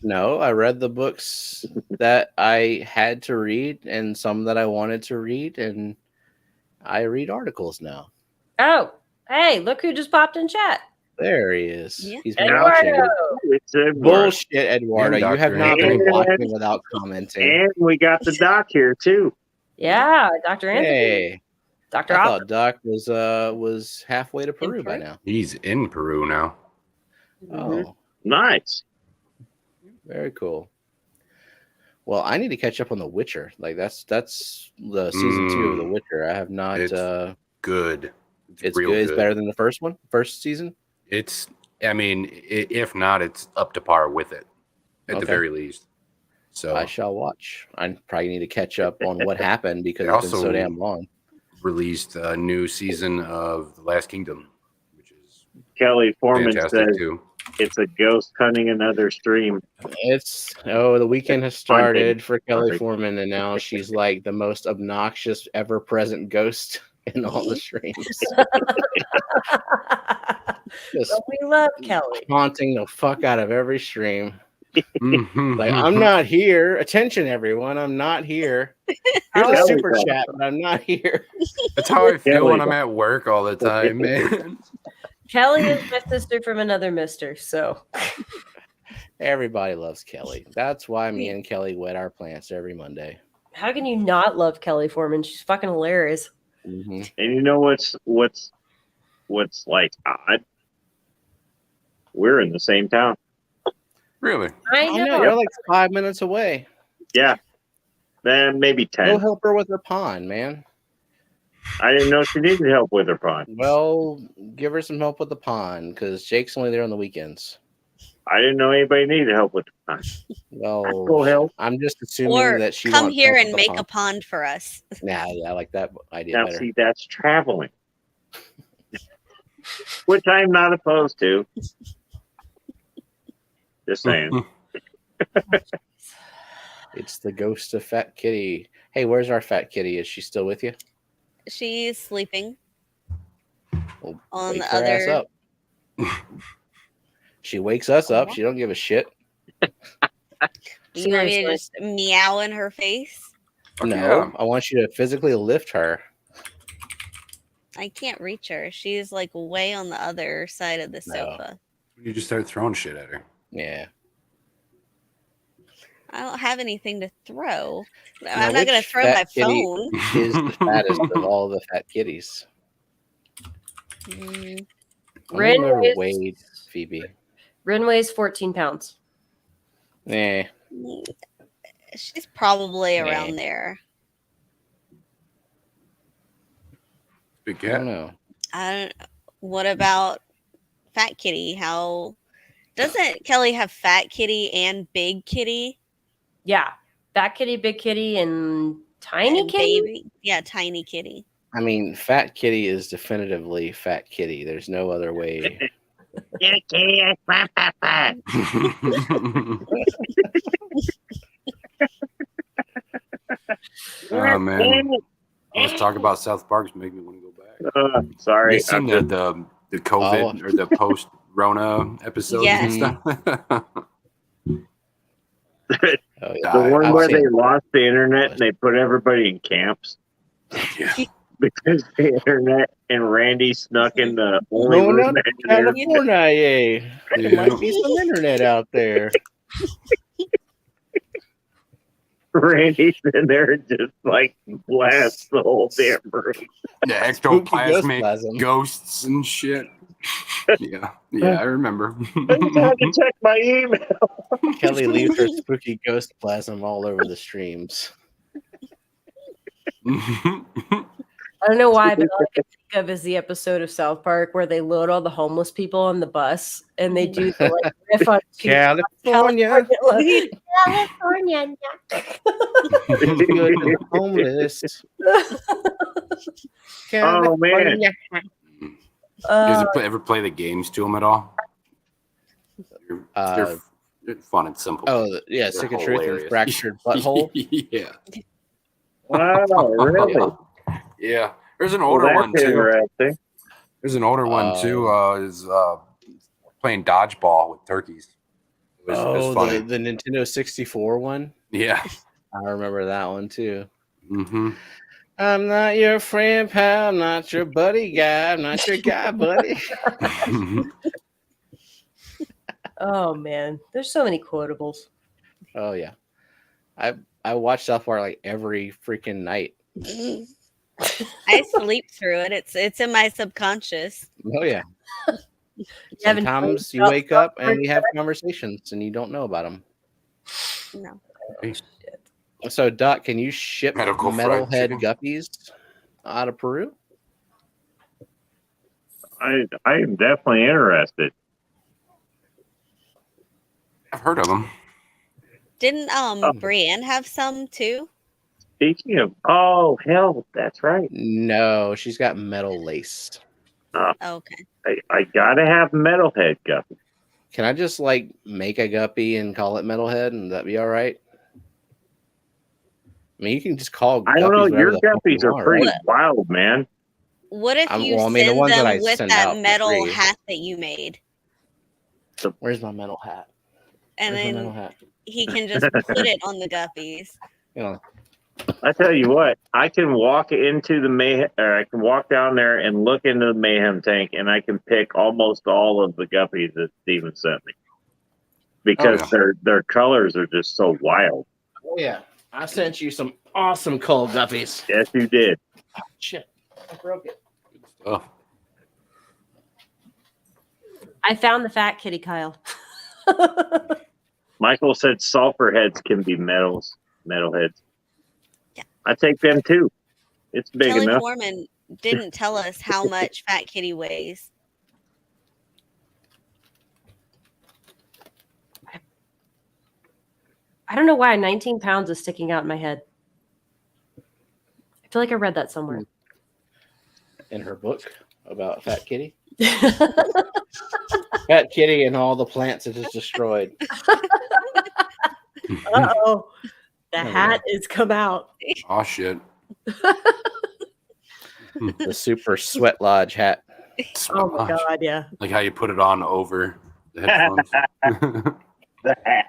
no, I read the books that I had to read and some that I wanted to read, and I read articles now. Oh, hey, look who just popped in chat. There he is. Yeah. He's been watching. Eduardo. It's Edward. Bullshit, Eduardo. Yeah, You have Dr. not been Anthony. watching without commenting. And we got the doc here too. Yeah, Dr. Anthony. Hey, Dr. I Opera. thought Doc was halfway to Peru by Peru? now. He's in Peru now. Oh, Nice. very cool. Well, I need to catch up on The Witcher. Like that's the season 2 of The Witcher. I have not. It's good. It's real good. It's better than the first season. It's. I mean, if not, it's up to par with it, at the Okay. very least. So I shall watch. I probably need to catch up on what happened because They it's been so also- damn long. released a new season of The Last Kingdom, which is Kelly Foreman fantastic says too. it's a ghost hunting another stream. The weekend has started for Kelly Sorry. Foreman, and now she's like the most obnoxious ever present ghost in all the streams. Just But we love Kelly. haunting the fuck out of every stream. Mhm. Like, I'm not here. Attention, everyone. I'm not here. Here's a Kelly super Foreman. chat, but I'm not here. That's how I feel Kelly. when I'm at work all the time, man. Kelly is my sister from another mister, so Everybody loves Kelly. That's why me and Kelly wet our plants every Monday. how can you not love Kelly Foreman? She's fucking hilarious. Mhm. And you know what's like odd? We're in the same town. Really? I I know. know. You're like 5 minutes away. Yeah. Then maybe Go 10. help her with her pond, man. I didn't know she needed help with her pond. Well, give her some help with the pond because Jake's only there on the weekends. I didn't know anybody needed help with the pond. Well, Go help. I'm just assuming Or that she come wants here help and with the make a pond. pond for us. Nah, yeah, I like that idea Now, better. see, that's traveling, which I'm not opposed to. Just saying. It's the ghost of Fat Kitty. Hey, where's our Fat Kitty? Is she still with you? She's sleeping Well, on wake the her ass other. up. She wakes us up. She don't give a shit. You want me Seriously. to just meow in her face? Fuck No, yeah. I want you to physically lift her. I can't reach her. She's like way on the other side of the No. sofa. You just start throwing shit at her. Yeah. I don't have anything to throw. Now, I'm not going to which throw Fat my Kitty phone. is the fattest of all the fat kitties? Mm, I Ren never weighs- weighed Phoebe. Ren weighs 14 pounds. Eh. she's probably Nah. around there. Big I don't cat. know. What about Fat Kitty? How doesn't Kelly have Fat Kitty and Big Kitty? Yeah. Fat kitty, big kitty, and tiny And kitty. baby? Yeah, Tiny Kitty. I mean, Fat Kitty is definitively Fat Kitty. There's no other way. Oh man, let's talk about South Park. Make me want to go back. Sorry. You seen the COVID or the post Rona episodes and stuff? Oh, The one where they lost the internet and they put everybody in camps Yeah. because the internet and Randy snuck in the only Going room up that to had internet. California, yeah. There might be some internet out there. Randy's in there and just like blasts the whole damn room. The Spooky ectoplasmic ghostplasm. ghosts and shit. Yeah, I remember. I just had to check my email. Kelly leaves her spooky ghost plasm all over the streams. I don't know why, but all I can think of is the episode of South Park where they load all the homeless people on the bus and they do the like riff on California. California. Good and homeless. Oh, man. You guys ever play the games to them at all? They're fun and simple. Oh, yeah, Sick of Truth and hilarious. Fractured Butthole. Yeah. Wow, really? Yeah. There's an Well, older that's one too. interesting. There's an older one too. Is playing dodgeball with turkeys. It was funny. The Nintendo 64 one. Yeah. I remember that one too. Mm-hmm. I'm not your friend, pal. I'm not your buddy guy. I'm not your guy, buddy. Oh man, there's so many quotables. Oh yeah, I watch South Park like every freaking night. I sleep through it. It's in my subconscious. Oh yeah. haven't Sometimes played you wake South up and we have conversations and you don't know about them. No. So, Doc, can you ship Medical fried metalhead chicken. guppies out of Peru? I am definitely interested. I've heard of them. Didn't Brienne have some too? Speaking of, oh, hell, that's right. No, she's got metal lace. Okay. I gotta have Metalhead Guppy. Can I just like make a guppy and call it metalhead and that be all right? I mean, you can just call. I don't know. guppies Your whatever the fuck guppies you are want, pretty right? wild, man. What if you well, I mean, the send ones that them I with send out that for metal free. hat that you made? Where's my metal hat? And Where's my metal then hat? he can just put it on the guppies. You know, I tell you what, I can walk into the Mayhem, or I can walk down there and look into the Mayhem tank, and I can pick almost all of the guppies that Steven sent me because their colors are just so wild. oh yeah, I sent you some awesome cold guppies. Yes, you did. Oh, shit, I broke it. Oh, I found the fat kitty, Kyle. Michael said sulfur heads can be metalheads. Yeah. I take them too. It's big Kelly enough. Foreman didn't tell us how much Fat Kitty weighs. I don't know why 19 pounds is sticking out in my head. I feel like I read that somewhere. In her book about Fat Kitty. Fat Kitty and all the plants it has destroyed. Uh-oh. The hat is come out. oh shit. The super sweat lodge hat. Oh my god, yeah. Like how you put it on over the headphones. The hat.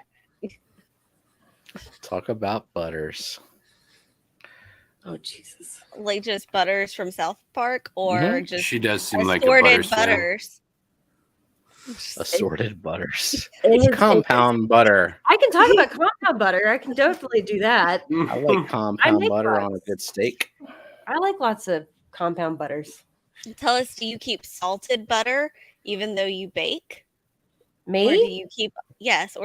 Talk about butters. Oh Jesus. Like just Butters from South Park, or Mhm. just She does seem like a assorted butter fan. Butters. Assorted butters. It is- Compound butter. I can talk about compound butter. I can definitely do that. I like compound make butter on a lots. good steak. I like lots of compound butters. Tell us, do you keep salted butter even though you bake? Me? Or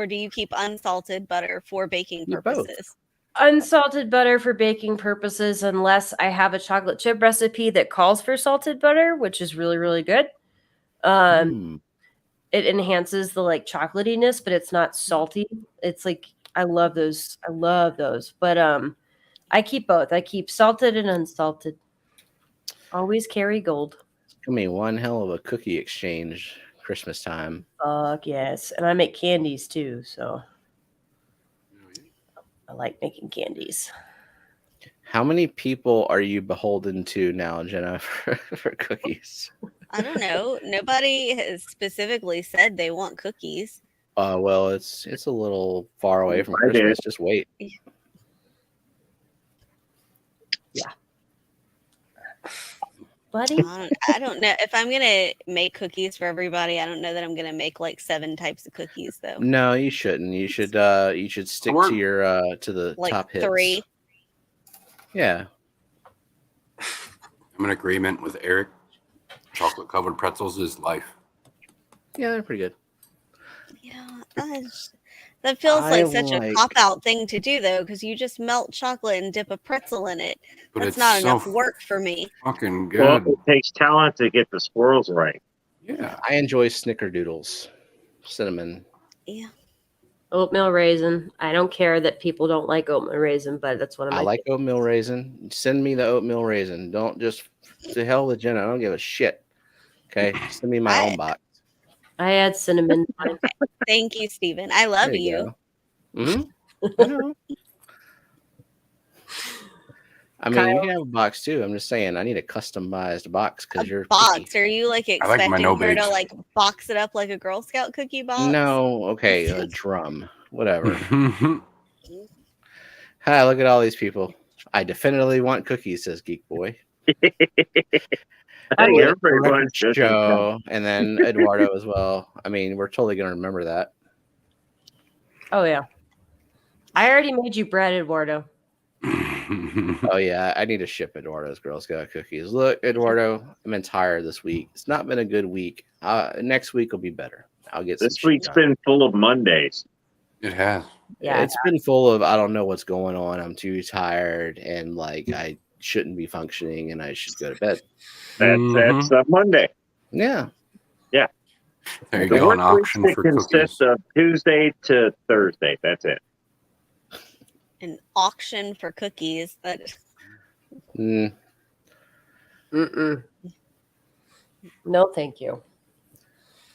do you keep unsalted butter for baking You both. purposes? unsalted butter for baking purposes, unless I have a chocolate chip recipe that calls for salted butter, which is really, really good. It enhances the like chocolatiness, but it's not salty. It's like I love those. I love those. But I keep both. I keep salted and unsalted. Always carry gold. It's gonna be one hell of a cookie exchange Christmas time. Fuck yes. And I make candies too, so I like making candies. How many people are you beholden to now, Jenna, for cookies? I don't know. Nobody has specifically said they want cookies. Well, it's a little far away from I did. Christmas. Just wait. Buddy? I don't know if I'm gonna make cookies for everybody. I don't know that I'm gonna make like 7 types of cookies though. No, you shouldn't. You should stick Or- to your to the Like top hits. 3. Yeah. I'm in agreement with Eric. Chocolate covered pretzels is life. Yeah, they're pretty good. Yeah, that feels I like such a like- cop out thing to do though, because you just melt chocolate and dip a pretzel in it. But That's it's not so enough work for me. fucking Well, good. it takes talent to get the swirls right. Yeah. I enjoy snickerdoodles, cinnamon. Yeah. Oatmeal raisin. I don't care that people don't like oatmeal raisin, but that's one of my I like oatmeal raisin. Send me the oatmeal raisin. Don't just to hell with Jenna. I don't give a shit. Okay, send me my own box. I add cinnamon. Thank you, Stephen. I love There you. Mm-hmm. I mean, you can have a box too. I'm just saying, I need a customized box because you're Box. picky. Are you like I expecting like my no her to bakes. like box it up like a Girl Scout cookie box? No, okay, a drum, whatever. Mhm. Hi, look at all these people. I definitively want cookies, says Geek Boy. I think With everybody Record wants this. Joe, and then Eduardo as well. I mean, we're totally gonna remember that. Oh yeah. I already made you bread, Eduardo. Oh yeah, I need to ship Eduardo's Girl Scout cookies. Look, Eduardo, I'm tired this week. It's not been a good week. Next week will be better. I'll get This some week's shit done. been full of Mondays. It has. Yeah. It's been full of I don't know what's going on. I'm too tired, and like I shouldn't be functioning, and I should go to bed. That's Monday. Yeah, There you The go. An work week auction for cookies. consists of Tuesday to Thursday. That's it. An auction for cookies. That Mm, Mm-mm. No, thank you.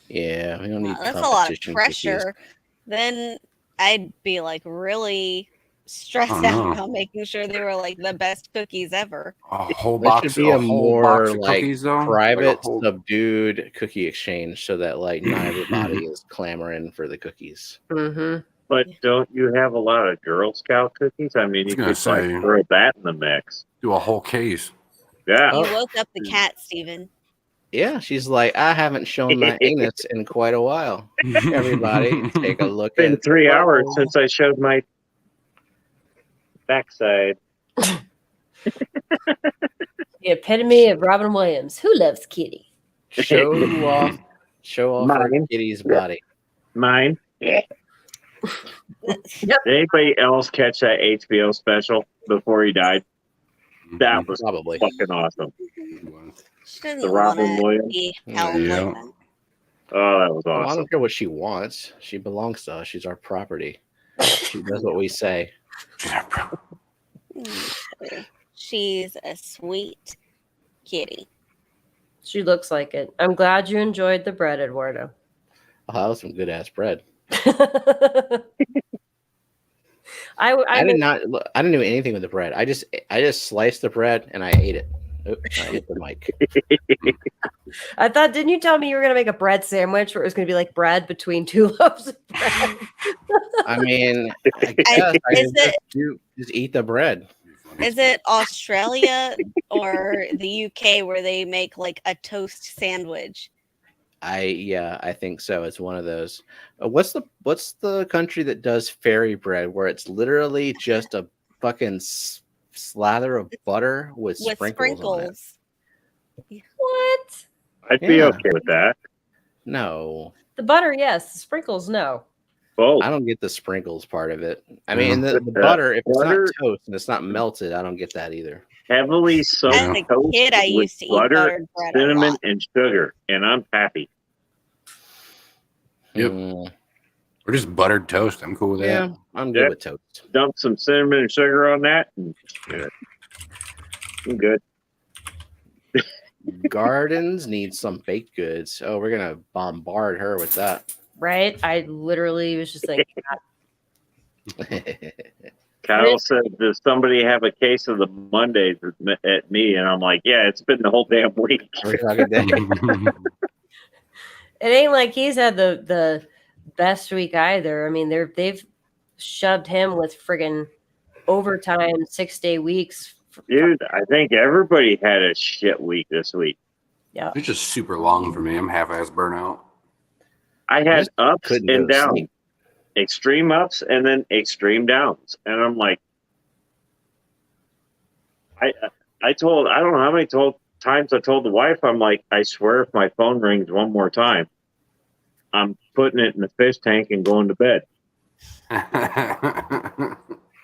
yeah. We don't need that's a lot of competition pressure. Then I'd be like really stressed Oh, out no. about making sure they were like the best cookies ever. A whole There box. should be a whole more box of like cookies, though. private, Like a whole- subdued cookie exchange, so that like not everybody is clamoring for the cookies. Mm-hmm. But don't you have a lot of Girl Scout cookies? I mean, I was you gonna could like say. throw that in the mix. Do a whole case. Yeah. Oh. You woke up the cat, Stephen. Yeah, she's like, I haven't shown my anus in quite a while. Everybody, take a look It's been at 3 hours Oh. since I showed my backside. The epitome of Robin Williams. Who loves Kitty? show off her Mine. kitty's body. Mine. Yep. Did anybody else catch that HBO special before he died? That was Probably. fucking awesome. She doesn't The Robin wanna Williams. be held Yeah. like that. Oh, that was Well, I awesome. don't care what she wants. She belongs to us. She's our property. She does what we say. She's a sweet kitty. She looks like it. I'm glad you enjoyed the bread, Eduardo. Oh, that was some good ass bread. I I did made- not. I didn't do anything with the bread. I just sliced the bread and I ate it. Oops, I hit the mic. I thought, didn't you tell me you were gonna make a bread sandwich where it was gonna be like bread between 2 loaves of bread? I mean, I guess I is just, it- just eat the bread. Is it Australia or the UK where they make like a toast sandwich? I think so. It's one of those. What's the country that does fairy bread where it's literally just a fucking slather of butter with sprinkles on it? What? I'd be Yeah. okay with that. No. The butter, yes. The sprinkles, no. Both. I don't get the sprinkles part of it. I mean, the butter, if it's not butter- toast and it's not melted, I don't get that either. Heavily soaked As a toast kid, I with used to eat butter, buttered bread a cinnamon, lot. and sugar, and I'm happy. Yep. Mm, Or just buttered toast. I'm cool with that. yeah, I'm good Yeah. with toast. Dump some cinnamon and sugar on that, and I'm good. Gardens need some baked goods. Oh, we're gonna bombard her with that. Right? I literally was just like, Kyle said, "Does somebody have a case of the Mondays at me?" And I'm like, "Yeah, it's been the whole damn week." We're talking it ain't like he's had the best week either. I mean, they've shoved him with friggin' overtime 6-day weeks. Dude, I think everybody had a shit week this week. Yeah. It's just super long for me. I'm half-ass burnout. I had just ups couldn't go and to downs, sleep. extreme ups and then extreme downs, and I'm like, I don't know how many times I told the wife, I'm like, I swear if my phone rings one more time, I'm putting it in the fish tank and going to bed.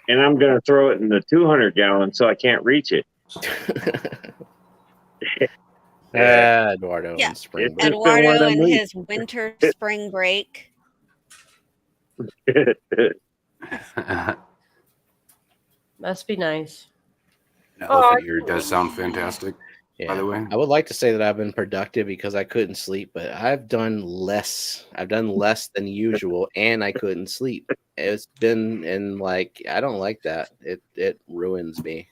And I'm going to throw it in the 200 gallon so I can't reach it. Eduardo Yeah. and spring It's break. just been one of Eduardo them and weeks. his winter spring break. Must be nice. Elephant ear does sound fantastic. Yeah. By the way, I would like to say that I've been productive because I couldn't sleep, but I've done less. I've done less than usual, and I couldn't sleep. It's been I don't like that. It ruins me.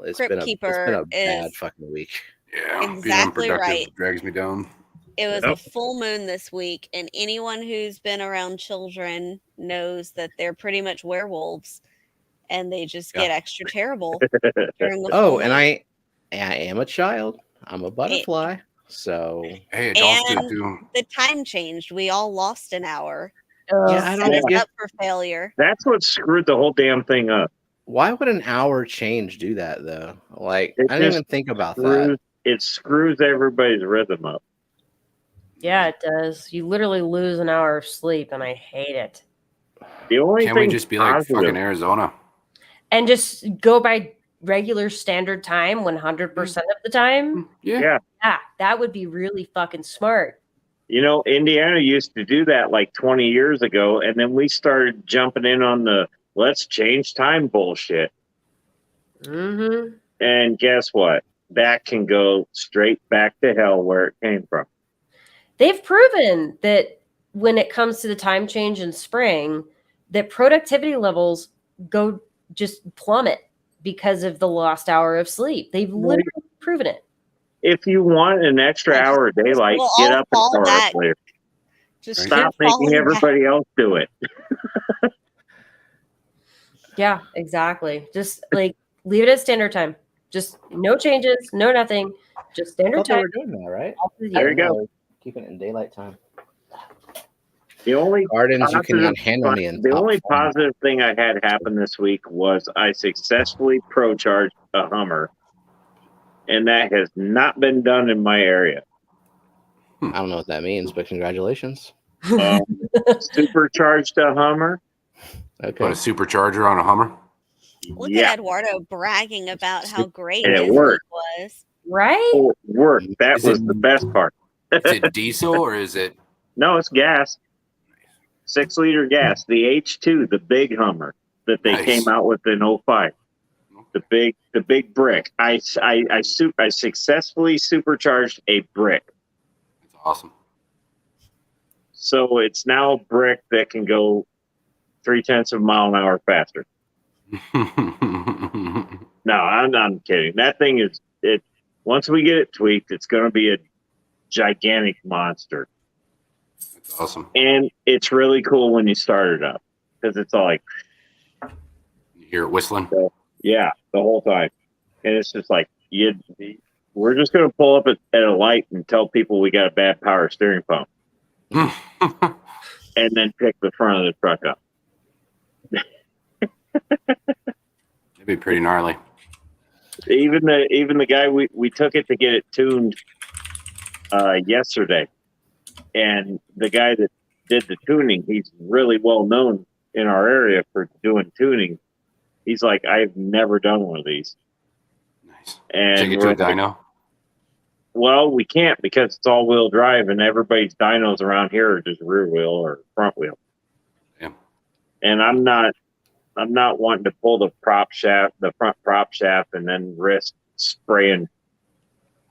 It's Crypt been a Keeper bad is fucking week. yeah, being exactly unproductive right. drags me down. It was Yep. a full moon this week, and anyone who's been around children knows that they're pretty much werewolves, and they just get extra terrible during the full Oh, moon. and I am a child. I'm a butterfly. So Hey, adults do And too. the time changed. We all lost an hour. yeah, I Set don't us get up for failure. That's what screwed the whole damn thing up. why would an hour change do that though? Like It I didn't just even think about that. It screws everybody's rhythm up. Yeah, it does. You literally lose an hour of sleep, and I hate it. The only Can't we thing just be like positive, fucking Arizona? And just go by regular standard time 100% of the time. Yeah. Yeah, that would be really fucking smart. you know, Indiana used to do that like 20 years ago, and then we started jumping in on the let's change time bullshit. Mm-hmm. And guess what? That can go straight back to hell where it came from. They've proven that when it comes to the time change in spring, that productivity levels go just plummet because of the lost hour of sleep. They've literally proven it. If you want an extra hour of daylight, We'll get all up an fall hour back. earlier. Just Stop keep falling making back. everybody else do it. Yeah, exactly. Just like leave it at standard time. Just no changes, no nothing. Just I standard thought they time. were doing that, right? all through the There year. you go. No, keeping it in daylight time. The only Gardens, you positive, cannot handle me in the top only form. positive thing I had happen this week was I successfully pro-charged a Hummer, and that has not been done in my area. I don't know what that means, but congratulations. Supercharged a Hummer. Okay. Put a supercharger on a Hummer. Look Yeah, at Eduardo bragging about how great And it his week worked. was. Right? it worked. That Is was it- the best part. Is it diesel or is it? No, it's gas. 6-liter gas. The H2, the big Hummer that they Nice. came out with in 05. The big brick. I successfully supercharged a brick. That's awesome. So it's now a brick that can go 0.3 of a mile an hour faster. No, I'm kidding. That thing is it. Once we get it tweaked, it's going to be a gigantic monster. That's awesome. And it's really cool when you start it up because it's all like, You hear it whistling. yeah, the whole time. And it's just like, we're just going to pull up at a light and tell people we got a bad power steering pump and then pick the front of the truck up. It'd be pretty gnarly. Even the guy we took it to get it tuned yesterday, and the guy that did the tuning. He's really well known in our area for doing tuning. He's like, I've never done one of these. Nice. And Take it to a dyno. Well, we can't because it's all-wheel drive, and everybody's dynos around here are just rear wheel or front wheel. Yeah. And I'm not wanting to pull the front prop shaft, and then risk spraying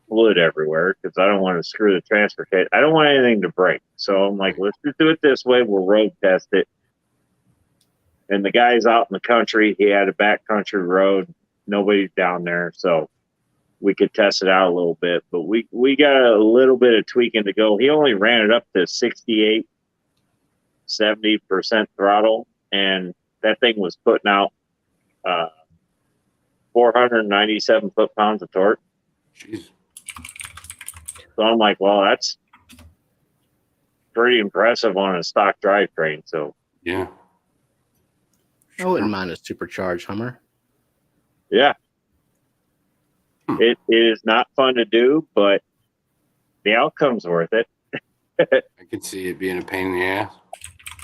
fluid everywhere because I don't want to screw the transfer case. I don't want anything to break. So I'm like, let's just do it this way. We'll road test it. And the guy's out in the country. He had a backcountry road. Nobody's down there, so we could test it out a little bit. But we got a little bit of tweaking to go. He only ran it up to 68, 70% throttle, and that thing was putting out 497 foot-pounds of torque. Jeez. So I'm like, well, that's pretty impressive on a stock drivetrain. So Yeah. I wouldn't mind a supercharged Hummer. yeah, it is not fun to do, but the outcome's worth it. I could see it being a pain in the ass.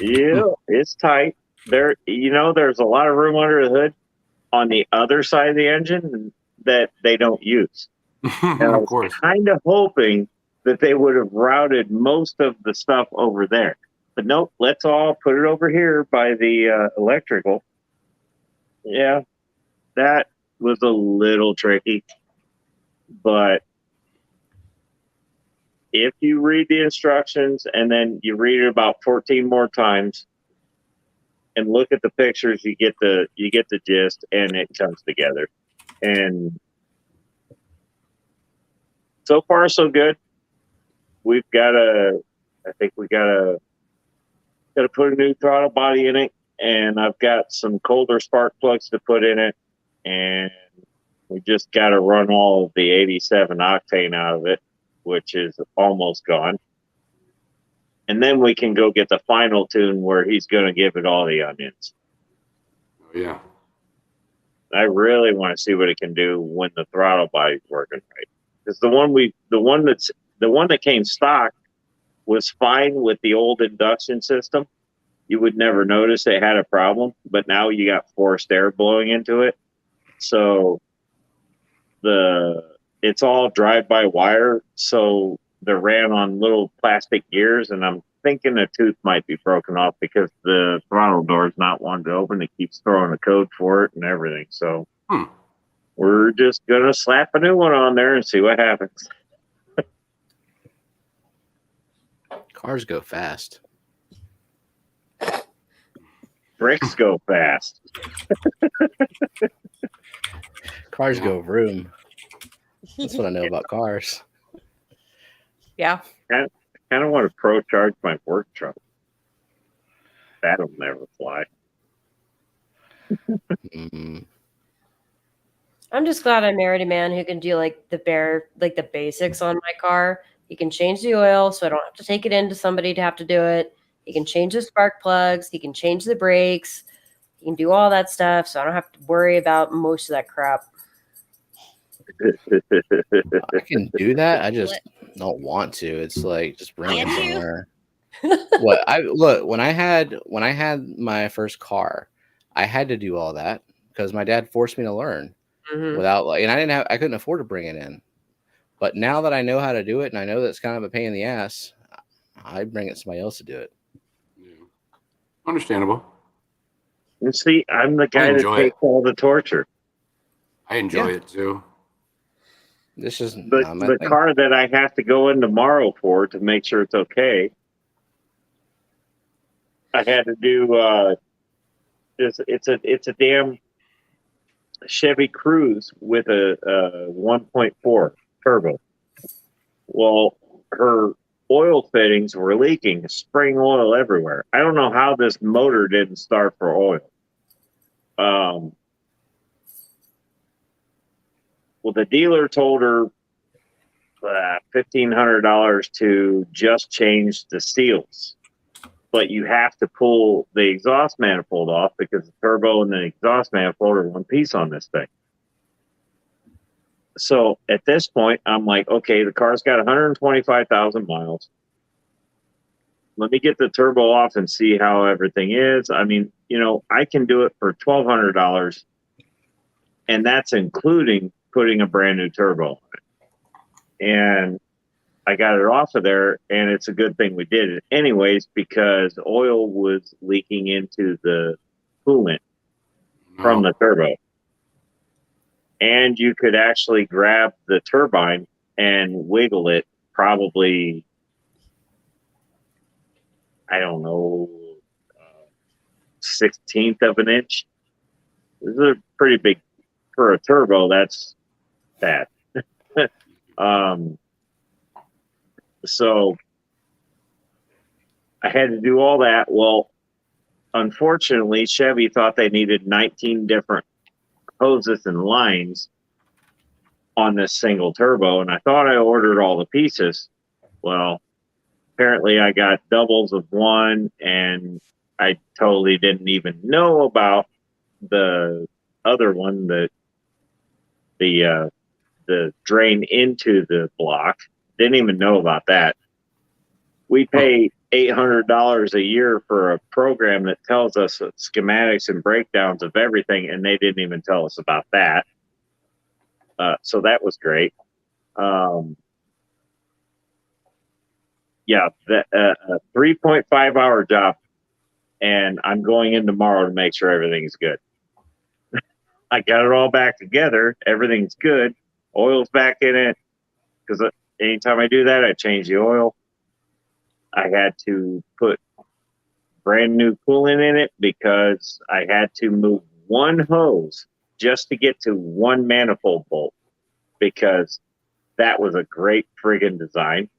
Yeah, it's tight. There's a lot of room under the hood on the other side of the engine that they don't use. And I Of was course. kind of hoping that they would have routed most of the stuff over there. But nope, let's all put it over here by the electrical. Yeah, that was a little tricky. But if you read the instructions and then you read it about 14 more times and look at the pictures, you get the gist, and it comes together. And so far, so good. I think we gotta put a new throttle body in it, and I've got some colder spark plugs to put in it, and we just got to run all of the 87 octane out of it, which is almost gone. And then we can go get the final tune where he's going to give it all the onions. Oh, yeah. I really want to see what it can do when the throttle body's working right. Because the one that came stock was fine with the old induction system. You would never notice it had a problem, but now you got forced air blowing into it. So it's all drive-by-wire, so they're ran on little plastic gears, and I'm thinking a tooth might be broken off because the throttle door's not wanting to open. It keeps throwing a code for it and everything. So we're just going to slap a new one on there and see what happens. Cars go fast. Bricks go fast. Cars go vroom. That's what I know about cars. Yeah. I kind of want to pro charge my work truck. That'll never fly. Mm. I'm just glad I married a man who can do the basics on my car. He can change the oil so I don't have to take it into somebody to have to do it. He can change the spark plugs. He can change the brakes. He can do all that stuff so I don't have to worry about most of that crap. I can do that. I just don't want to. It's like just bring it Can you? somewhere. When I had my first car, I had to do all that because my dad forced me to learn without and I couldn't afford to bring it in. But now that I know how to do it and I know that it's kind of a pain in the ass, I bring it to somebody else to do it. Yeah. Understandable. And see, I'm the guy that enjoy takes all the torture. I enjoy it too. This is The car that I have to go in tomorrow for to make sure it's okay. I had to do it's a damn Chevy Cruze with a 1.4 turbo. Well, her oil fittings were leaking, spraying oil everywhere. I don't know how this motor didn't start for oil. Well, the dealer told her $1,500 to just change the seals. But you have to pull the exhaust manifold off because the turbo and the exhaust manifold are one piece on this thing. So at this point, I'm like, okay, the car's got 125,000 miles. let me get the turbo off and see how everything is. I mean, I can do it for $1,200, and that's including putting a brand new turbo on it. And I got it off of there, and it's a good thing we did it anyways, because oil was leaking into the coolant from the turbo. And you could actually grab the turbine and wiggle it probably, I don't know, 1/16 of an inch. This is a pretty big, for a turbo, that's bad. So I had to do all that. Well, unfortunately, Chevy thought they needed 19 different hoses and lines on this single turbo, and I thought I ordered all the pieces. Well, apparently I got doubles of one, and I totally didn't even know about the other one, the drain into the block. Didn't even know about that. We pay $800 a year for a program that tells us schematics and breakdowns of everything, and they didn't even tell us about that. So that was great. Yeah, a 3.5-hour job, and I'm going in tomorrow to make sure everything's good. I got it all back together. Everything's good. Oil's back in it, because anytime I do that, I change the oil. I had to put brand new coolant in it because I had to move one hose just to get to one manifold bolt, because that was a great friggin' design.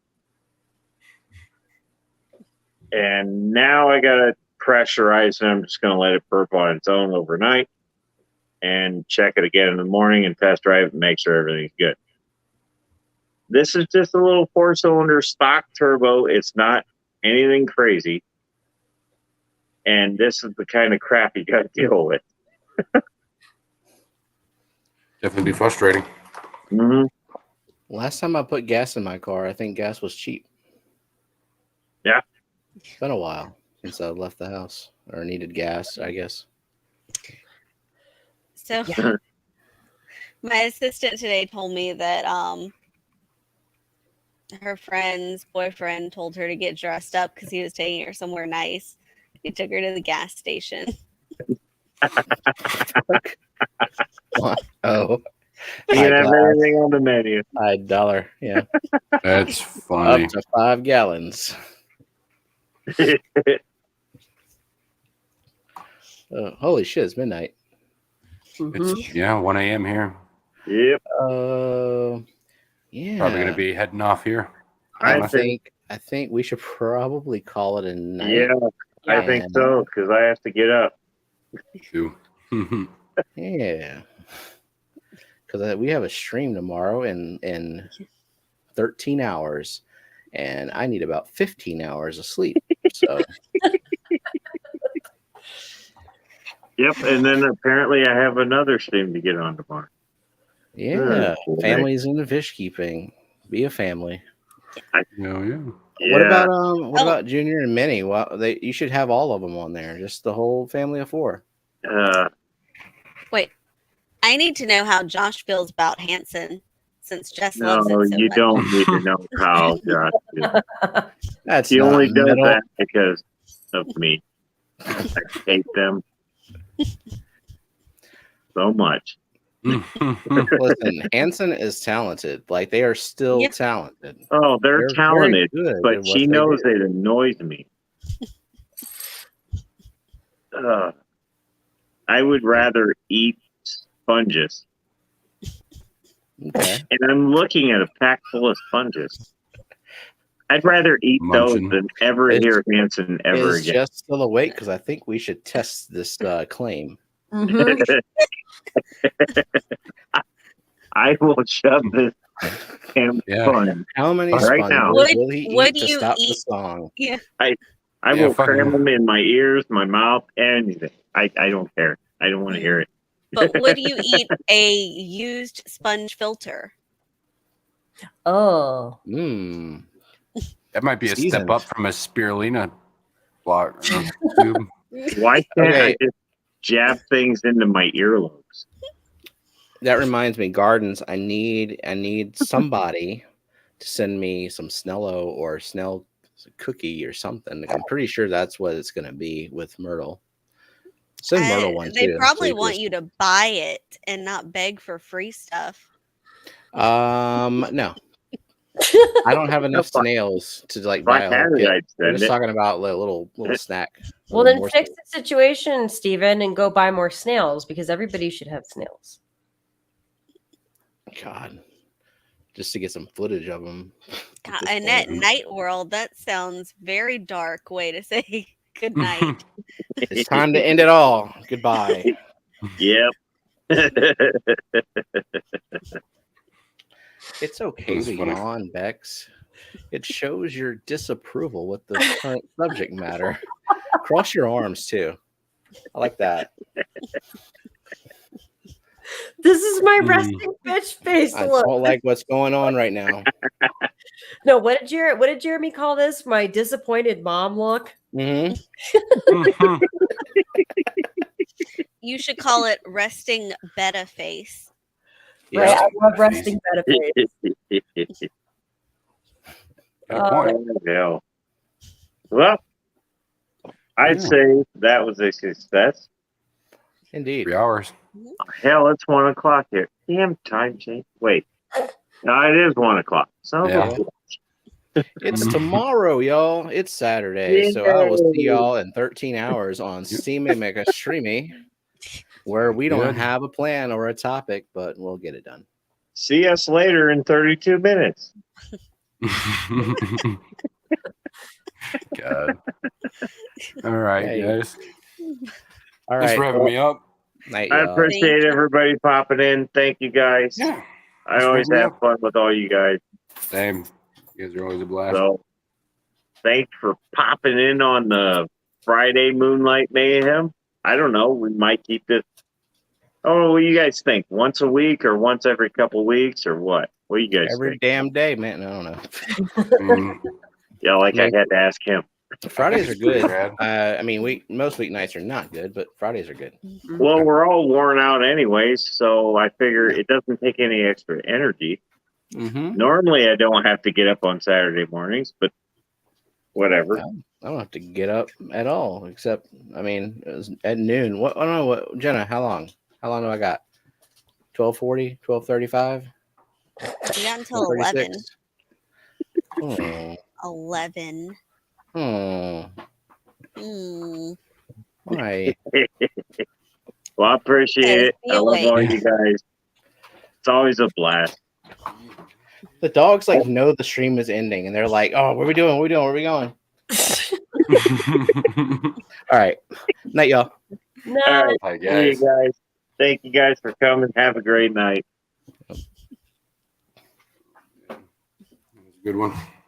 And now I got to pressurize, and I'm just going to let it burp on its own overnight and check it again in the morning and test drive it and make sure everything's good. This is just a little 4-cylinder stock turbo. It's not anything crazy. And this is the kind of crap you got to deal with. Definitely be frustrating. Mm-hmm. Last time I put gas in my car, I think gas was cheap. Yeah. It's been a while since I left the house or needed gas, I guess. So my assistant today told me that her friend's boyfriend told her to get dressed up because he was taking her somewhere nice. He took her to the gas station. Oh, You can have everything on the menu. $5. Yeah. That's funny. Up to 5 gallons. Holy shit, it's midnight. It's 1 a.m. here. Yep. Yeah. Probably gonna be heading off here. I think we should probably call it a night. Yeah, I think so, because I have to get up. Too. Yeah. Because we have a stream tomorrow in 13 hours, and I need about 15 hours of sleep. So. Yep, and then apparently I have another stream to get on tomorrow. Yeah, families into fish keeping. Be a family. Yeah. What about Junior and Minnie? Well, you should have all of them on there, just the whole family of 4. Wait, I need to know how Josh feels about Hanson, since Jess loves it so you much. don't need to know how Josh feels. He not only does middle. that because of me. I hate them so much. Listen, Hanson is talented. Like, they are still talented. Oh, they're talented, very good but at she what they knows do. it annoys me. I would rather eat sponges. Okay. And I'm looking at a pack full of sponges. I'd rather eat Munching. those than ever hear Hanson ever Is again. just still awake? Because I think we should test this claim. I will shove this damn sponge. How many Right sponges now. will he Would eat to you stop eat- the song? Yeah. I Yeah, will fucking- cram them in my ears, my mouth, anything. I don't care. I don't want to hear it. But would you eat a used sponge filter? Oh. That might be a Seasoned. step up from a spirulina block. Tube. Why can't I Okay. just jab things into my earlobes? That reminds me, gardens. I need somebody to send me some Snello or Snell cookie or something. I'm pretty sure that's what it's going to be with Myrtle. Send Myrtle one They too. probably please. want you to buy it and not beg for free stuff. No, I don't have enough If I- snails to like If buy I a had whole it, kit. I'd We're send just it. talking about a little snack. Well, Little then fix morsel. the situation, Steven, and go buy more snails because everybody should have snails. God, just to get some footage of them. God, and at night world, that sounds very dark way to say good night. It's time to end it all. Goodbye. Yep. It's okay That's to funny. yawn, Bex. It shows your disapproval with the current subject matter. Cross your arms too. I like that. This is my Hmm. resting bitch face I look. don't like what's going on right now. No, what did Jeremy call this? My disappointed mom look. hmm You should call it resting betta face. Yeah. Right, I love Face. resting betta face. Good point. Yeah. Well, I'd Yeah. say that was a success. Indeed. 3 hours. Hell, it's 1 o'clock here. Damn time change. Wait. No, it is 1 o'clock. So Yeah. It's tomorrow, y'all. It's Saturday. So I will see Yay. y'all in 13 hours on Steamy Mega Streamy, where we don't Good. have a plan or a topic, but we'll get it done. See us later in 32 minutes. God. All right, Hey. guys. All Thanks right. for having me up. Night, I y'all. appreciate everybody popping in. Thank you guys. Yeah. I Thanks for always having me have up. fun with all you guys. Same. You guys are always a blast. So thanks for popping in on the Friday Moonlight Mayhem. I don't know. We might keep this. Oh, what do you guys think? Once a week or once every couple weeks or what? What do you guys Every think? damn day, man. I don't know. Mm, Yeah, like I had to ask him. Fridays are That's pretty good. rad. I mean, most weeknights are not good, but Fridays are good. Well, we're all worn out anyways, so I figure it doesn't take any extra energy. Mm-hmm. Normally, I don't have to get up on Saturday mornings, but whatever. I don't have to get up at all, except it was at noon. What? I don't know. What, Jenna? How long? How long do I got? 12:40, 12:35, You got until 11. 12:36. 11. Oh, Mm. why? Well, I appreciate it. Be I love all awake. you guys. It's always a blast. The dogs know the stream is ending, and they're like, "Oh, what are we doing? What are we doing? Where are we going?" All right, night, y'all. No. All right. Hi, See you guys. guys. Thank you guys for coming. Have a great night. That was a good one.